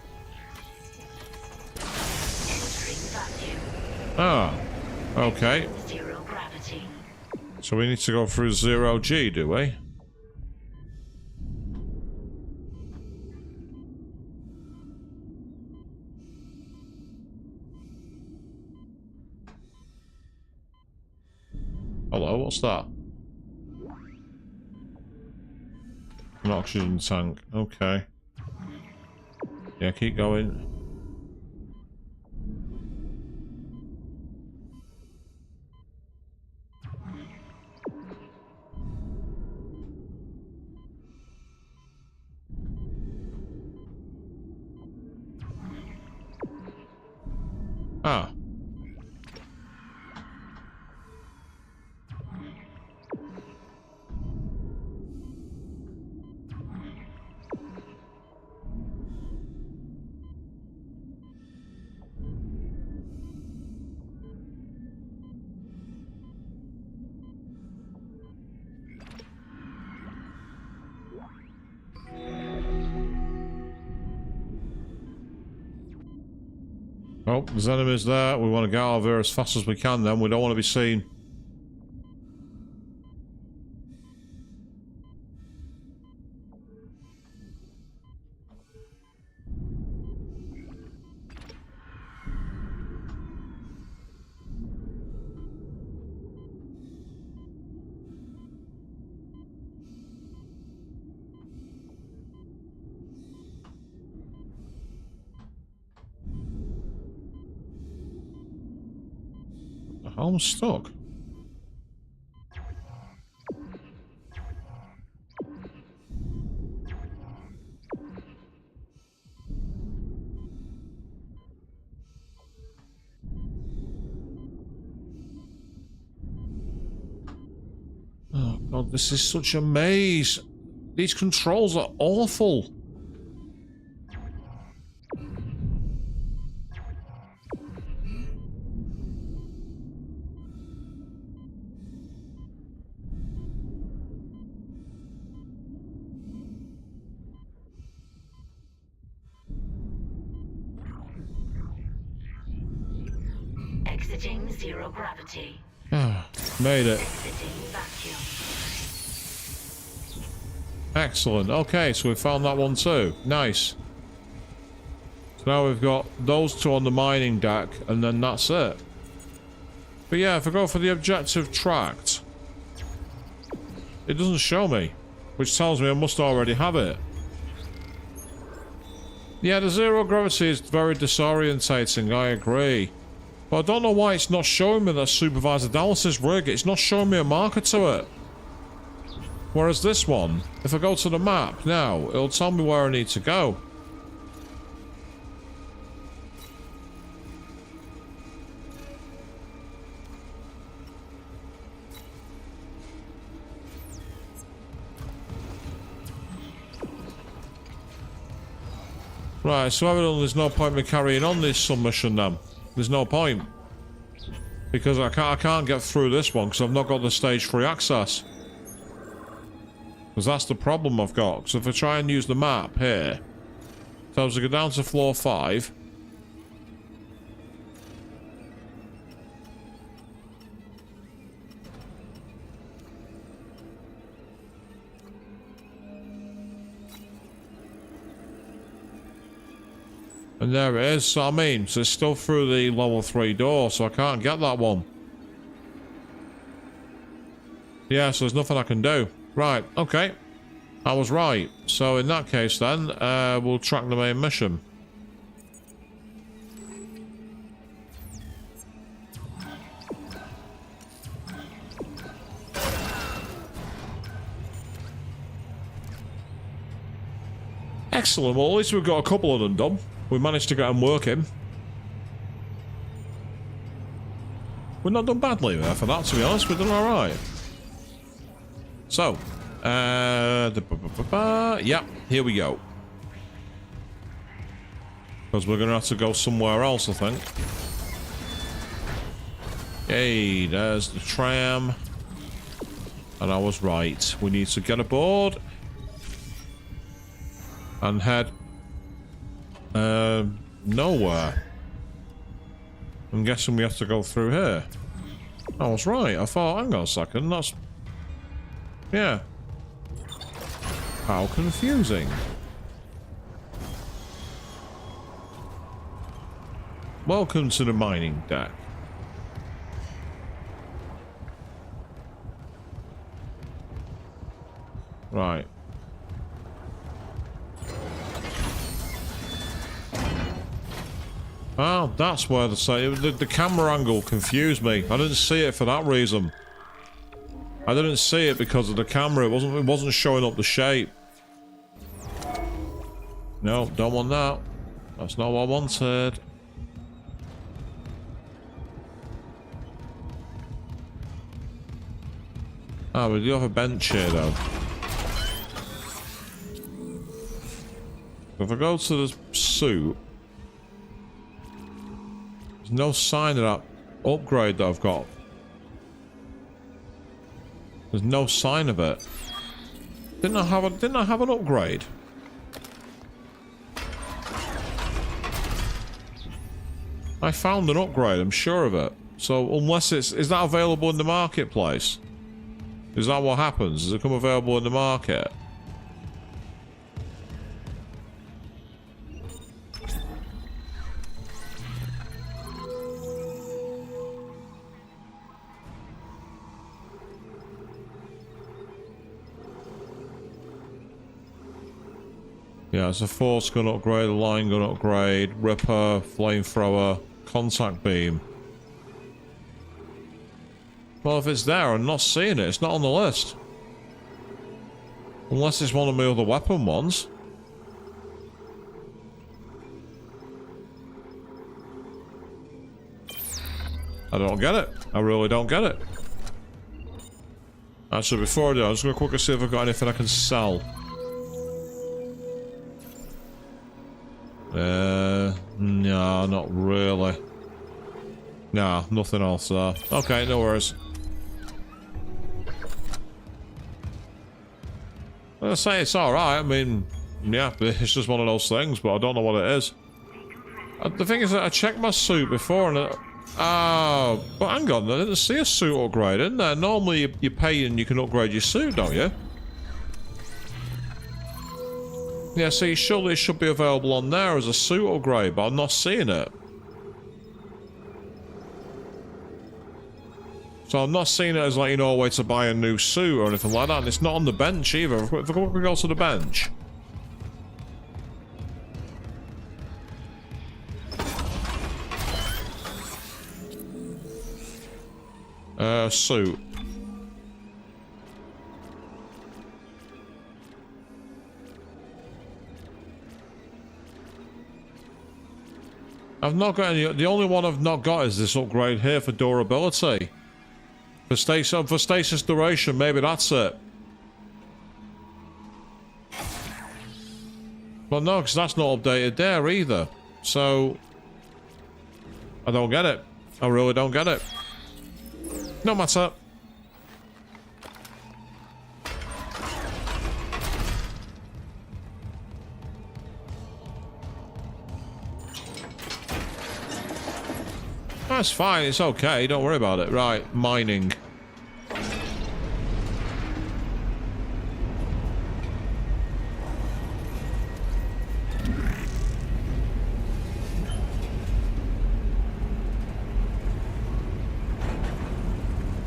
Ah, okay. Zero gravity. So we need to go through 0G, do we? Hello, what's that? An oxygen tank. Okay. Yeah, keep going. Ah. Oh, there's enemies there. We want to get out of here as fast as we can then. We don't want to be seen. I'm stuck. Oh god, this is such a maze. These controls are awful. Exiting zero gravity. Made it. Exiting vacuum. Excellent. Okay, so we found that one too. Nice. So now we've got those two on the mining deck, and then that's it. But yeah, if I go for the objective tracked, it doesn't show me, which tells me I must already have it. Yeah, the zero gravity is very disorientating, I agree. But I don't know why it's not showing me that Supervisor Dallas's rig. It's not showing me a marker to it. Whereas this one, if I go to the map now, it'll tell me where I need to go. Right, so evidently there's no point in me carrying on this submission then. There's no point. Because I can't get through this one because I've not got the stage 3 access. Because that's the problem I've got. So if I try and use the map here, it tells me to go down to floor 5. And there it is, so I mean, so it's still through the level 3 door, so I can't get that one. Yeah, so there's nothing I can do. Right, okay. I was right. So in that case then, we'll track the main mission. Excellent, well at least we've got a couple of them done. We managed to get them working. We're not done badly there for that, to be honest. We've done alright. So, Yep, here we go. Because we're going to have to go somewhere else, I think. Hey, there's the tram. And I was right. We need to get aboard. And head... nowhere. I'm guessing we have to go through here. I was right. I thought, hang on a second, that's... Yeah. How confusing. Welcome to the mining deck. Right. Oh, that's where the camera angle confused me. I didn't see it for that reason. I didn't see it because of the camera. It wasn't showing up the shape. No, don't want that. That's not what I wanted. Ah, we do have a bench here though. If I go to the suit, there's no sign of that upgrade that I've got. There's no sign of it. Didn't I have an upgrade? I found an upgrade, I'm sure of it. So unless is that available in the marketplace? Is that what happens? Does it come available in the market? Yeah, it's a force gun upgrade, a line gun upgrade, ripper, flamethrower, contact beam. Well, if it's there, I'm not seeing it. It's not on the list. Unless it's one of my other weapon ones. I don't get it. I really don't get it. Actually, before I do, I'm just going to quickly see if I've got anything I can sell. No, not really. Nah, nothing else there. Okay, no worries. I say it's alright, I mean, yeah, it's just one of those things, but I don't know what it is. The thing is that I checked my suit before and oh, but hang on, I didn't see a suit upgrade, isn't there? Normally you pay and you can upgrade your suit, don't you? Yeah, see, surely it should be available on there as a suit upgrade, but I'm not seeing it. So I'm not seeing it as, like, you know, a way to buy a new suit or anything like that, and it's not on the bench either. If we go to the bench. Suit. I've not got any. The only one I've not got is this upgrade here for durability. For stasis duration, maybe that's it. But no, because that's not updated there either. So I don't get it. I really don't get it. No matter. That's fine, it's okay, don't worry about it. Right, mining.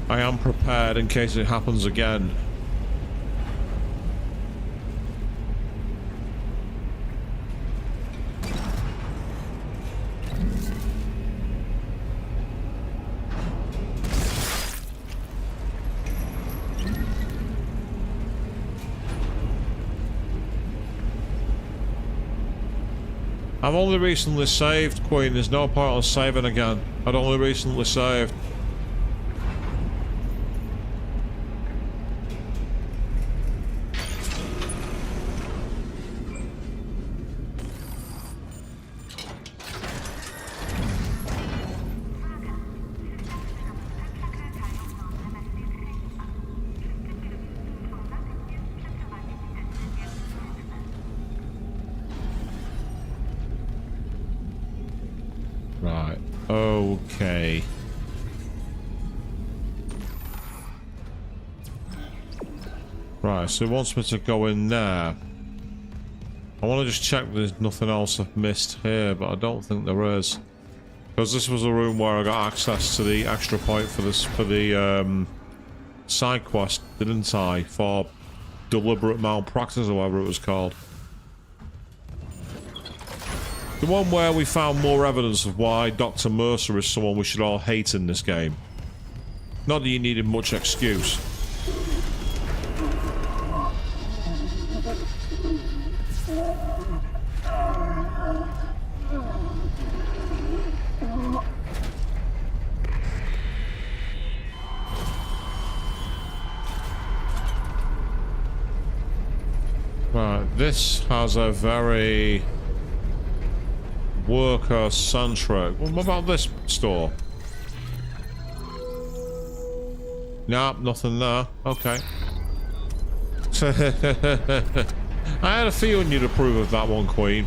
I am prepared in case it happens again. I've only recently saved, Queen. There's no point on saving again. I'd only recently saved. Okay. Right, so it wants me to go in there. I want to just check there's nothing else I've missed here, but I don't think there is. Because this was a room where I got access to the extra point for this, for the side quest, didn't I? For deliberate malpractice or whatever it was called. The one where we found more evidence of why Dr. Mercer is someone we should all hate in this game. Not that you needed much excuse. Right, this has a very worker-centric. Well, what about this store? Nope, nothing there. Okay. I had a feeling you'd approve of that one, Queen.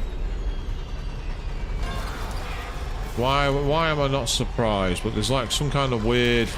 Why am I not surprised? But there's like some kind of weird...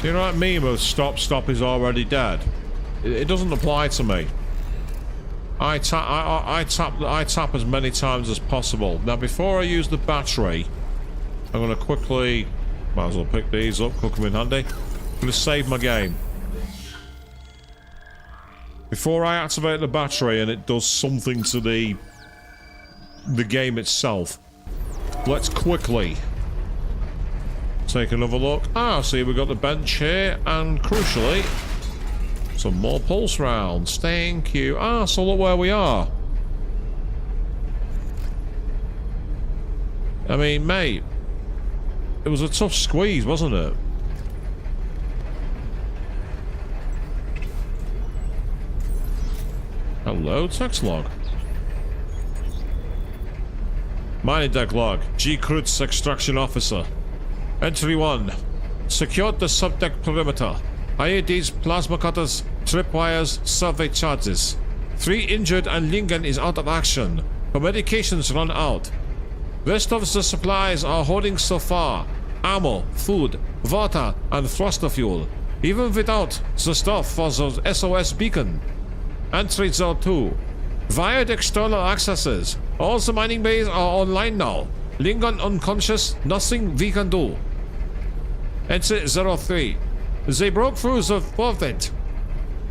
You know what meme of stop is already dead? It doesn't apply to me. I tap as many times as possible. Now before I use the battery, I'm gonna quickly, might as well pick these up, could come in handy. I'm gonna save my game. Before I activate the battery and it does something to the game itself, let's quickly take another look. Ah, see, we've got the bench here, and crucially, some more pulse rounds. Thank you. Ah, so look where we are. I mean, mate, it was a tough squeeze, wasn't it? Hello, text log. Mining deck log. G. Krutz, extraction officer. Entry 1. Secured the subdeck perimeter. IEDs, plasma cutters, tripwires, survey charges. 3 injured and Lingen is out of action. Her medications run out. Rest of the supplies are holding so far. Ammo, food, water, and thruster fuel. Even without the stuff for the SOS beacon. Entry 02. Wired external accesses. All the mining bays are online now. Lingen unconscious, nothing we can do. Entry 03. They broke through the forvent.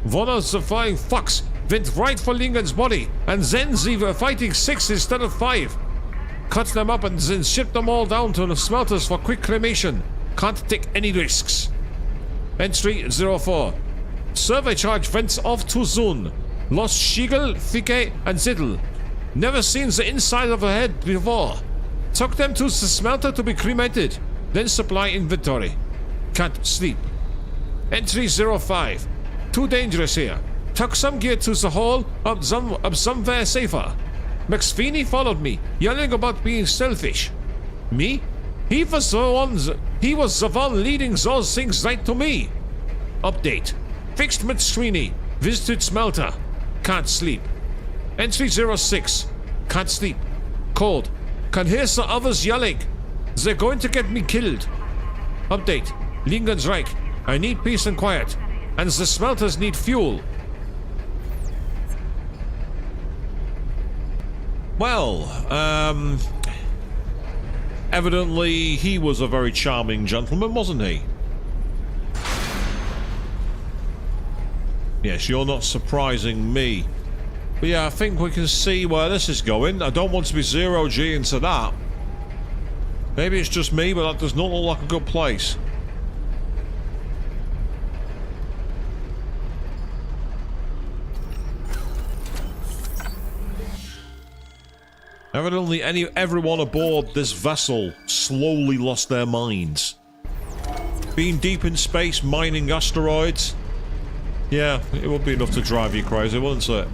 One of the flying fucks went right for Lingen's body, and then they were fighting 6 instead of 5. Cut them up and then ship them all down to the smelters for quick cremation. Can't take any risks. Entry 04. Survey charge went off too soon. Lost Schiegel, Ficke, and Zittel. Never seen the inside of a head before. Took them to the smelter to be cremated. Then supply inventory. Can't sleep. Entry 05. Too dangerous here. Took some gear to the hole of somewhere safer. McSweeney followed me, yelling about being selfish. Me? He was the one leading those things right to me. Update. Fixed McSweeney. Visited smelter. Can't sleep. Entry 06. Can't sleep. Cold. Can hear the others yelling. They're going to get me killed. Update. Lingen's right. I need peace and quiet. And the smelters need fuel. Well, evidently he was a very charming gentleman, wasn't he? Yes, you're not surprising me. But yeah, I think we can see where this is going. I don't want to be 0G into that. Maybe it's just me, but that does not look like a good place. Evidently everyone aboard this vessel slowly lost their minds. Being deep in space, mining asteroids. Yeah, it would be enough to drive you crazy, wouldn't it?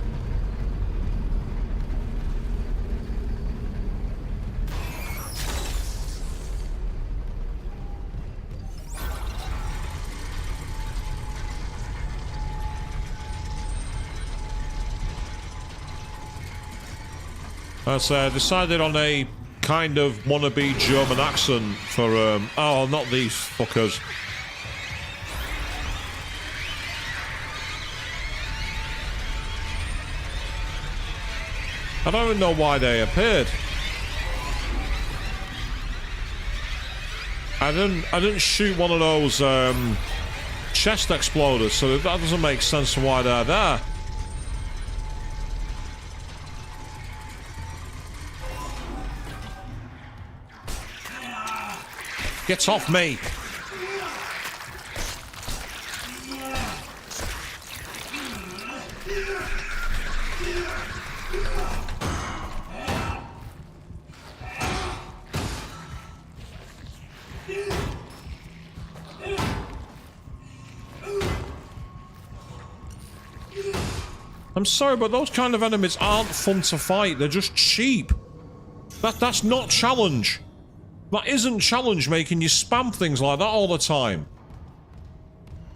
I decided on a kind of wannabe German accent for, oh, not these fuckers. I don't even know why they appeared. I didn't shoot one of those, chest exploders, so that doesn't make sense to why they're there. Get off me! I'm sorry, but those kind of enemies aren't fun to fight. They're just cheap. That's not challenge. That isn't challenge making you spam things like that all the time.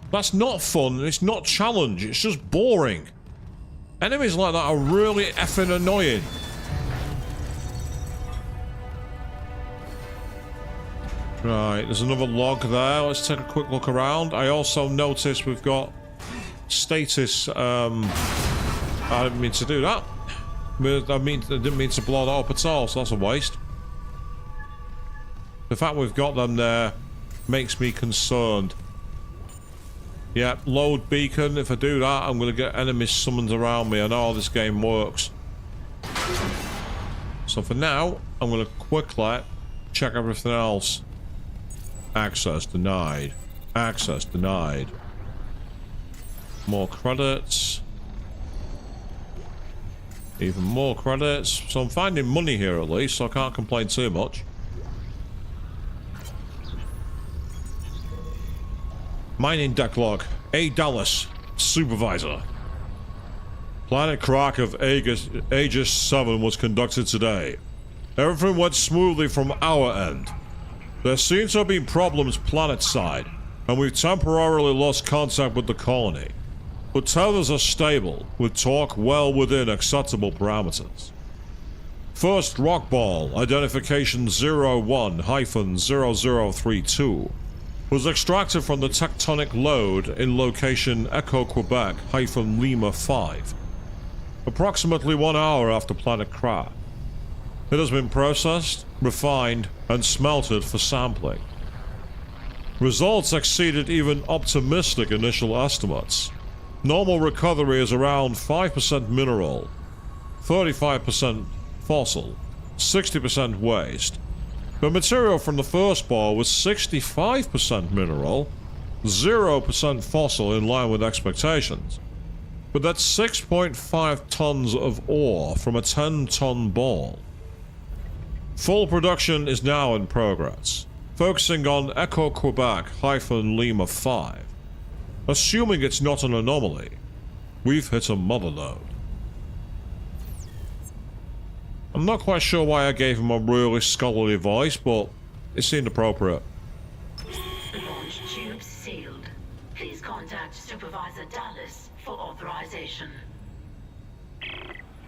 That's not fun, it's not challenge, it's just boring. Enemies like that are really effing annoying. Right, there's another log there. Let's take a quick look around. I also noticed we've got status, I didn't mean to do that. I didn't mean to blow that up at all, so that's a waste. The fact we've got them there makes me concerned. Yeah, load beacon. If I do that, I'm going to get enemies summoned around me. I know how this game works. So for now, I'm going to quickly check everything else. Access denied. Access denied. More credits. Even more credits. So I'm finding money here at least, so I can't complain too much. Mining deck log. A. Dallas, Supervisor. Planet Clarke of Aegis 7 was conducted today. Everything went smoothly from our end. There seems to have been problems planet-side, and we've temporarily lost contact with the colony. But tethers are stable, with torque well within acceptable parameters. First rockball, identification 01-0032. Was extracted from the tectonic load in location Echo Quebec-Lima 5, approximately 1 hour after planet crash. It has been processed, refined, and smelted for sampling. Results exceeded even optimistic initial estimates. Normal recovery is around 5% mineral, 35% fossil, 60% waste. The material from the first ball was 65% mineral, 0% fossil in line with expectations. But that's 6.5 tons of ore from a 10-ton ball. Full production is now in progress, focusing on Echo Quebec-Lima 5. Assuming it's not an anomaly, we've hit a mother lode. I'm not quite sure why I gave him a really scholarly voice, but it seemed appropriate. Launch tubes sealed. Please contact Supervisor Dallas for authorization.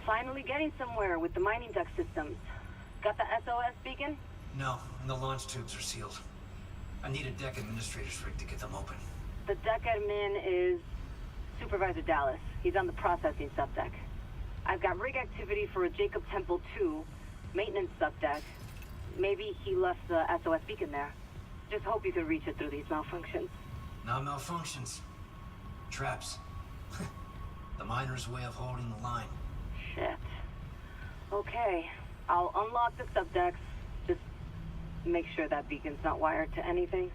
Finally getting somewhere with the mining duct systems. Got the SOS beacon? No, and the launch tubes are sealed. I need a deck administrator's rig to get them open. The deck admin is Supervisor Dallas. He's on the processing subdeck. I've got rig activity for a Jacob Temple 2, maintenance subdeck. Maybe he left the SOS beacon there. Just hope you can reach it through these malfunctions. Not malfunctions. Traps. The miner's way of holding the line. Shit. Okay, I'll unlock the subdecks. Just make sure that beacon's not wired to anything.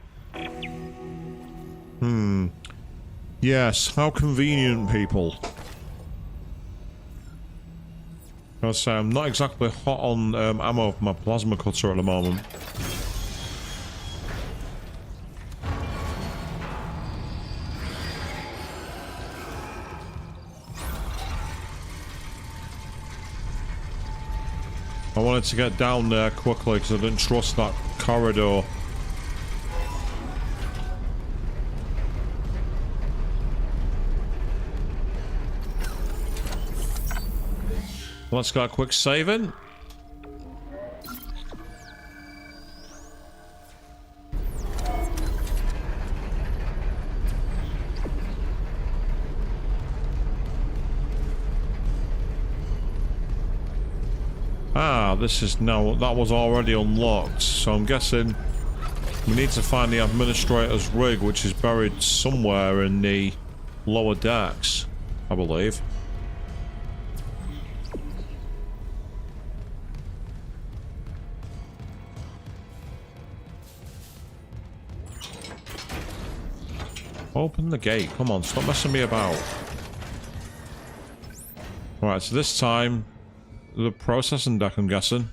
Yes, how convenient, people. I'll say I'm not exactly hot on ammo for my plasma cutter at the moment. I wanted to get down there quickly because I didn't trust that corridor. Let's get a quick save in. Ah, this is now, that was already unlocked, so I'm guessing we need to find the administrator's rig, which is buried somewhere in the lower decks, I believe. Open the gate, come on, stop messing me about. Alright, so this time, the processing deck, I'm guessing.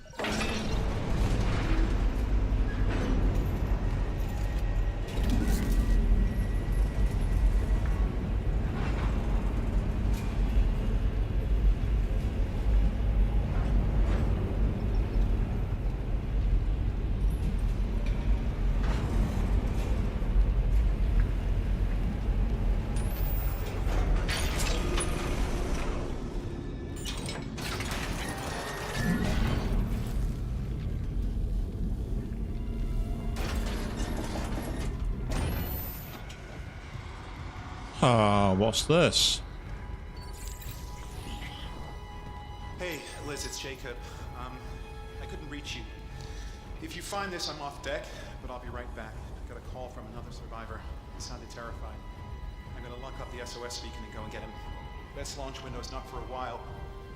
Ah, what's this? Hey, Liz, it's Jacob. I couldn't reach you. If you find this, I'm off deck, but I'll be right back. I got a call from another survivor. He sounded terrified. I'm gonna lock up the SOS beacon and go and get him. Best launch window's not for a while.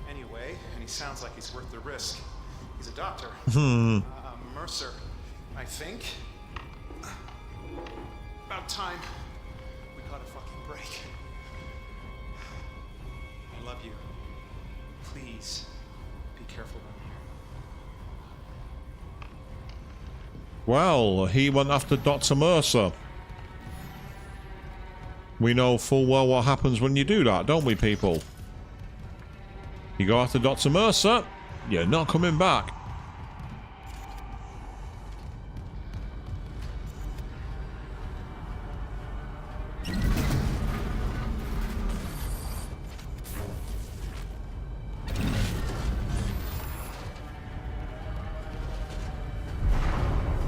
Anyway, and he sounds like he's worth the risk. He's a doctor. Mercer, I think. About time. We caught a fucking break. I love you. Please, be careful down here. Well, he went after Dr. Mercer. We know full well what happens when you do that, don't we, people? You go after Dr. Mercer, you're not coming back.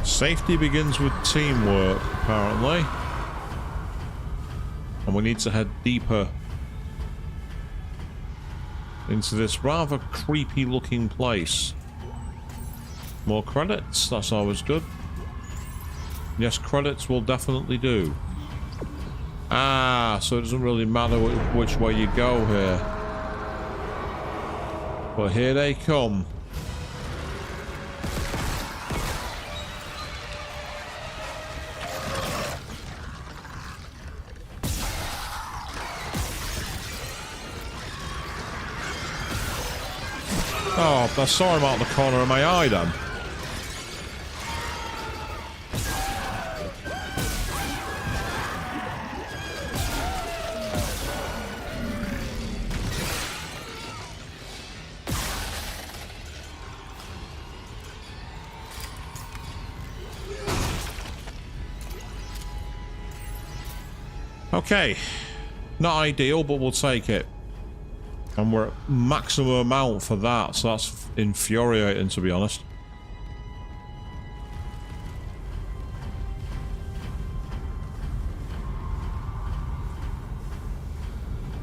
Safety begins with teamwork, apparently. And we need to head deeper into this rather creepy looking place. More credits, that's always good. Yes, credits will definitely do. Ah, so it doesn't really matter which way you go here. But here they come. Oh, I saw him out the corner of my eye then. Okay. Not ideal, but we'll take it. And we're at maximum amount for that, so that's infuriating, to be honest.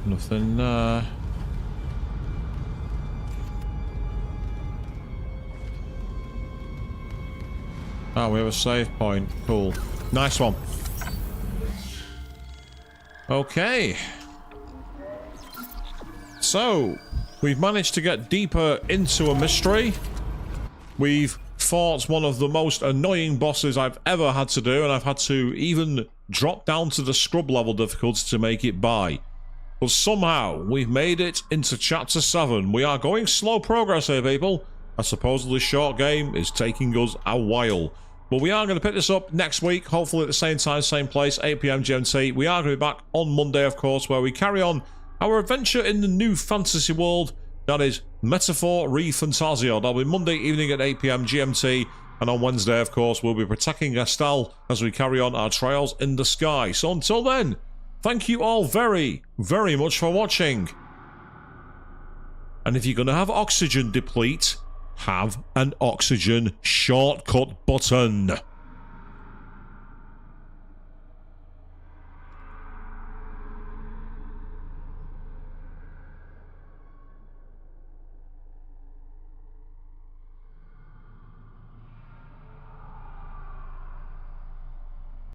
Nothing, Oh, we have a save point. Cool. Nice one. Okay. So, we've managed to get deeper into a mystery. We've fought one of the most annoying bosses I've ever had to do, and I've had to even drop down to the scrub level difficulty to make it by. But somehow, we've made it into Chapter 7. We are going slow progress here, people. A supposedly short game is taking us a while. But we are going to pick this up next week, hopefully at the same time, same place, 8 PM GMT. We are going to be back on Monday, of course, where we carry on our adventure in the new fantasy world That is Metaphor Re Fantasio. That'll be Monday evening at 8 PM GMT. And on Wednesday, of course, we'll be protecting Estelle as we carry on our trials in the sky. So until then, thank you all very, very much for watching. And if you're going to have oxygen deplete, have an oxygen shortcut button.